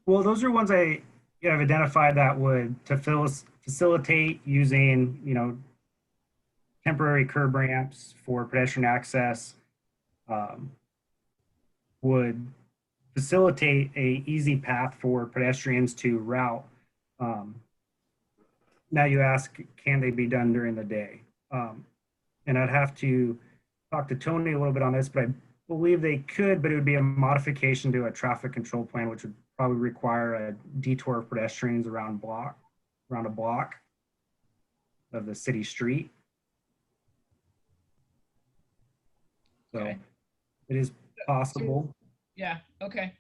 Well, those are ones I have identified that would facilitate using, you know, temporary curb ramps for pedestrian access, would facilitate a easy path for pedestrians to route. Now you ask, can they be done during the day? And I'd have to talk to Tony a little bit on this, but I believe they could, but it would be a modification to a traffic control plan, which would probably require a detour of pedestrians around a block of the city street. So okay. It is possible. Yeah, okay.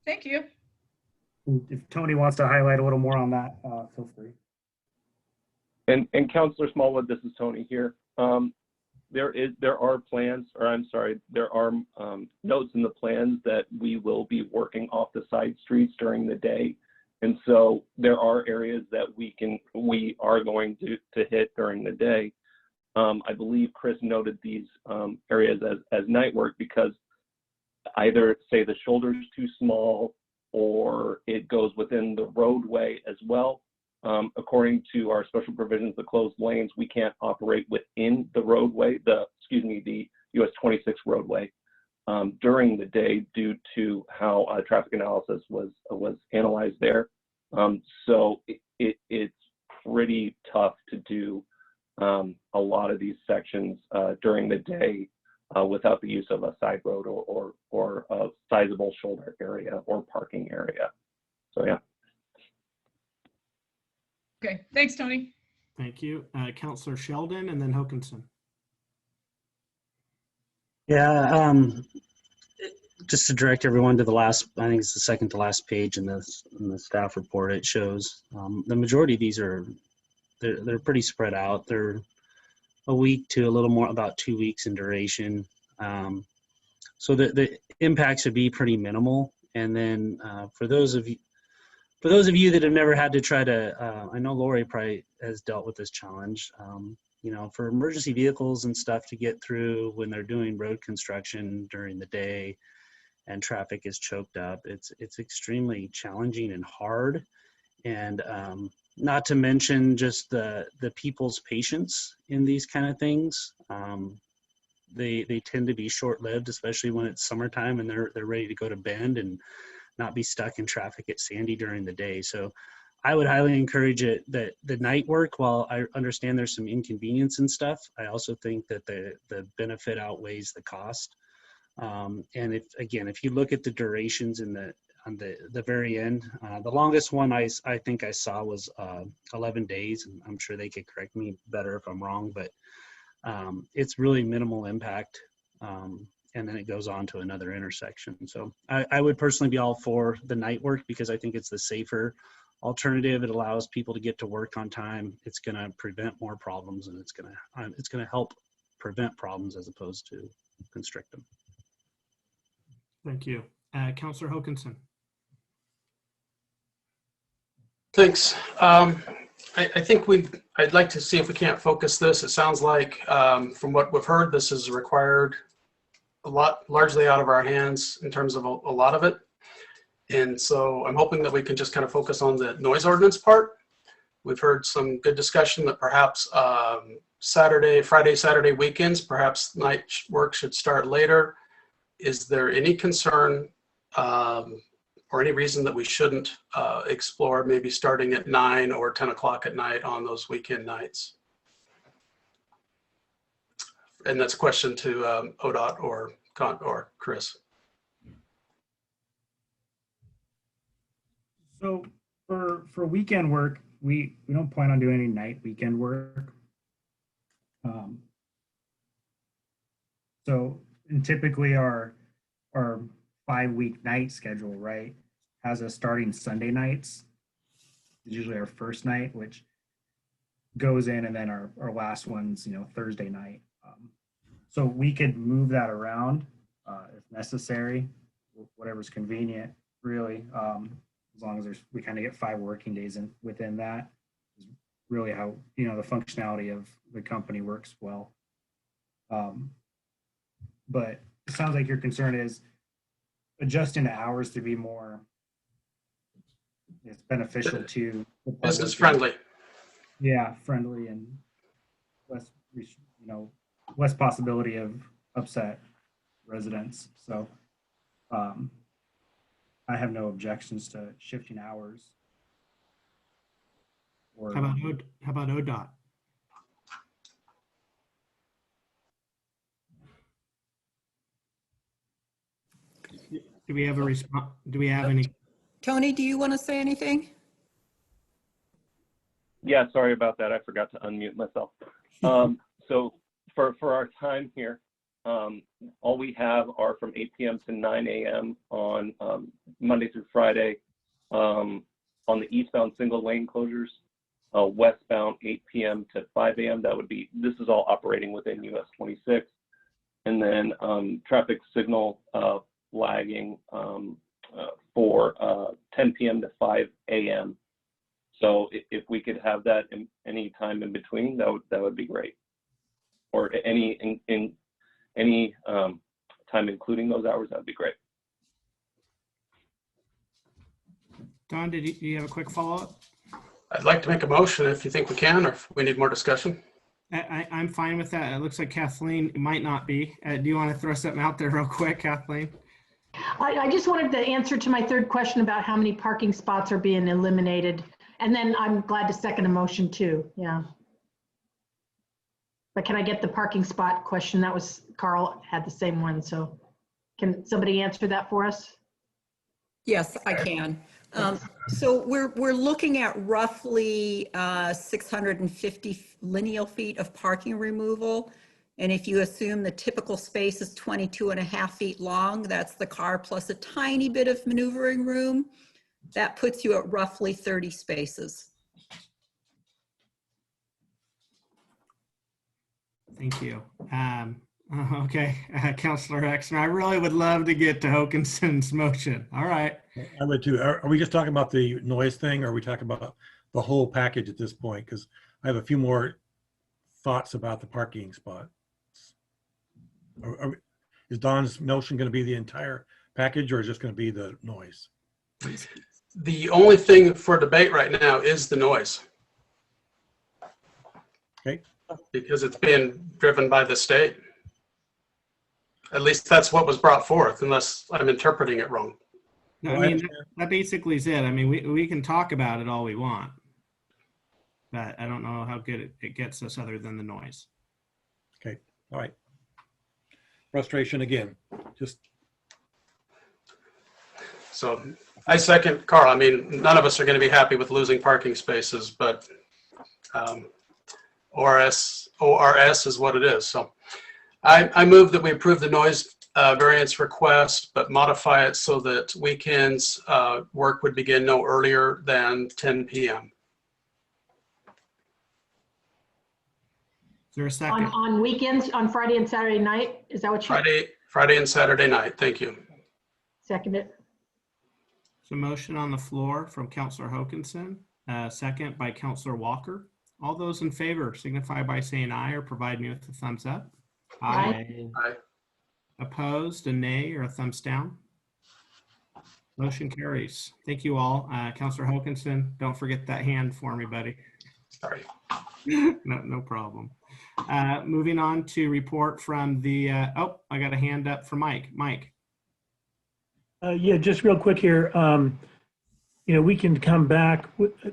Thank you. If Tony wants to highlight a little more on that, feel free. And Councilor Smallwood, this is Tony here. There are plans, or I'm sorry, there are notes in the plans that we will be working off the side streets during the day. And so there are areas that we are going to hit during the day. I believe Kris noted these areas as night work because either say the shoulder's too small or it goes within the roadway as well. According to our special provisions, the closed lanes, we can't operate within the roadway, the US 26 roadway during the day due to how traffic analysis was analyzed there. So it's pretty tough to do a lot of these sections during the day without the use of a side road or a sizable shoulder area or parking area. So yeah. Okay, thanks, Tony. Thank you. Councilor Sheldon, and then Hokanson. Yeah, just to direct everyone to the last, I think it's the second to last page in the staff report. It shows the majority of these they're pretty spread out. They're a week to a little more, about 2 weeks in duration. So the impact should be pretty minimal. And then for those of you that have never had to try to, I know Lori probably has dealt with this challenge, you know, for emergency vehicles and stuff to get through when they're doing road construction during the day and traffic is choked up. It's extremely challenging and hard. And not to mention just the people's patience in these kind of things. They tend to be short-lived, especially when it's summertime and they're ready to go to Bend and not be stuck in traffic at Sandy during the day. So I would highly encourage it that the night work, while I understand there's some inconvenience and stuff, I also think that the benefit outweighs the cost. And if you look at the durations on the very end, the longest one I think I saw was 11 days, and I'm sure they could correct me better if I'm wrong, but it's really minimal impact. And then it goes on to another intersection. So I would personally be all for the night work because I think it's the safer alternative. It allows people to get to work on time. It's going to prevent more problems, and it's going to help prevent problems as opposed to constrict them. Thank you. Councillor Hokanson. Thanks. I think I'd like to see if we can't focus this. It sounds like from what we've heard, this is required largely out of our hands in terms of a lot of it. And so I'm hoping that we can just kind of focus on the noise ordinance part. We've heard some good discussion that perhaps Friday, Saturday weekends, perhaps night work should start later. Is there any concern or any reason that we shouldn't explore maybe starting at 9 or 10 o'clock at night on those weekend nights? And that's a question to Odot or Kris. So for weekend work, we don't plan on doing any night weekend work. And typically our 5-week night schedule, right, has us starting Sunday nights. It's usually our first night, which goes in, and then our last one's, Thursday night. So we could move that around if necessary, whatever's convenient, really. As long as we kind of get 5 working days within that, is really how the functionality of the company works well. But it sounds like your concern is adjusting the hours to be more beneficial to the business friendly. Yeah, friendly and less possibility of upset residents. So I have no objections to shifting hours. Or How about ODOT? Do we have a response? Do we have any? Tony, do you want to say anything? Yeah, sorry about that. I forgot to unmute myself. So for our time here, all we have are from 8 p.m. to 9 a.m. on Monday through Friday on the eastbound single lane closures, westbound 8 p.m. to 5 a.m. This is all operating within US 26. And then traffic signal lagging for 10 p.m. to 5 a.m. So if we could have that in any time in between, that would be great. Or any time including those hours, that'd be great. Don, do you have a quick follow-up? I'd like to make a motion if you think we can, or if we need more discussion. I'm fine with that. It looks like Kathleen might not be. Do you want to throw something out there real quick, Kathleen? I just wanted the answer to my third question about how many parking spots are being eliminated. And then I'm glad to second a motion too. Yeah. But can I get the parking spot question? That was, Carl had the same one. So can somebody answer that for us? Yes, I can. So we're looking at roughly 650 lineal feet of parking removal. And if you assume the typical space is 22.5 feet long, that's the car plus a tiny bit of maneuvering room. That puts you at roughly 30 spaces. Thank you. Okay, Councillor Exner, I really would love to get to Hokanson's motion. All right. I would too. Are we just talking about the noise thing, or are we talking about the whole package at this point? Because I have a few more thoughts about the parking spot. Is Don's notion going to be the entire package, or is just going to be the noise? The only thing for debate right now is the noise. Okay. Because it's being driven by the state. At least that's what was brought forth, unless I'm interpreting it wrong. No, I mean, that basically is it. I mean, we can talk about it all we want, but I don't know how good it gets us other than the noise. Okay. All right. Frustration again. Just. So I second Carl. I mean, none of us are going to be happy with losing parking spaces, but ORS is what it is. So I move that we approve the noise variance request, but modify it so that weekends work would begin no earlier than 10 p.m. Is there a second? On weekends, on Friday and Saturday night? Is that what you? Friday and Saturday night. Thank you. Second it. So motion on the floor from Councillor Hokanson, second by Councillor Walker. All those in favor signify by saying aye or provide me with a thumbs up. Aye. Aye. Opposed, a nay or a thumbs down. Motion carries. Thank you all. Councillor Hokanson, don't forget that hand for me, buddy. Sorry. No problem. Moving on to report from the, oh, I got a hand up for Mike. Mike. Yeah, just real quick here. We can come back.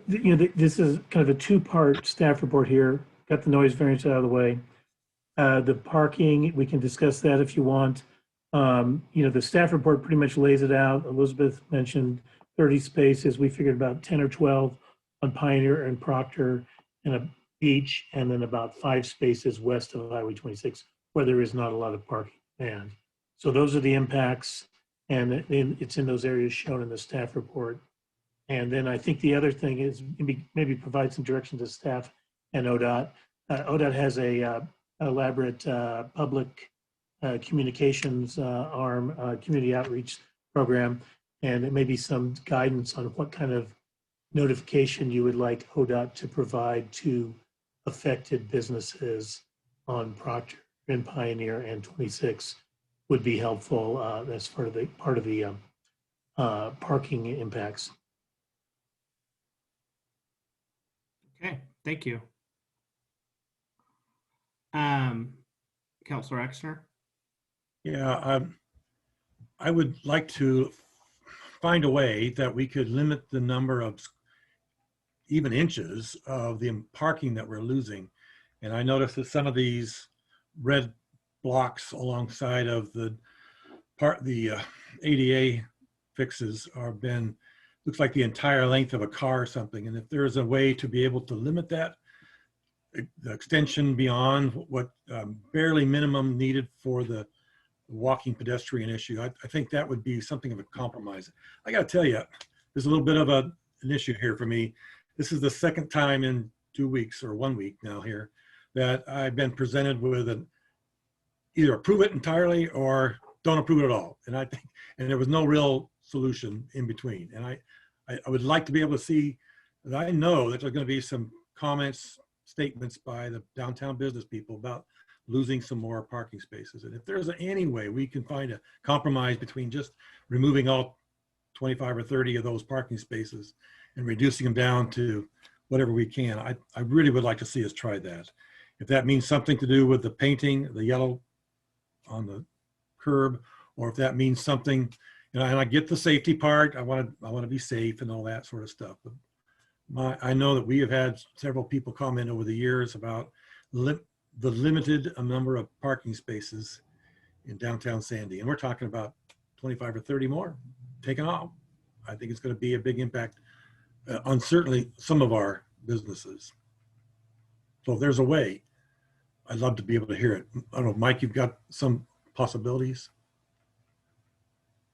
This is kind of a two-part staff report here. Got the noise variance out of the way. The parking, we can discuss that if you want. The staff report pretty much lays it out. Elizabeth mentioned 30 spaces. We figured about 10 or 12 on Pioneer and Proctor and a beach, and then about 5 spaces west of Highway 26 where there is not a lot of parking. And so those are the impacts, and it's in those areas shown in the staff report. And then I think the other thing is maybe provide some direction to staff and ODOT. ODOT has a elaborate public communications arm, community outreach program, and it may be some guidance on what kind of notification you would like ODOT to provide to affected businesses on Proctor and Pioneer and 26 would be helpful as part of the parking impacts. Okay, thank you. Councillor Exner. Yeah, I would like to find a way that we could limit the number of even inches of the parking that we're losing. And I noticed that some of these red blocks alongside of the ADA fixes are looks like the entire length of a car or something. And if there's a way to be able to limit that, the extension beyond what barely minimum needed for the walking pedestrian issue, I think that would be something of a compromise. I got to tell you, there's a little bit of an issue here for me. This is the second time in 2 weeks or 1 week now here that I've been presented with either approve it entirely or don't approve it at all. And there was no real solution in between. And I would like to be able to see that. I know that there's going to be some comments, statements by the downtown business people about losing some more parking spaces. And if there's any way we can find a compromise between just removing all 25 or 30 of those parking spaces and reducing them down to whatever we can, I really would like to see us try that. If that means something to do with the painting, the yellow on the curb, or if that means something, and I get the safety part. I want to be safe and all that sort of stuff. But I know that we have had several people comment over the years about the limited number of parking spaces in downtown Sandy, and we're talking about 25 or 30 more taken off. I think it's going to be a big impact on certainly some of our businesses. So if there's a way, I'd love to be able to hear it. I don't know, Mike, you've got some possibilities?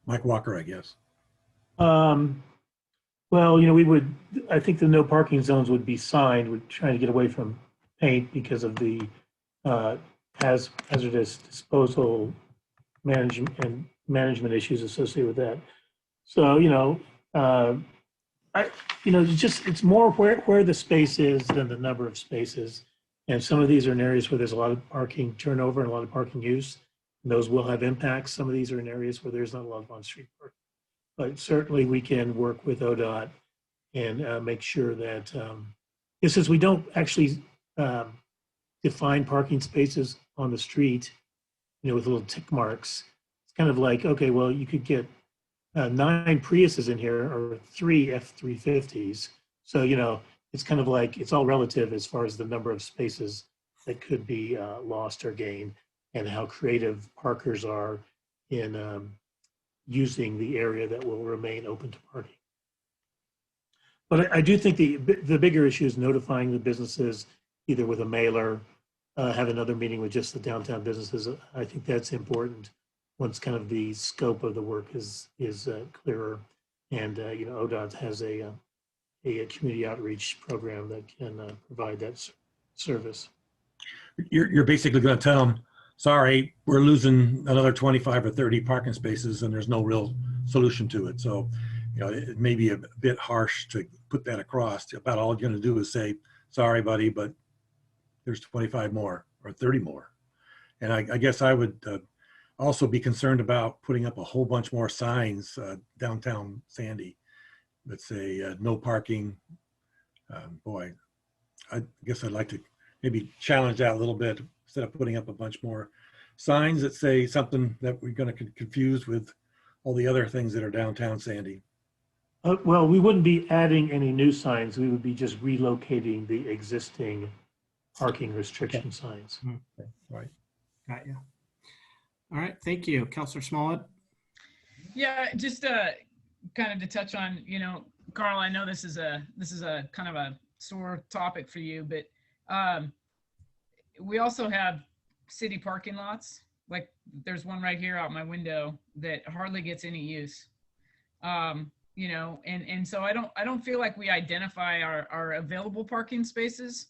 Mike Walker, I guess. Well, I think the no parking zones would be signed. We're trying to get away from paint because of the hazardous disposal management issues associated with that. So, it's more where the space is than the number of spaces. And some of these are in areas where there's a lot of parking turnover and a lot of parking use. And those will have impacts. Some of these are in areas where there's not a lot of on-street parking. But certainly we can work with ODOT and make sure that, since we don't actually define parking spaces on the street, with little tick marks, it's kind of like, okay, well, you could get 9 Priuses in here or 3 F-350s. So, it's kind of like, it's all relative as far as the number of spaces that could be lost or gained and how creative parkers are in using the area that will remain open to parking. But I do think the bigger issue is notifying the businesses either with a mailer, have another meeting with just the downtown businesses. I think that's important once kind of the scope of the work is clearer. And ODOT has a community outreach program that can provide that service. You're basically going to tell them, sorry, we're losing another 25 or 30 parking spaces and there's no real solution to it. So, it may be a bit harsh to put that across. About all you're going to do is say, sorry, buddy, but there's 25 more or 30 more. And I guess I would also be concerned about putting up a whole bunch more signs downtown Sandy that say no parking. Boy, I guess I'd like to maybe challenge that a little bit instead of putting up a bunch more signs that say something that we're going to confuse with all the other things that are downtown Sandy. Well, we wouldn't be adding any new signs. We would be just relocating the existing parking restriction signs. Okay. Right. Got you. All right. Thank you. Councilor Smollett. Yeah, just kind of to touch on, Carl, I know this is a kind of a sore topic for you, but we also have city parking lots. Like there's one right here out my window that hardly gets any use. And so I don't feel like we identify our available parking spaces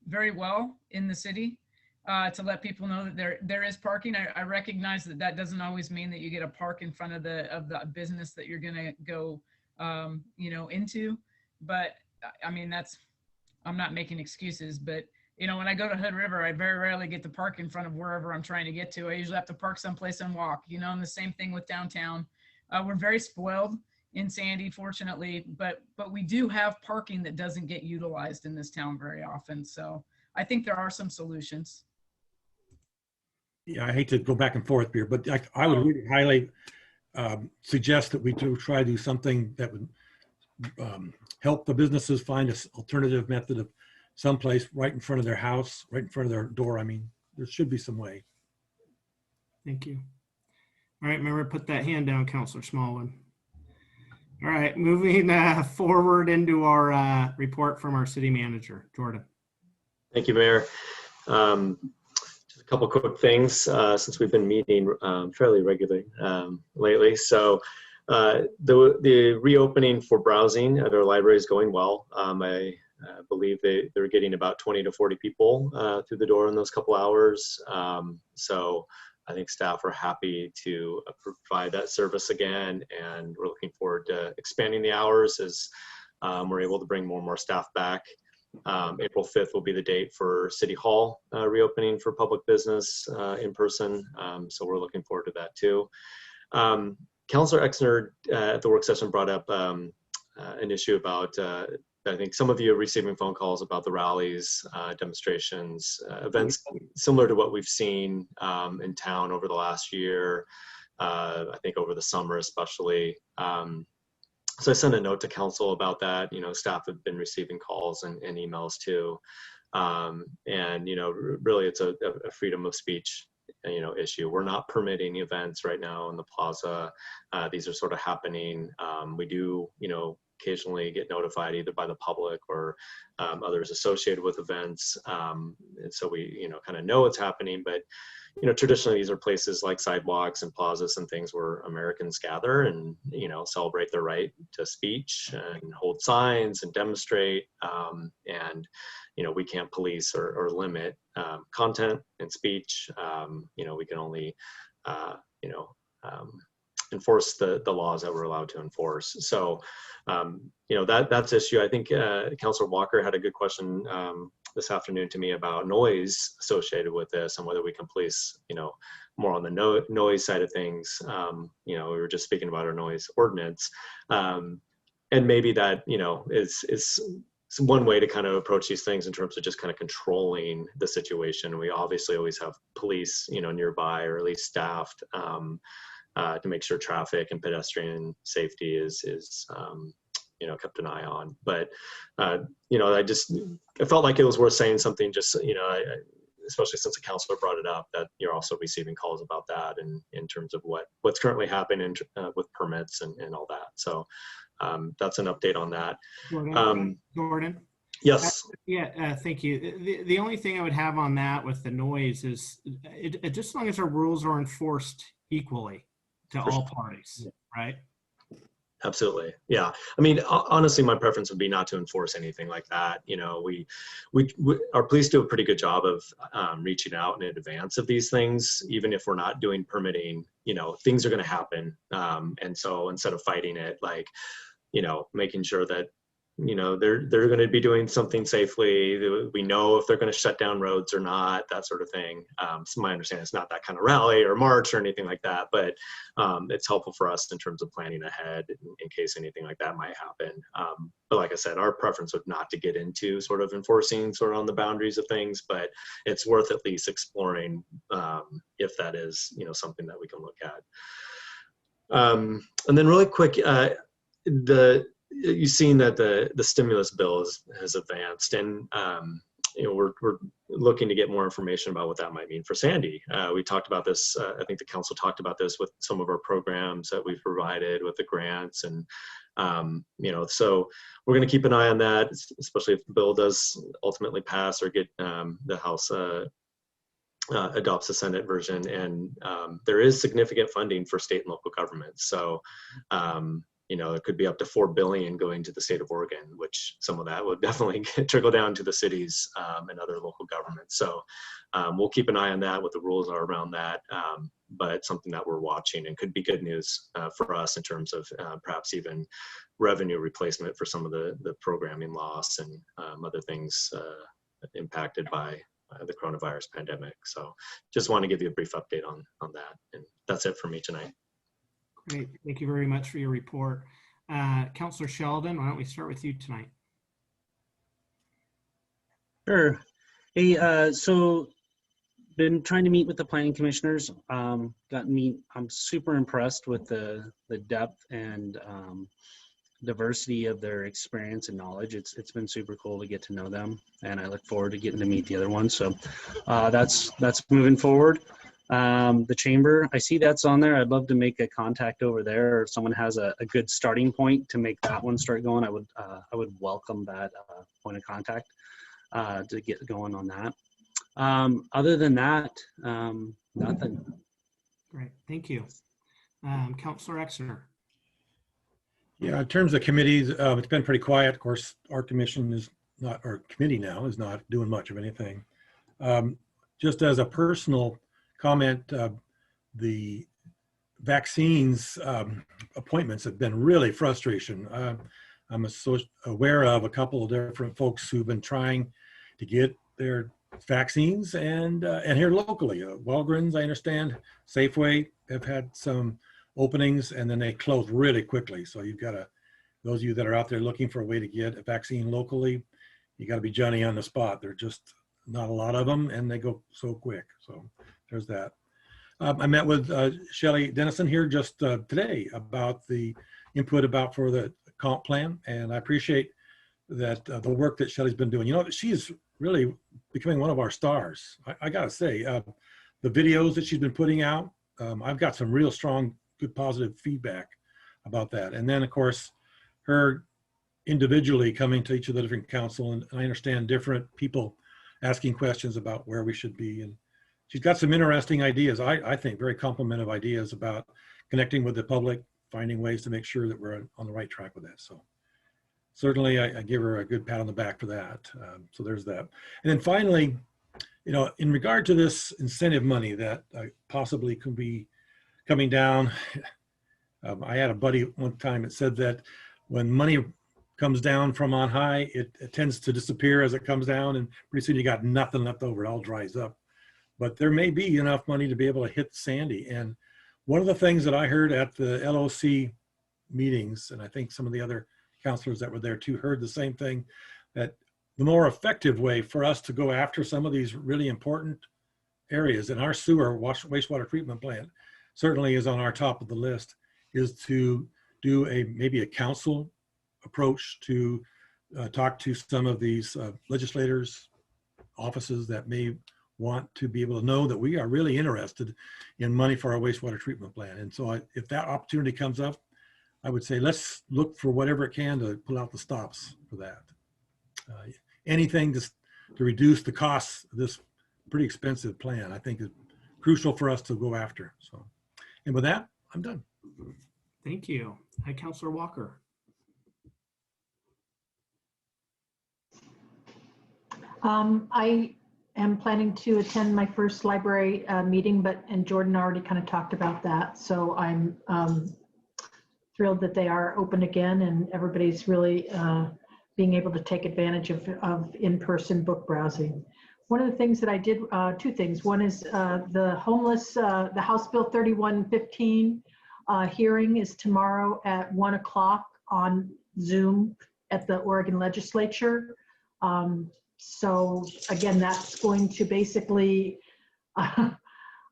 very well in the city to let people know that there is parking. I recognize that doesn't always mean that you get a park in front of the business that you're gonna go into, but I mean I'm not making excuses, but when I go to Hood River, I very rarely get to park in front of wherever I'm trying to get to. I usually have to park someplace and walk, and the same thing with downtown. We're very spoiled in Sandy, fortunately, but we do have parking that doesn't get utilized in this town very often. So I think there are some solutions. Yeah, I hate to go back and forth here, but I would really highly suggest that we try to do something that would help the businesses find an alternative method of someplace right in front of their house, right in front of their door. I mean, there should be some way. Thank you. All right, remember, put that hand down, Councilor Smallwood. All right, moving forward into our report from our city manager, Jordan. Thank you, Mayor. Just a couple quick things since we've been meeting fairly regularly lately. So the reopening for browsing at our library is going well. I believe they're getting about 20 to 40 people through the door in those couple hours. So I think staff are happy to provide that service again, and we're looking forward to expanding the hours as we're able to bring more and more staff back. April 5th will be the date for City Hall reopening for public business in person. So we're looking forward to that too. Councilor Exner at the work session brought up an issue about I think some of you are receiving phone calls about the rallies, demonstrations, events similar to what we've seen in town over the last year, I think over the summer especially. So I sent a note to council about that. Staff have been receiving calls and emails too. And, really it's a freedom of speech issue. We're not permitting events right now in the plaza. These are sort of happening. We do, occasionally get notified either by the public or others associated with events. And so we, kind of know what's happening, but, traditionally these are places like sidewalks and plazas and things where Americans gather and, celebrate their right to speech and hold signs and demonstrate. And, we can't police or limit content and speech. We can only, enforce the laws that we're allowed to enforce. So, that's issue. I think Councilor Walker had a good question this afternoon to me about noise associated with this and whether we can police, more on the noise side of things. We were just speaking about our noise ordinance. And maybe that, is one way to kind of approach these things in terms of just kind of controlling the situation. We obviously always have police, nearby, or at least staffed, to make sure traffic and pedestrian safety is kept an eye on. But I felt like it was worth saying something, just especially since the councilor brought it up, that you're also receiving calls about that and in terms of what's currently happening with permits and all that. So that's an update on that. Jordan. Yes. Thank you. The only thing I would have on that with the noise is just as long as our rules are enforced equally to all parties, right? Absolutely. Yeah. I mean, honestly, my preference would be not to enforce anything like that. You know, our police do a pretty good job of reaching out in advance of these things. Even if we're not doing permitting, you know, things are going to happen. And so instead of fighting it, like, you know, making sure that, you know, they're going to be doing something safely. We know if they're going to shut down roads or not, that sort of thing. So my understanding is not that kind of rally or march or anything like that, but it's helpful for us in terms of planning ahead in case anything like that might happen. But like I said, our preference would not to get into sort of enforcing sort of on the boundaries of things, but it's worth at least exploring if that is, you know, something that we can look at. And then really quick, you've seen that the stimulus bill has advanced, and you know, we're looking to get more information about what that might mean for Sandy. We talked about this. I think the council talked about this with some of our programs that we've provided with the grants, and you know, so we're going to keep an eye on that, especially if the bill does ultimately pass or get the House adopts the Senate version. And there is significant funding for state and local governments. So you know, it could be up to $4 billion going to the state of Oregon, which some of that would definitely trickle down to the cities and other local governments. So we'll keep an eye on that, what the rules are around that, but something that we're watching and could be good news for us in terms of perhaps even revenue replacement for some of the programming loss and other things impacted by the coronavirus pandemic. So just want to give you a brief update on that. And that's it for me tonight. Great. Thank you very much for your report. Councillor Sheldon, why don't we start with you tonight? Sure. Hey, so been trying to meet with the planning commissioners. I'm super impressed with the depth and diversity of their experience and knowledge. It's been super cool to get to know them, and I look forward to getting to meet the other ones. So that's moving forward. The chamber, I see that's on there. I'd love to make a contact over there, or if someone has a good starting point to make that one start going. I would welcome that point of contact to get going on that. Other than that, nothing. Great, thank you. Councillor Exner. Yeah, in terms of committees, it's been pretty quiet. Of course, our commission is not, our committee now is not doing much of anything. Just as a personal comment, the vaccines appointments have been really frustration. I'm aware of a couple of different folks who've been trying to get their vaccines, and here locally, Walgreens, I understand, Safeway have had some openings, and then they close really quickly. So you've got to, those of you that are out there looking for a way to get a vaccine locally, you got to be Johnny on the spot. There are just not a lot of them, and they go so quick. So there's that. I met with Shelley Dennison here just today about the input about for the comp plan, and I appreciate that the work that Shelley's been doing. You know, she is really becoming one of our stars. I gotta say, the videos that she's been putting out, I've got some real strong, good, positive feedback about that. And then, of course, her individually coming to each of the different council, and I understand different people asking questions about where we should be. And she's got some interesting ideas, I think very complimentary ideas about connecting with the public, finding ways to make sure that we're on the right track with that. So certainly I give her a good pat on the back for that. So there's that. And then finally, you know, in regard to this incentive money that possibly could be coming down, I had a buddy one time that said that when money comes down from on high, it tends to disappear as it comes down, and pretty soon you got nothing left over, it all dries up. But there may be enough money to be able to hit Sandy. And one of the things that I heard at the LOC meetings, and I think some of the other counselors that were there too heard the same thing, that the more effective way for us to go after some of these really important areas in our sewer wastewater treatment plant certainly is on our top of the list, is to do maybe a council approach to talk to some of these legislators, offices that may want to be able to know that we are really interested in money for our wastewater treatment plant. And so if that opportunity comes up, I would say let's look for whatever it can to pull out the stops for that. anything to reduce the costs of this pretty expensive plan, I think is crucial for us to go after. So, and with that, I'm done. Thank you. Hi, Councilor Walker. I am planning to attend my first library meeting, and Jordan already kind of talked about that. So I'm thrilled that they are open again and everybody's really being able to take advantage of in-person book browsing. One of the things that I did, two things. One is the homeless, the House Bill 3115 hearing is tomorrow at 1 o'clock on Zoom at the Oregon Legislature. So again, that's going to basically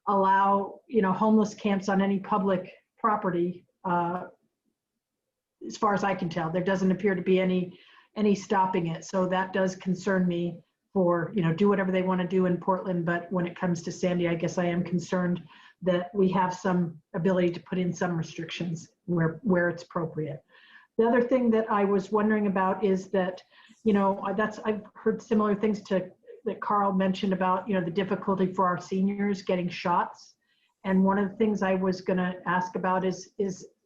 allow, homeless camps on any public property. As far as I can tell, there doesn't appear to be any stopping it. So that does concern me for, do whatever they want to do in Portland. But when it comes to Sandy, I guess I am concerned that we have some ability to put in some restrictions where it's appropriate. The other thing that I was wondering about is that, I've heard similar things that Carl mentioned about, the difficulty for our seniors getting shots. And one of the things I was going to ask about is,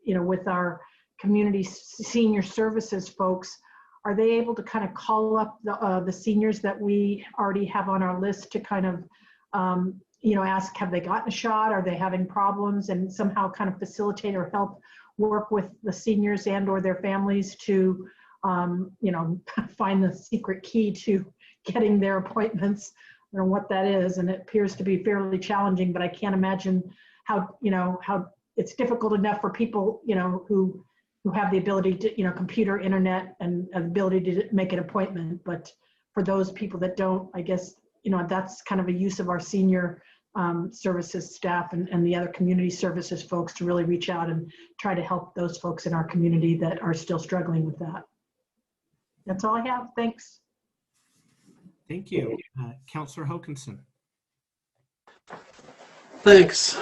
with our community senior services folks, are they able to kind of call up the seniors that we already have on our list to kind of, ask, have they gotten a shot? Are they having problems? And somehow kind of facilitate or help work with the seniors and or their families to, find the secret key to getting their appointments. I don't know what that is. And it appears to be fairly challenging, but I can't imagine how it's difficult enough for people, who have the ability to, computer, internet, and ability to make an appointment. But for those people that don't, I guess, that's kind of a use of our senior services staff and the other community services folks to really reach out and try to help those folks in our community that are still struggling with that. That's all I have. Thanks. Thank you. Councilor Hokanson. Thanks.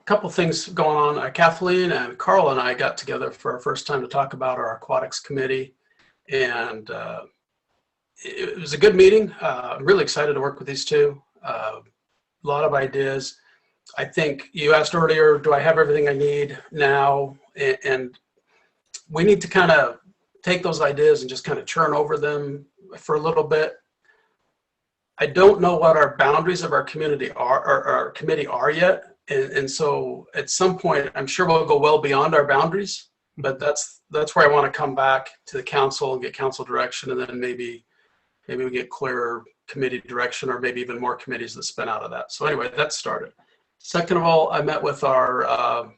Couple things going on. Kathleen and Carl and I got together for our first time to talk about our aquatics committee, and it was a good meeting. I'm really excited to work with these two. A lot of ideas. I think you asked earlier, do I have everything I need now? And we need to kind of take those ideas and just kind of churn over them for a little bit. I don't know what our boundaries of our community are, or our committee are yet. And so at some point, I'm sure we'll go well beyond our boundaries, but that's where I want to come back to the council and get council direction. And then maybe we get clearer committee direction, or maybe even more committees that spin out of that. So anyway, that started. Second of all, I met with our,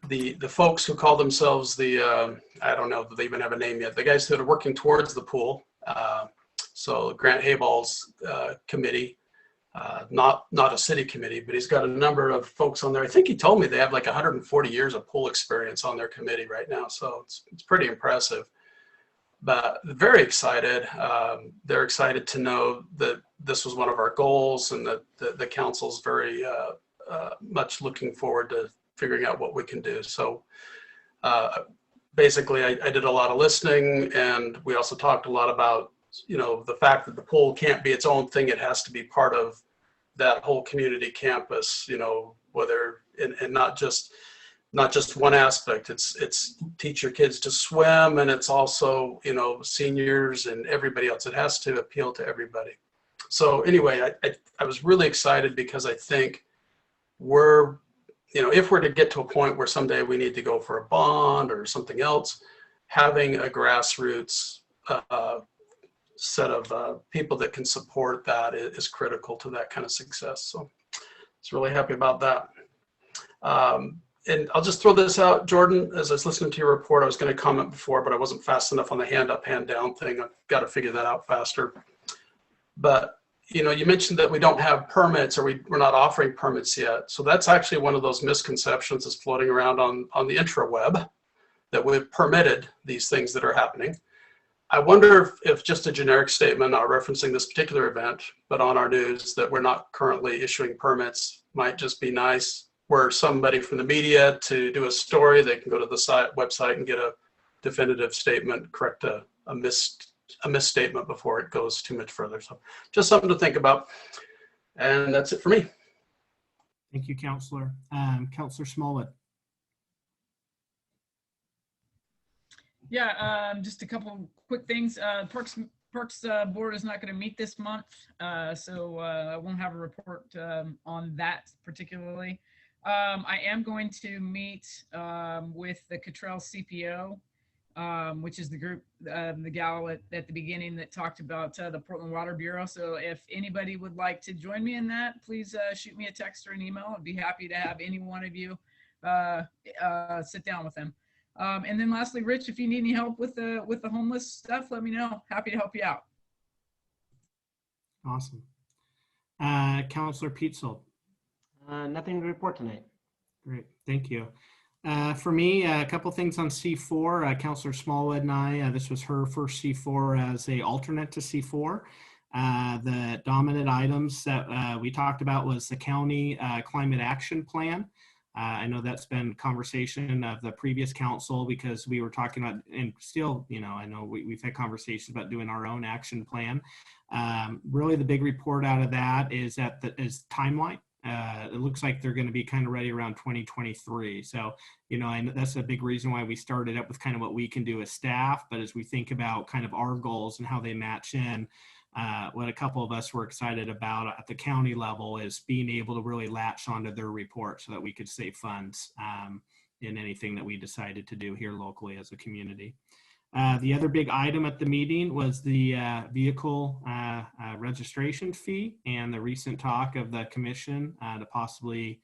the folks who call themselves the, I don't know if they even have a name yet, the guys that are working towards the pool. So Grant Hayball's committee. Not a city committee, but he's got a number of folks on there. I think he told me they have like 140 years of pool experience on their committee right now. So it's pretty impressive, but very excited. They're excited to know that this was one of our goals, and that the council's very much looking forward to figuring out what we can do. So basically I did a lot of listening, and we also talked a lot about, the fact that the pool can't be its own thing. It has to be part of that whole community campus, whether, and not just one aspect. It's teach your kids to swim, and it's also, seniors and everybody else. It has to appeal to everybody. So anyway, I was really excited because I think we're, if we're to get to a point where someday we need to go for a bond or something else, having a grassroots set of people that can support that is critical to that kind of success. So I was really happy about that. And I'll just throw this out, Jordan, as I was listening to your report, I was going to comment before, but I wasn't fast enough on the hand up, hand down thing. I've got to figure that out faster. But, you mentioned that we don't have permits, or we're not offering permits yet. So that's actually one of those misconceptions that's floating around on the intraweb, that we've permitted these things that are happening. I wonder if just a generic statement, not referencing this particular event, but on our news, that we're not currently issuing permits might just be nice. Where somebody from the media to do a story, they can go to the website and get a definitive statement, correct a a misstatement before it goes too much further. So just something to think about. And that's it for me. Thank you, Councillor. Councillor Smallwood. Yeah, just a couple quick things. Parks Board is not going to meet this month, so I won't have a report on that particularly. I am going to meet with the Cottrell CPO, which is the group, the gal at the beginning that talked about the Portland Water Bureau. So if anybody would like to join me in that, please shoot me a text or an email. I'd be happy to have any one of you sit down with them. And then lastly, Rich, if you need any help with the homeless stuff, let me know. Happy to help you out. Awesome. Councillor Peetzel. Nothing to report tonight. Great, thank you. For me, a couple things on C4. Councillor Smallwood and I, this was her first C4 as a alternate to C4. The dominant items that we talked about was the county climate action plan. I know that's been conversation of the previous council because we were talking about, and still, you know, I know we've had conversations about doing our own action plan. Really the big report out of that is timeline. It looks like they're going to be kind of ready around 2023. So, you know, and that's a big reason why we started up with kind of what we can do as staff. But as we think about kind of our goals and how they match in, what a couple of us were excited about at the county level is being able to really latch onto their report so that we could save funds in anything that we decided to do here locally as a community. The other big item at the meeting was the vehicle registration fee and the recent talk of the commission to possibly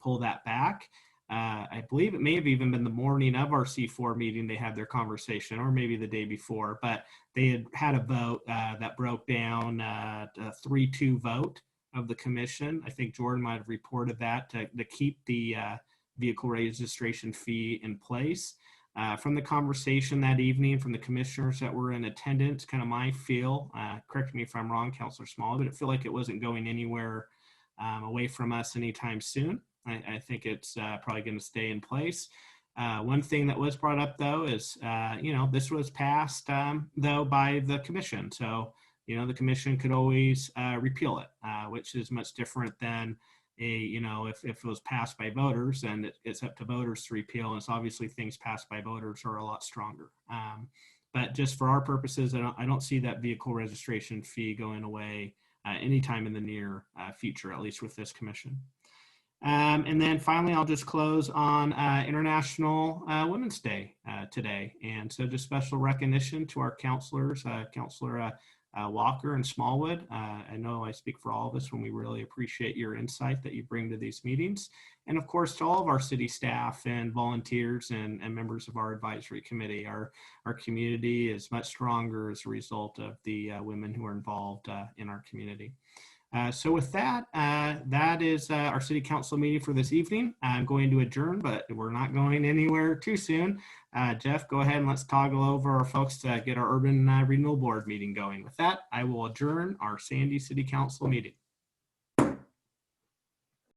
pull that back. I believe it may have even been the morning of our C4 meeting they had their conversation, or maybe the day before, but they had a vote that broke down a 3-2 vote of the commission. I think Jordan might have reported that to keep the vehicle registration fee in place. From the conversation that evening from the commissioners that were in attendance, kind of my feel, correct me if I'm wrong, Councillor Small, but it feel like it wasn't going anywhere away from us anytime soon. I think it's probably going to stay in place. One thing that was brought up though is, you know, this was passed though by the commission. So, you know, the commission could always repeal it, which is much different than you know, if it was passed by voters, and it's up to voters to repeal, and it's obviously things passed by voters are a lot stronger. But just for our purposes, I don't see that vehicle registration fee going away anytime in the near future, at least with this commission. And then finally, I'll just close on International Women's Day today. And so just special recognition to our counselors, Councillor Walker and Smallwood. I know I speak for all of us when we really appreciate your insight that you bring to these meetings. And of course, to all of our city staff and volunteers and members of our advisory committee. Our community is much stronger as a result of the women who are involved in our community. So with that, that is our city council meeting for this evening. I'm going to adjourn, but we're not going anywhere too soon. Jeff, go ahead and let's toggle over our folks to get our urban renewal board meeting going. With that, I will adjourn our Sandy City Council meeting.